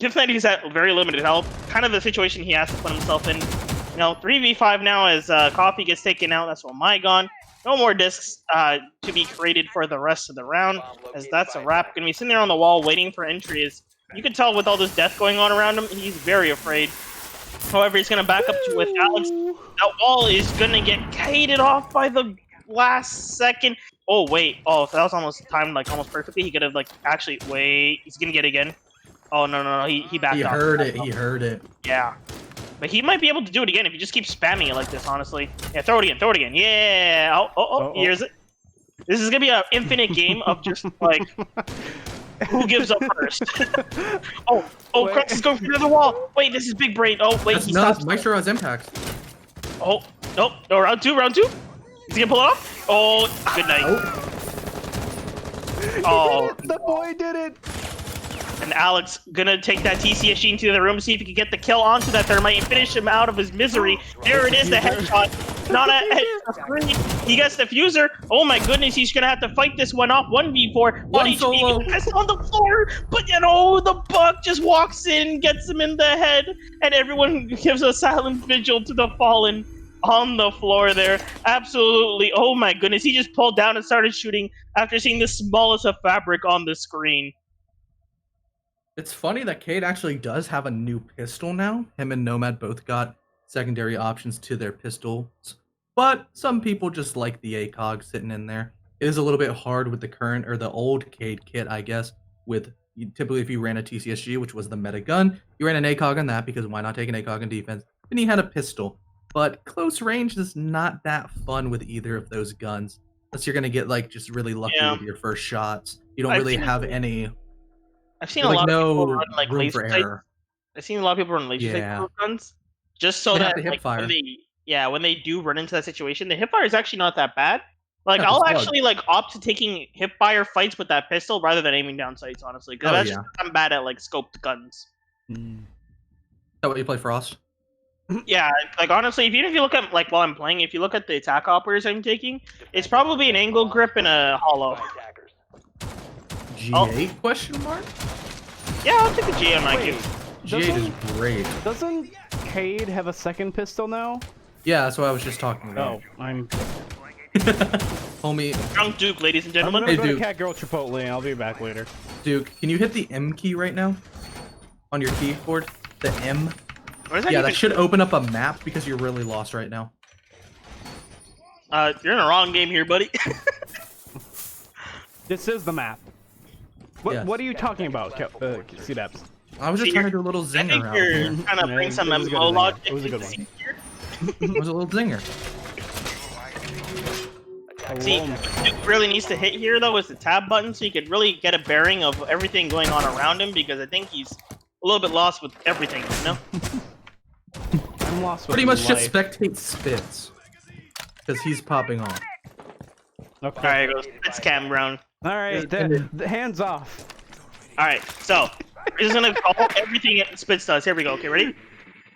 given that he's at very limited health, kind of the situation he has to put himself in. You know, 3v5 now as Coffee gets taken out. That's one my gone. No more discs to be created for the rest of the round, as that's a wrap. Gonna be sitting there on the wall waiting for entry. As you can tell with all this death going on around him, he's very afraid. However, he's gonna back up with Alex. That wall is gonna get kited off by the last second. Oh wait, oh that was almost timed like almost perfectly. He could have like actually wait. He's gonna get it again. Oh no, he backed off.
He heard it.
Yeah. But he might be able to do it again if he just keeps spamming it like this, honestly. Yeah, throw it again. Yeah! Here's it. This is gonna be an infinite game of just, like, who gives up first? Crux is going through the wall! Wait, this is Big Brain. Oh, wait, he stops.
Maestro has impact.
Oh, round two? Is he gonna pull it off? Oh, good night. Oh,
The boy did it!
and Alex gonna take that TCSG into the room, see if he can get the kill onto that thermite and finish him out of his misery. There it is, the headshot. Not a headshot. He gets the fuser. Oh my goodness, he's gonna have to fight this one off 1v4.
One solo.
It's on the floor, but the buck just walks in, gets him in the head, and everyone gives a silent vigil to the fallen on the floor there. Absolutely. Oh my goodness, he just pulled down and started shooting after seeing the smallest of fabric on the screen.
It's funny that Cade actually does have a new pistol now. Him and Nomad both got secondary options to their pistols, but some people just like the ACOG sitting in there. It is a little bit hard with the current or the old Cade kit, I guess, with typically if you ran a TCSG, which was the meta gun, you ran an ACOG on that because why not take an ACOG in defense? And he had a pistol. But close range is not that fun with either of those guns. Unless you're gonna get like just really lucky with your first shots. You don't really have any.
I've seen a lot of people run like
room
laser
for
sights.
error.
I've seen a lot of people run laser sights with guns, just so
They have
that
the
like,
hipfire.
when they do run into that situation, the hipfire is actually not that bad. Like
Yeah,
I'll
it's
actually like opt to taking hipfire fights with that pistol rather than aiming down sights, honestly, because that's just, I'm bad at like scoped guns.
Is that what you play Frost?
Yeah, like honestly, even if you look at like while I'm playing, if you look at the attack operators I'm taking, it's probably an angle grip and a hollow.
G8 question mark?
Yeah, I'll take a G on my
Wait,
queue.
G8 is great.
Doesn't Cade have a second pistol now?
Yeah, that's what I was just talking about.
Oh, I'm
Homie,
Drunk Duke, ladies and
I'm
gentlemen.
gonna go
Duke.
to Cat Girl Chipotle and I'll be back later.
Duke, can you hit the M key right now? On your keyboard? The M?
Where's that
Yeah,
even-
that should open up a map because you're really lost right now.
You're in the wrong game here, buddy.
This is the map. What
Yes.
What are you talking about, C-Daps?
I was just
See,
trying to do a little
I
zinger
think
out
you're
here.
trying to
Yeah,
bring
it
some
was a good
MMO
zinger.
logic.
It was a good
into
one.
here.
It was a little zinger.
See, Duke really needs to hit here though is the tab button, so you could really get a bearing of everything going on around him. Because I think he's a little bit lost with everything, you know.
I'm lost with
Pretty much
life.
just spectate Spitz. Because he's popping off.
Okay.
All right, goes. It's Cam Brown.
All right, the hands off.
All right, so we're just gonna call everything Spitz does. Here we go. Okay, ready?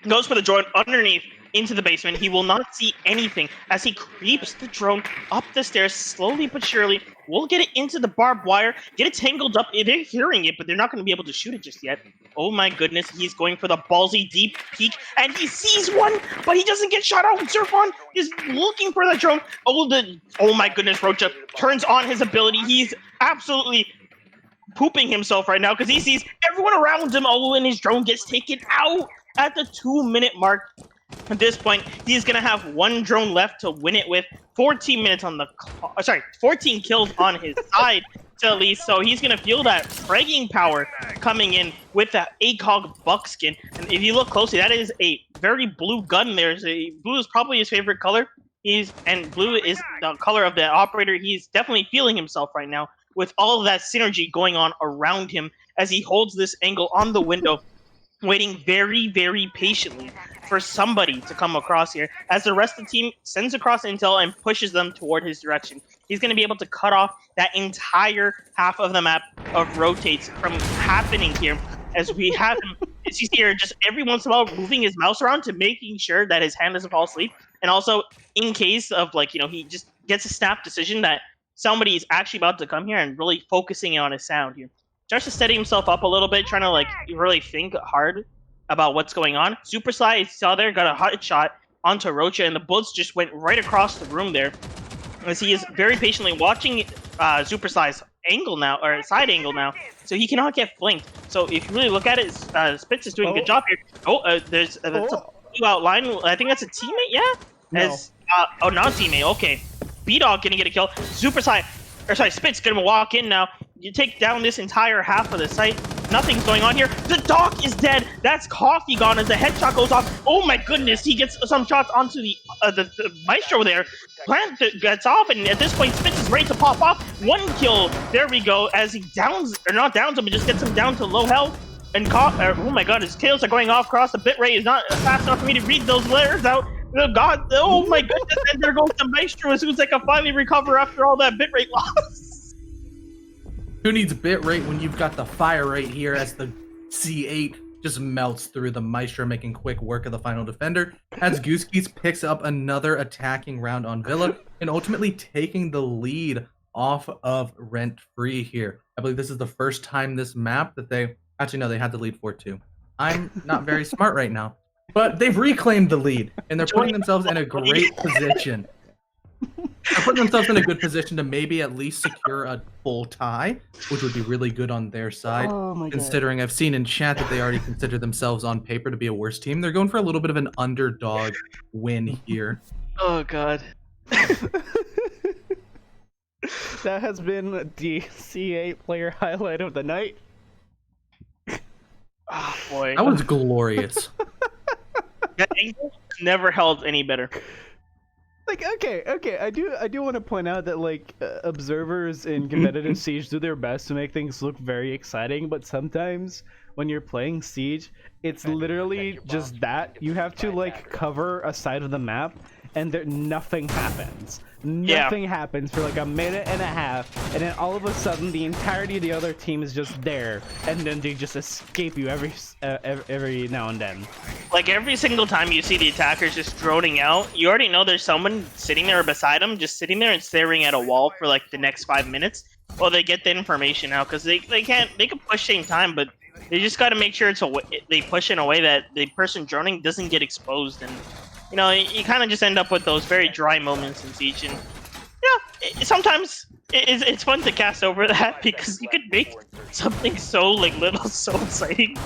Goes for the drone underneath into the basement. He will not see anything as he creeps the drone up the stairs slowly but surely. We'll get it into the barbed wire, get it tangled up. They're hearing it, but they're not going to be able to shoot it just yet. Oh my goodness, he's going for the ballsy deep peek, and he sees one, but he doesn't get shot out. Zerfon is looking for the drone. Oh my goodness, Rocha turns on his ability. He's absolutely pooping himself right now because he sees everyone around him. Oh, and his drone gets taken out at the 2-minute mark. At this point, he's gonna have one drone left to win it with 14 minutes on the 14 kills on his side to at least. So he's gonna feel that fragging power coming in with that ACOG buckskin. And if you look closely, that is a very blue gun there. So blue is probably his favorite color. And blue is the color of the operator. He's definitely feeling himself right now with all of that synergy going on around him as he holds this angle on the window, waiting very, very patiently for somebody to come across here as the rest of the team sends across intel and pushes them toward his direction. He's going to be able to cut off that entire half of the map of rotates from happening here as we have him, as he's here just every once in a while moving his mouse around to making sure that his hand doesn't fall asleep. And also in case of like, he just gets a snap decision that somebody is actually about to come here and really focusing on his sound here. Starts to steady himself up a little bit, trying to like really think hard about what's going on. Super Sly, you saw there, got a hot shot onto Rocha, and the bullets just went right across the room there. As he is very patiently watching Super Sly's angle now, or side angle now, so he cannot get flanked. So if you really look at it, Spitz is doing a good job here. There's a blue outline. I think that's a teammate, yeah?
No.
Not teammate, okay. B-Dog gonna get a kill. Spitz gonna walk in now. You take down this entire half of the site. Nothing's going on here. The doc is dead. That's Coffee gone as the headshot goes off. Oh my goodness, he gets some shots onto the Maestro there. Plant gets off, and at this point, Spitz is ready to pop off. One kill. There we go. As he downs, or not downs him, but just gets him down to low health. And oh my god, his kills are going off across. The bitrate is not fast enough for me to read those letters out. Oh my goodness, and there goes the Maestro as soon as I can finally recover after all that bitrate loss.
Who needs bit rate when you've got the fire rate here as the C8 just melts through the Maestro, making quick work of the final defender, as Goose Geese picks up another attacking round on Villa, and ultimately taking the lead off of Rent Free here. I believe this is the first time this map that they... Actually, no, they had the lead 4-2. I'm not very smart right now. But they've reclaimed the lead, and they're putting themselves in a great position. They're putting themselves in a good position to maybe at least secure a full tie, which would be really good on their side. Considering I've seen in chat that they already consider themselves on paper to be a worse team. They're going for a little bit of an underdog win here.
Oh god.
That has been the CEA player highlight of the night.
Oh boy.
That was glorious.
That angle never held any better.
Like, okay, I do want to point out that, like, observers in competitive Siege do their best to make things look very exciting, but sometimes when you're playing Siege, it's literally just that. You have to, like, cover a side of the map, and nothing happens. Nothing happens for like a minute and a half, and then all of a sudden the entirety of the other team is just there, and then they just escape you every now and then.
Like every single time you see the attackers just droning out, you already know there's someone sitting there beside them, just sitting there and staring at a wall for like the next 5 minutes while they get the information out, because they can push same time, but they just got to make sure they push in a way that the person droning doesn't get exposed. And you know, you kind of just end up with those very dry moments in Siege, and sometimes it's fun to cast over that because you could make something so like little so exciting,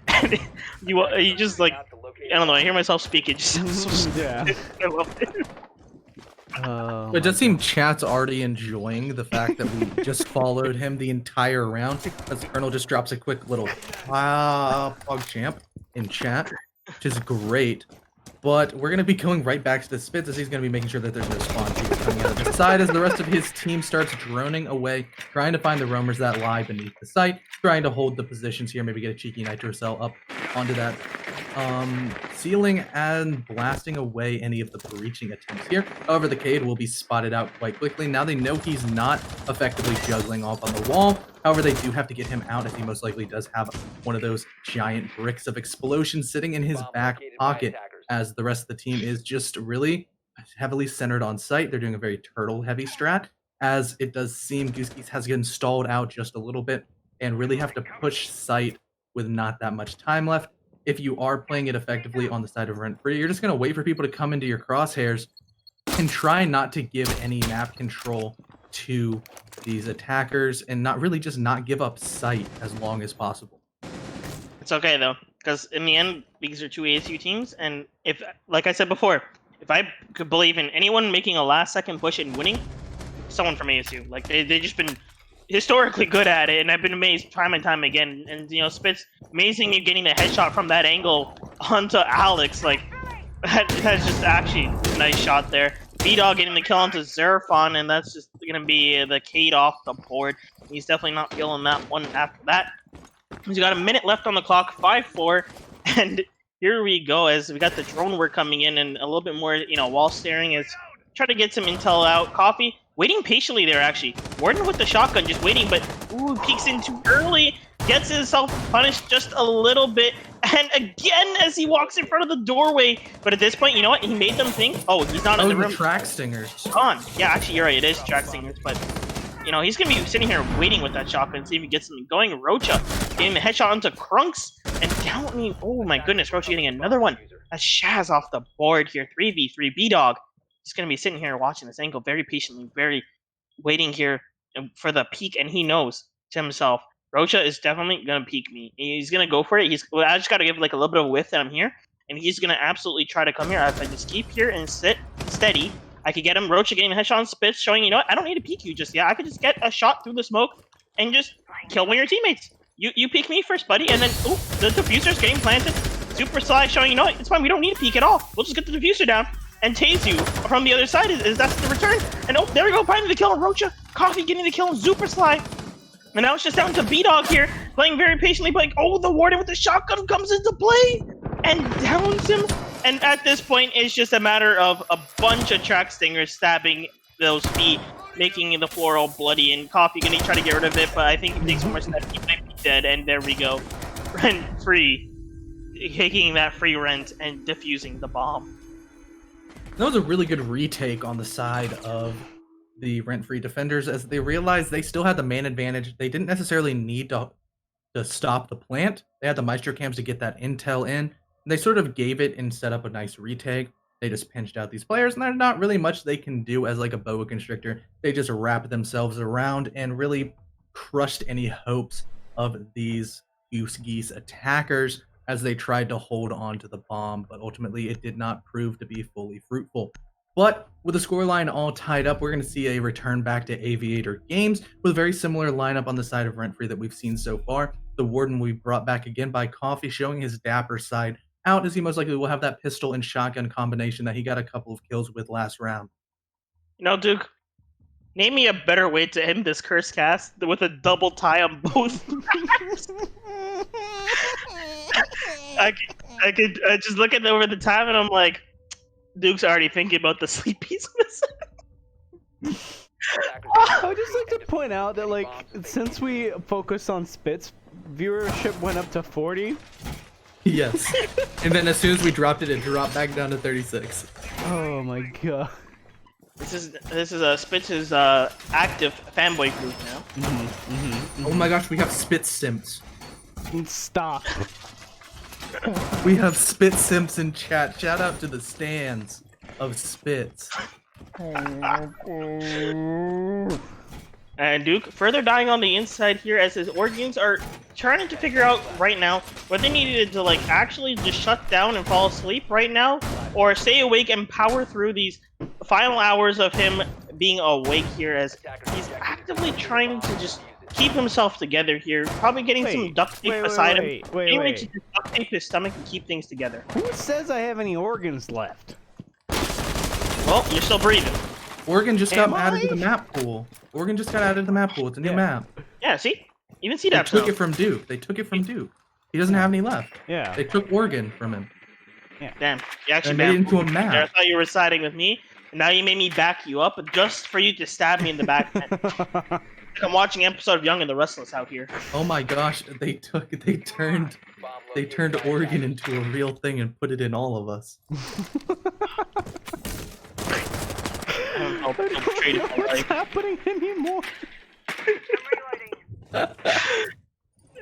and you just like, I don't know, I hear myself speak, it just sounds so stupid. I love it.
It does seem chat's already enjoying the fact that we just followed him the entire round, as Colonel just drops a quick little pog champ in chat, which is great. But we're going to be going right back to the Spitz, as he's going to be making sure that there's no spawn cheats coming out of the side as the rest of his team starts droning away, trying to find the roamers that lie beneath the site, trying to hold the positions here, maybe get a cheeky nitro cell up onto that ceiling and blasting away any of the breaching attempts here. However, the Cade will be spotted out quite quickly. Now they know he's not effectively juggling off on the wall. However, they do have to get him out, as he most likely does have one of those giant bricks of explosion sitting in his back pocket, as the rest of the team is just really heavily centered on site. They're doing a very turtle-heavy strat, as it does seem Goose Geese has gotten stalled out just a little bit and really have to push site with not that much time left. If you are playing it effectively on the side of Rent Free, you're just going to wait for people to come into your crosshairs and try not to give any map control to these attackers, and not give up sight as long as possible.
It's okay though, because in the end, these are two ASU teams, and if, like I said before, if I could believe in anyone making a last-second push and winning, someone from ASU. Like they've just been historically good at it, and I've been amazed time and time again. And you know, Spitz, amazing you getting the headshot from that angle onto Alex. Like that's just actually a nice shot there. B-Dog getting the kill onto Zerfon, and that's just gonna be the Cade off the board. He's definitely not feeling that one after that. He's got a minute left on the clock, 5-4, and here we go as we got the drone work coming in and a little bit more, you know, wall staring as try to get some intel out. Coffee waiting patiently there, actually. Warden with the shotgun, just waiting, but ooh, peeks in too early, gets himself punished just a little bit, and again as he walks in front of the doorway. But at this point, you know what? He made them think, oh, he's not in the room.
Track Stingers.
Gone. Yeah, actually, you're right. It is Track Stingers, but you know, he's gonna be sitting here waiting with that shotgun, see if he gets something going. Rocha getting the headshot onto Krunks, and down. I mean, oh my goodness, Rocha getting another one. That's Shaz off the board here. 3v3 B-Dog. He's gonna be sitting here watching this angle very patiently, very waiting here for the peek, and he knows to himself, Rocha is definitely gonna peek me. He's gonna go for it. I just gotta give like a little bit of width that I'm here, and he's gonna absolutely try to come here. If I just keep here and sit steady, I could get him. Rocha getting a headshot on Spitz, showing, you know what, I don't need to peek you just yet. I could just get a shot through the smoke and just kill one of your teammates. You peek me first, buddy, and then, ooh, the diffuser's getting planted. Super Sly showing, you know what, it's fine, we don't need to peek at all. We'll just get the diffuser down and tase you from the other side. That's the return. And oh, there we go, finding the kill on Rocha. Coffee getting the kill on Super Sly. And now it's just down to B-Dog here, playing very patiently, but like, oh, the Warden with the shotgun comes into play and downs him. And at this point, it's just a matter of a bunch of Track Stingers stabbing those feet making the floor all bloody, and Coffee gonna try to get rid of it, but I think he takes so much that he might be dead, and there we go. Rent free. Taking that free rent and defusing the bomb.
That was a really good retake on the side of the rent-free defenders, as they realized they still had the man advantage. They didn't necessarily need to stop the plant. They had the Maestro cams to get that intel in. And they sort of gave it and set up a nice retake. They just pinched out these players, and there's not really much they can do as like a boa constrictor. They just wrapped themselves around and really crushed any hopes of these Goose Geese attackers as they tried to hold on to the bomb, but ultimately it did not prove to be fully fruitful. But with the scoreline all tied up, we're going to see a return back to Aviator Games with a very similar lineup on the side of Rent Free that we've seen so far. The Warden we brought back again by Coffee, showing his dapper side out, as he most likely will have that pistol and shotgun combination that he got a couple of kills with last round.
You know, Duke, name me a better way to end this curse cast with a double tie on both. I could just look at over the time and I'm like, Duke's already thinking about the sleepies.
I would just like to point out that, like, since we focused on Spits, viewership went up to 40.
Yes. And then as soon as we dropped it, it dropped back down to 36.
Oh my god.
This is Spitz's active fanboy group now.
Oh my gosh, we have Spit Simps.
Stop.
We have Spit Simps in chat. Shout out to the stands of Spits.
And Duke further dying on the inside here as his organs are trying to figure out right now what they needed to like actually just shut down and fall asleep right now, or stay awake and power through these final hours of him being awake here, as he's actively trying to just keep himself together here, probably getting some duct tape beside him. Anyway, to just duct tape his stomach and keep things together.
Who says I have any organs left?
Well, you're still breathing.
Oregon just got
Am
added to
I?
the map pool. Oregon just got added to the map pool. It's a new map.
Yeah, see? Even
They
C-Dap's
took
now.
it from Duke. They took it from Duke. He doesn't have any left.
Yeah.
They took Oregon from him.
Damn, you actually
And made it into a
I
map.
thought you were siding with me, and now you made me back you up just for you to stab me in the back. I'm watching an episode of Young and the Restless out here.
Oh my gosh, they turned Oregon into a real thing and put it in all of us.
I don't know,
I don't know
traded my
what's
life.
happening anymore.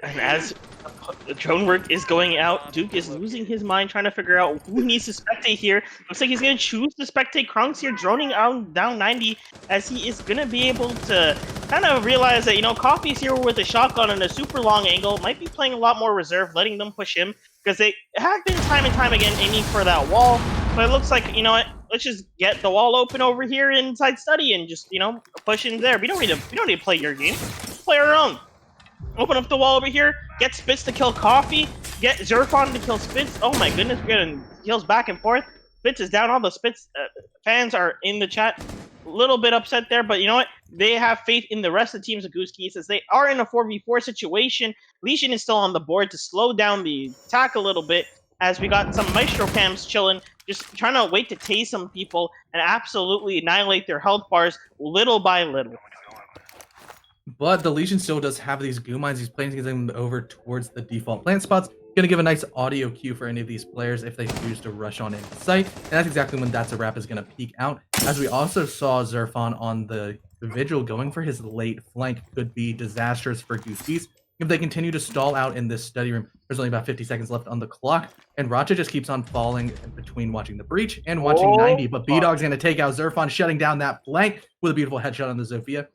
And as the drone work is going out, Duke is losing his mind trying to figure out who he needs to spectate here. Looks like he's going to choose to spectate Krunks here, droning out down 90, as he is going to be able to kind of realize that, you know, Coffee's here with a shotgun and a super long angle, might be playing a lot more reserve, letting them push him, because they have been time and time again aiming for that wall. But it looks like, you know what, let's just get the wall open over here inside study and just, you know, push in there. We don't need to play your game. Let's play our own. Open up the wall over here, get Spitz to kill Coffee, get Zerfon to kill Spitz. Oh my goodness, we're getting heals back and forth. Spitz is down. All the Spitz fans are in the chat. A little bit upset there, but you know what? They have faith in the rest of the teams of Goose Geese as they are in a 4v4 situation. Legion is still on the board to slow down the attack a little bit, as we got some Maestro cams chilling, just trying to wait to tase some people and absolutely annihilate their health bars little by little.
But the Legion still does have these goo mines. He's playing them over towards the default plant spots. Gonna give a nice audio cue for any of these players if they choose to rush on into sight. And that's exactly when That's a Wrap is gonna peek out. As we also saw Zerfon on the Vigil going for his late flank could be disastrous for Goose Geese. If they continue to stall out in this study room, there's only about 50 seconds left on the clock, and Racha just keeps on falling between watching the breach and watching 90. But B-Dog's gonna take out Zerfon, shutting down that flank with a beautiful headshot on the Zofia,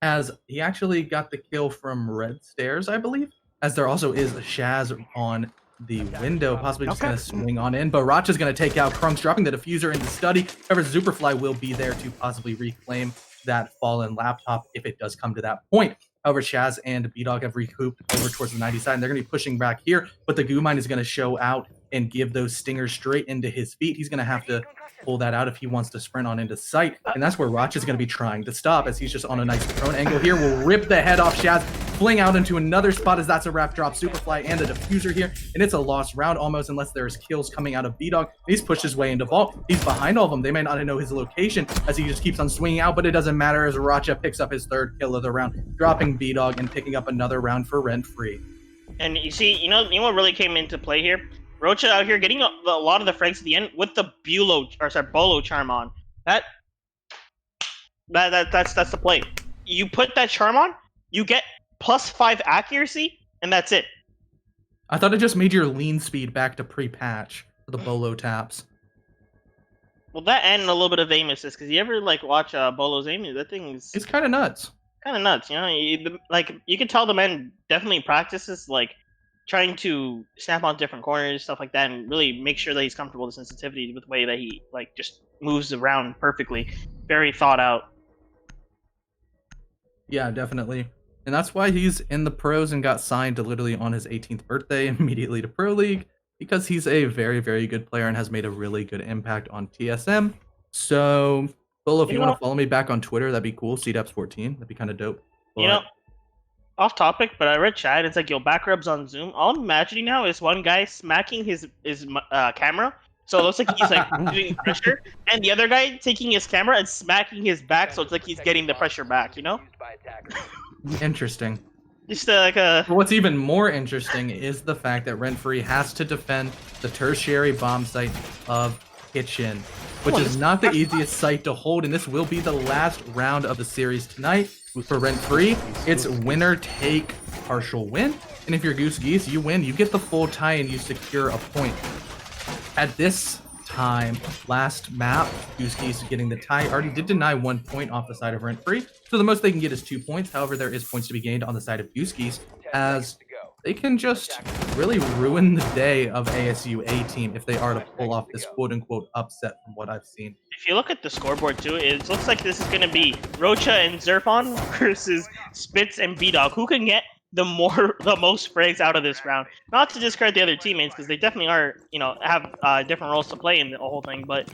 as he actually got the kill from Red Stairs, I believe, as there also is a Shaz on the window, possibly just going to swing on in. But Racha's going to take out Krunks, dropping the diffuser into study. However, Superfly will be there to possibly reclaim that fallen laptop if it does come to that point. However, Shaz and B-Dog have recouped over towards the 90 side, and they're going to be pushing back here, but the goo mine is going to show out and give those stingers straight into his feet. He's going to have to pull that out if he wants to sprint on into sight, and that's where Racha is going to be trying to stop, as he's just on a nice prone angle here. Will rip the head off Shaz, fling out into another spot as that's a wrap drop Superfly and a diffuser here, and it's a lost round almost unless there's kills coming out of B-Dog. He's pushed his way into vault. He's behind all of them. They may not know his location as he just keeps on swinging out, but it doesn't matter as Racha picks up his third kill of the round, dropping B-Dog and picking up another round for Rent Free.
And you see, you know what really came into play here? Rocha out here getting a lot of the frags at the end with the Bolo charm on. That's the play. You put that charm on, you get +5 accuracy, and that's it.
I thought it just made your lean speed back to pre-patch for the Bolo taps.
Well, that and a little bit of aim assist, because you ever watch Bolo's aim? That thing is
It's kind of nuts.
kind of nuts, you know. You can tell the man definitely practices trying to snap on different corners, stuff like that, and really make sure that he's comfortable with the sensitivity with the way that he just moves around perfectly. Very thought out.
Yeah, definitely. And that's why he's in the pros and got signed literally on his 18th birthday immediately to Pro League, because he's a very, very good player and has made a really good impact on TSM. So, Bolo, if you want to follow me back on Twitter, that'd be cool. CDAPS14, that'd be kind of dope. But,
Off topic, but I read chat. It's your back rubs on Zoom. All I'm imagining now is one guy smacking his camera, so it looks like he's doing pressure, and the other guy taking his camera and smacking his back, so it's like he's getting the pressure back. You know?
Interesting.
Just a.
What's even more interesting is the fact that Rent Free has to defend the tertiary bomb site of Kitchen, which is not the easiest site to hold, and this will be the last round of the series tonight. For Rent Free, it's winner take partial win, and if you're Goose Geese, you win. You get the full tie and you secure a point. At this time, last map, Goose Geese getting the tie already did deny 1 point off the side of Rent Free, so the most they can get is 2 points. However, there is points to be gained on the side of Goose Geese, as they can just really ruin the day of ASU A team if they are to pull off this quote-unquote upset from what I've seen.
If you look at the scoreboard too, it looks like this is going to be Rocha and Zerfon versus Spitz and B-Dog. Who can get the most frags out of this round? Not to discredit the other teammates, because they definitely are, have different roles to play in the whole thing. But,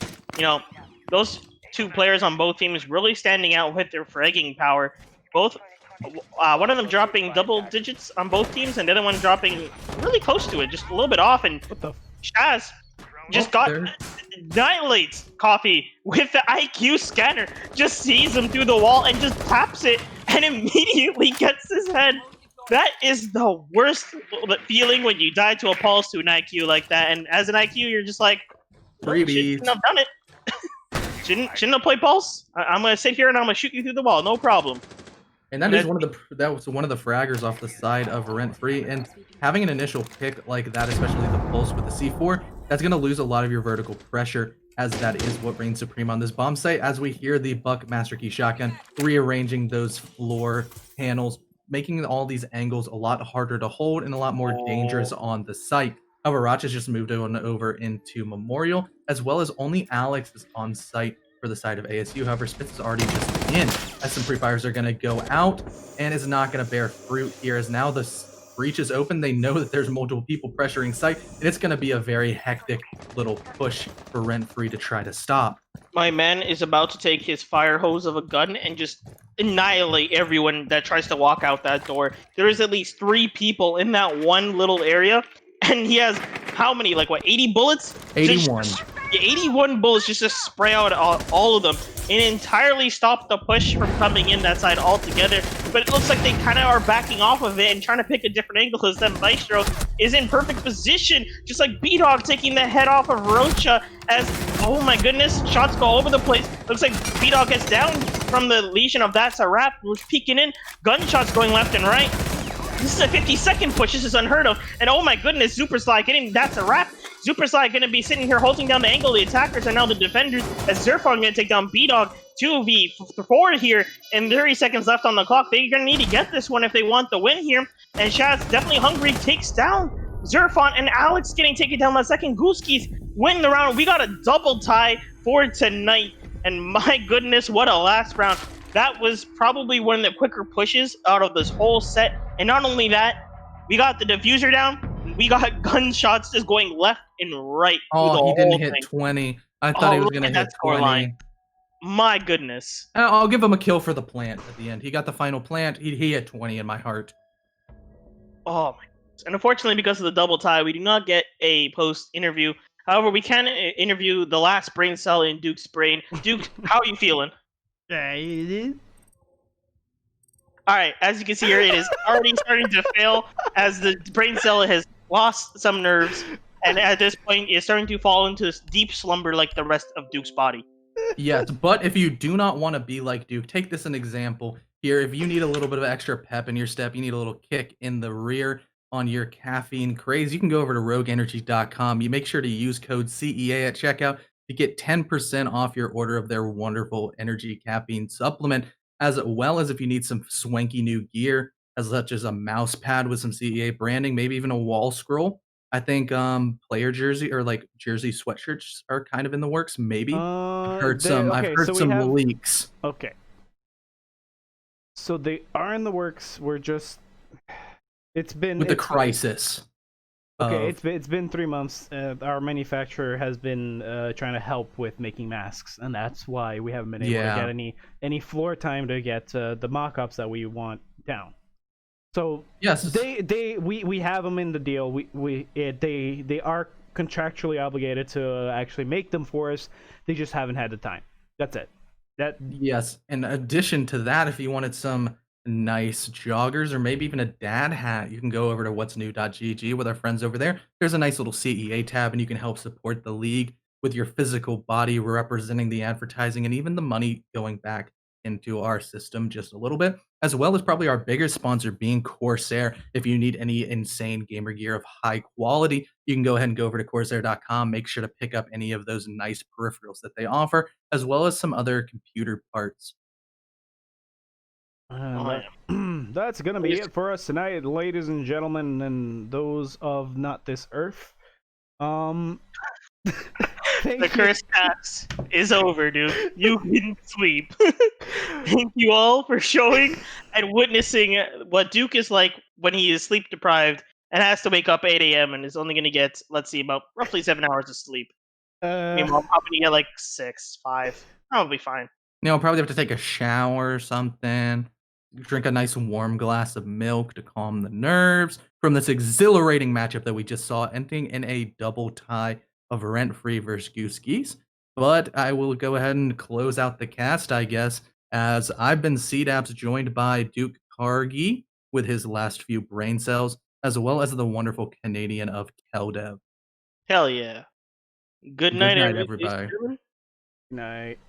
those two players on both teams really standing out with their fragging power. Both, one of them dropping double digits on both teams, and the other one dropping really close to it, just a little bit off. And Shaz just annihilates Coffee with the IQ scanner, just sees him through the wall and just taps it and immediately gets his head. That is the worst feeling when you die to a pulse to an IQ like that, and as an IQ you're just like, shouldn't have done it. shouldn't have played pulse. I'm gonna sit here and I'm gonna shoot you through the wall, no problem.
And that was one of the fraggers off the side of Rent Free, and having an initial pick like that, especially the pulse with the C4, that's going to lose a lot of your vertical pressure, as that is what reigns supreme on this bomb site, as we hear the Buck Master Key Shotgun rearranging those floor panels, making all these angles a lot harder to hold and a lot more dangerous on the site. However, Roch has just moved on over into Memorial, as well as only Alex is on site for the side of ASU. However, Spitz is already just in, as some pre-fires are going to go out, and is not going to bear fruit here, as now the breach is open. They know that there's multiple people pressuring site, and it's going to be a very hectic little push for Rent Free to try to stop.
My man is about to take his fire hose of a gun and just annihilate everyone that tries to walk out that door. There is at least 3 people in that one little area, and he has how many, 80 bullets?
81.
81 bullets just to spray out all of them and entirely stop the push from coming in that side altogether. But it looks like they kind of are backing off of it and trying to pick a different angle, as that Maestro is in perfect position, just like B-Dog taking the head off of Rocha, as, oh my goodness, shots go over the place. Looks like B-Dog gets down from the Legion of That's a Wrap, who's peeking in, gunshots going left and right. This is a 50-second push. This is unheard of. And oh my goodness, Super Sly getting That's a Wrap. Super Sly going to be sitting here holding down the angle. The attackers are now the defenders, as Zerfon going to take down B-Dog. 2v4 here, and 30 seconds left on the clock. They're going to need to get this one if they want the win here. And Shaz definitely hungry, takes down Zerfon, and Alex getting taken down by second. Goose Geese win the round. We got a double tie for tonight. And my goodness, what a last round. That was probably one of the quicker pushes out of this whole set. And not only that, we got the diffuser down. We got gunshots just going left and right.
Oh, he didn't hit 20. I thought he was going to hit 20.
Line. My goodness.
I'll give him a kill for the plant at the end. He got the final plant. He hit 20 in my heart.
Oh my goodness. And unfortunately, because of the double tie, we do not get a post interview. However, we can interview the last brain cell in Duke's brain. Duke, how are you feeling? All right, as you can see here, it is already starting to fail as the brain cell has lost some nerves, and at this point, it's starting to fall into this deep slumber like the rest of Duke's body.
Yes, but if you do not want to be like Duke, take this an example here. If you need a little bit of extra pep in your step, you need a little kick in the rear on your caffeine craze, you can go over to rogueenergy.com. You make sure to use code CEA at checkout to get 10% off your order of their wonderful energy caffeine supplement, as well as if you need some swanky new gear, as such as a mouse pad with some CEA branding, maybe even a wall scroll. I think player jersey or like jersey sweatshirts are kind of in the works, maybe. I've
Okay,
heard
so we
some
have.
leaks
Okay. So they are in the works. We're just. It's been.
with the
it's-
crisis.
Okay,
of-
it's been 3 months. Our manufacturer has been trying to help with making masks, and that's why we haven't been able
Yeah.
to get any floor time to get the mock-ups that we want down. So
yes,
we have them in the deal. They are contractually obligated to actually make them for us. They just haven't had the time. That's it.
yes. In addition to that, if you wanted some nice joggers or maybe even a dad hat, you can go over to what's new.gg with our friends over there. There's a nice little CEA tab, and you can help support the league with your physical body representing the advertising and even the money going back into our system just a little bit, as well as probably our biggest sponsor being Corsair. If you need any insane gamer gear of high quality, you can go ahead and go over to corsair.com. Make sure to pick up any of those nice peripherals that they offer, as well as some other computer parts.
That's gonna be it for us tonight, ladies and gentlemen, and those of not this earth. Thank
The
you.
curse pass is over, dude. You can sleep. Thank you all for showing and witnessing what Duke is like when he is sleep deprived and has to wake up 8 a.m. and is only going to get, let's see, about roughly 7 hours of sleep. Meanwhile, I'm probably get like 6, 5. Probably fine.
I'll probably have to take a shower or something. Drink a nice warm glass of milk to calm the nerves from this exhilarating matchup that we just saw, ending in a double tie of Rent Free versus Goose Geese. But I will go ahead and close out the cast, I guess, as I've been CDAPS, joined by Duke Cargi with his last few brain cells, as well as the wonderful Canadian of Keldev.
Hell yeah. Good
Good
night,
night,
everybody.
everybody.
Night.